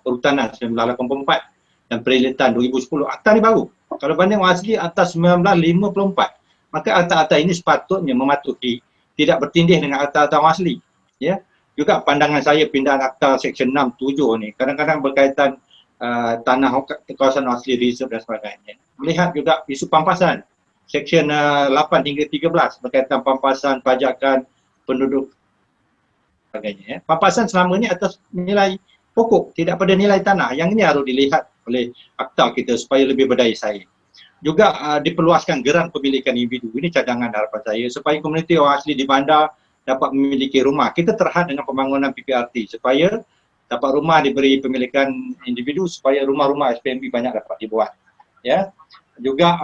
S2: Perhutanan 1984 dan Perilitan 2010. Akta ni baru. Kalau banding orang asli Akta 1954, maka akta-akta ini sepatutnya mematuhi, tidak bertindih dengan akta-akta orang asli. Ya. Juga pandangan saya pindaan Akta Seksyen 6, 7 ni kadang-kadang berkaitan tanah kawasan asli, reserve dan sebagainya. Melihat juga isu pampasan Seksyen 8 hingga 13 berkaitan pampasan, pajakan, penduduk sebagainya. Pampasan selama ini atas nilai pokok, tidak pada nilai tanah. Yang ini harus dilihat oleh akta kita supaya lebih berdaya saing. Juga diperluaskan geran pemilikan individu. Ini cadangan harapan saya supaya komuniti orang asli di bandar dapat memiliki rumah. Kita terhad dengan pembangunan PPRT supaya dapat rumah diberi pemilikan individu supaya rumah-rumah SPMB banyak dapat dibuat. Ya. Juga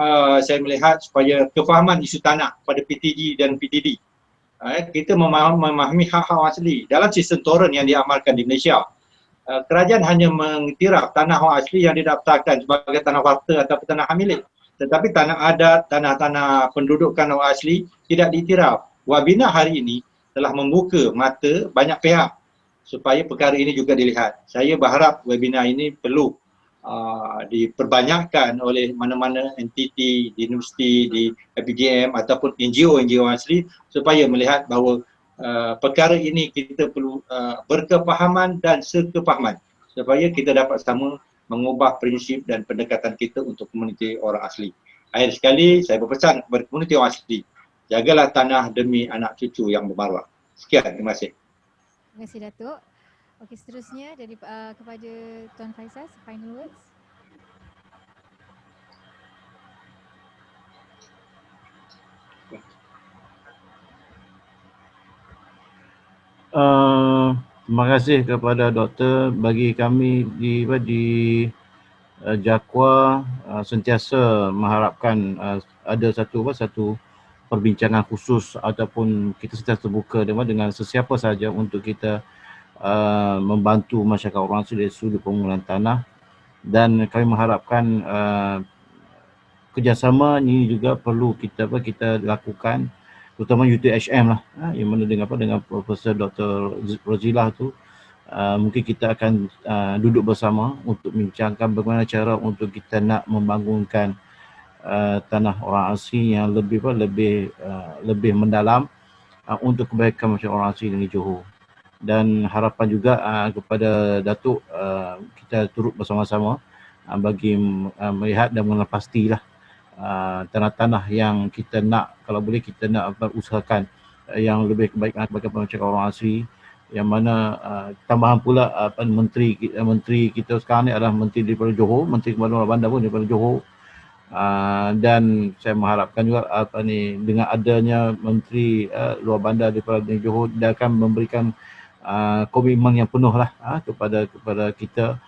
S2: saya melihat supaya kefahaman isu tanah pada PTG dan PTD. Kita memahami hak-hak asli. Dalam sistem toren yang diamalkan di Malaysia, kerajaan hanya mengiktiraf tanah orang asli yang didaftarkan sebagai tanah warta atau tanah milik. Tetapi tanah adat, tanah-tanah pendudukan orang asli tidak diiktiraf. Webinar hari ini telah membuka mata banyak pihak supaya perkara ini juga dilihat. Saya berharap webinar ini perlu diperbanyakkan oleh mana-mana entiti di universiti, di PGM ataupun NGO asli supaya melihat bahawa perkara ini kita perlu berkepahaman dan sekepahaman supaya kita dapat sama mengubah prinsip dan pendekatan kita untuk komuniti orang asli. Akhir sekali saya berpesan kepada komuniti orang asli, jagalah tanah demi anak cucu yang bermaruah. Sekian, terima kasih.
S1: Terima kasih Datuk. Okey, seterusnya dari kepada Tuan Faizal, final words.
S3: Terima kasih kepada doktor. Bagi kami di Jakwa sentiasa mengharapkan ada satu perbincangan khusus ataupun kita sentiasa terbuka dengan sesiapa saja untuk kita membantu masyarakat orang asli dari sudut permohonan tanah, dan kami mengharapkan kerjasama ini juga perlu kita lakukan, terutama UTHM lah, yang mana dengan Profesor Dr. Rozilah tu. Mungkin kita akan duduk bersama untuk membincangkan bagaimana cara untuk kita nak membangunkan tanah orang asli yang lebih mendalam untuk kebaikan masyarakat orang asli di Johor. Dan harapan juga kepada Datuk, kita turut bersama-sama bagi melihat dan mengenal pastilah tanah-tanah yang kita nak, kalau boleh kita nak usahakan yang lebih kebaikan kepada masyarakat orang asli, yang mana tambahan pula menteri kita sekarang ni adalah menteri daripada Johor, menteri Kepala Luar Bandar pun daripada Johor. Dan saya mengharapkan juga dengan adanya menteri luar bandar daripada Johor, dia akan memberikan komitmen yang penuh lah kepada kita,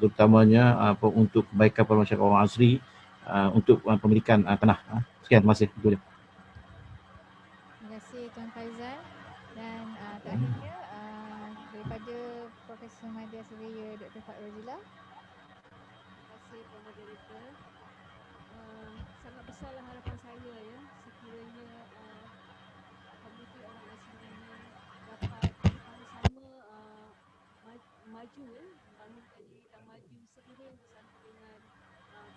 S3: terutamanya untuk kebaikan para masyarakat orang asli, untuk pemilikan tanah. Sekian, terima kasih.
S1: Terima kasih Tuan Faizal. Dan terakhirnya daripada Profesor Media Surveyor Dr. Fak Rozilah.
S4: Terima kasih kepada Director. Sangat besarlah harapan saya ya, sekiranya komuniti orang asli ini dapat bersama-sama maju ya, membangunkan diri dan maju seiring bersama dengan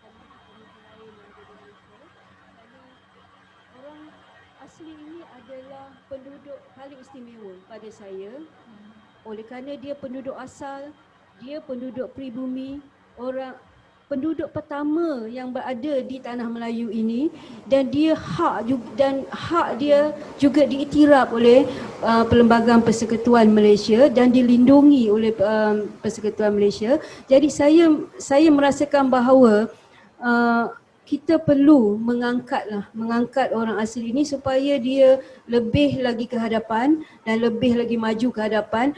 S4: komuniti-komuniti lain yang ada di Malaysia. Kerana orang asli ini adalah penduduk paling istimewa pada saya. Oleh kerana dia penduduk asal, dia penduduk pribumi, penduduk pertama yang berada di tanah Melayu ini, dan hak dia juga diiktiraf oleh Perlembagaan Persekutuan Malaysia dan dilindungi oleh Persekutuan Malaysia. Jadi saya merasakan bahawa kita perlu mengangkat orang asli ini supaya dia lebih lagi ke hadapan dan lebih lagi maju ke hadapan,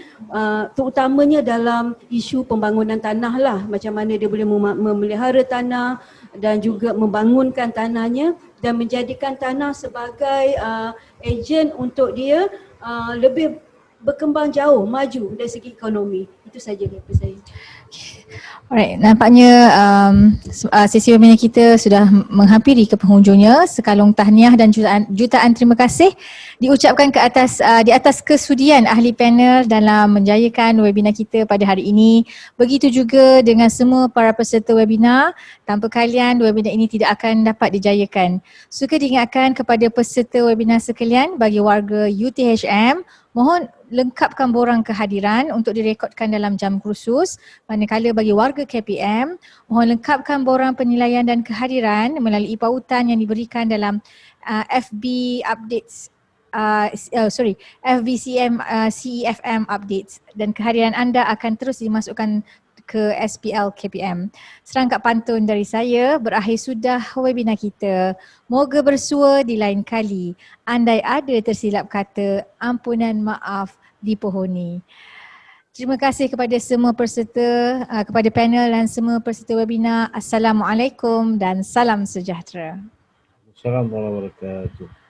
S4: terutamanya dalam isu pembangunan tanah lah, macam mana dia boleh memelihara tanah dan juga membangunkan tanahnya dan menjadikan tanah sebagai ejen untuk dia lebih berkembang jauh, maju dari segi ekonomi. Itu saja daripada saya.
S1: Alright, nampaknya sesi webinar kita sudah menghampiri ke penghujungnya. Sekalung tahniah dan jutaan terima kasih diucapkan di atas kesudian ahli panel dalam menjayakan webinar kita pada hari ini. Begitu juga dengan semua para peserta webinar. Tanpa kalian, webinar ini tidak akan dapat dijayakan. Suka diingatkan kepada peserta webinar sekalian, bagi warga UTHM, mohon lengkapkan borang kehadiran untuk direkodkan dalam jam khusus. Manakala bagi warga KPM, mohon lengkapkan borang penilaian dan kehadiran melalui pautan yang diberikan dalam FB updates, FBCM CEFM updates, dan kehadiran anda akan terus dimasukkan ke SPL KPM. Serangkap pantun dari saya, berakhir sudah webinar kita. Moga bersua di lain kali. Andai ada tersilap kata, ampunan maaf dipohoni. Terima kasih kepada semua peserta, kepada panel dan semua peserta webinar. Assalamualaikum dan salam sejahtera.
S3: Assalamualaikum warahmatullahi wabarakatuh.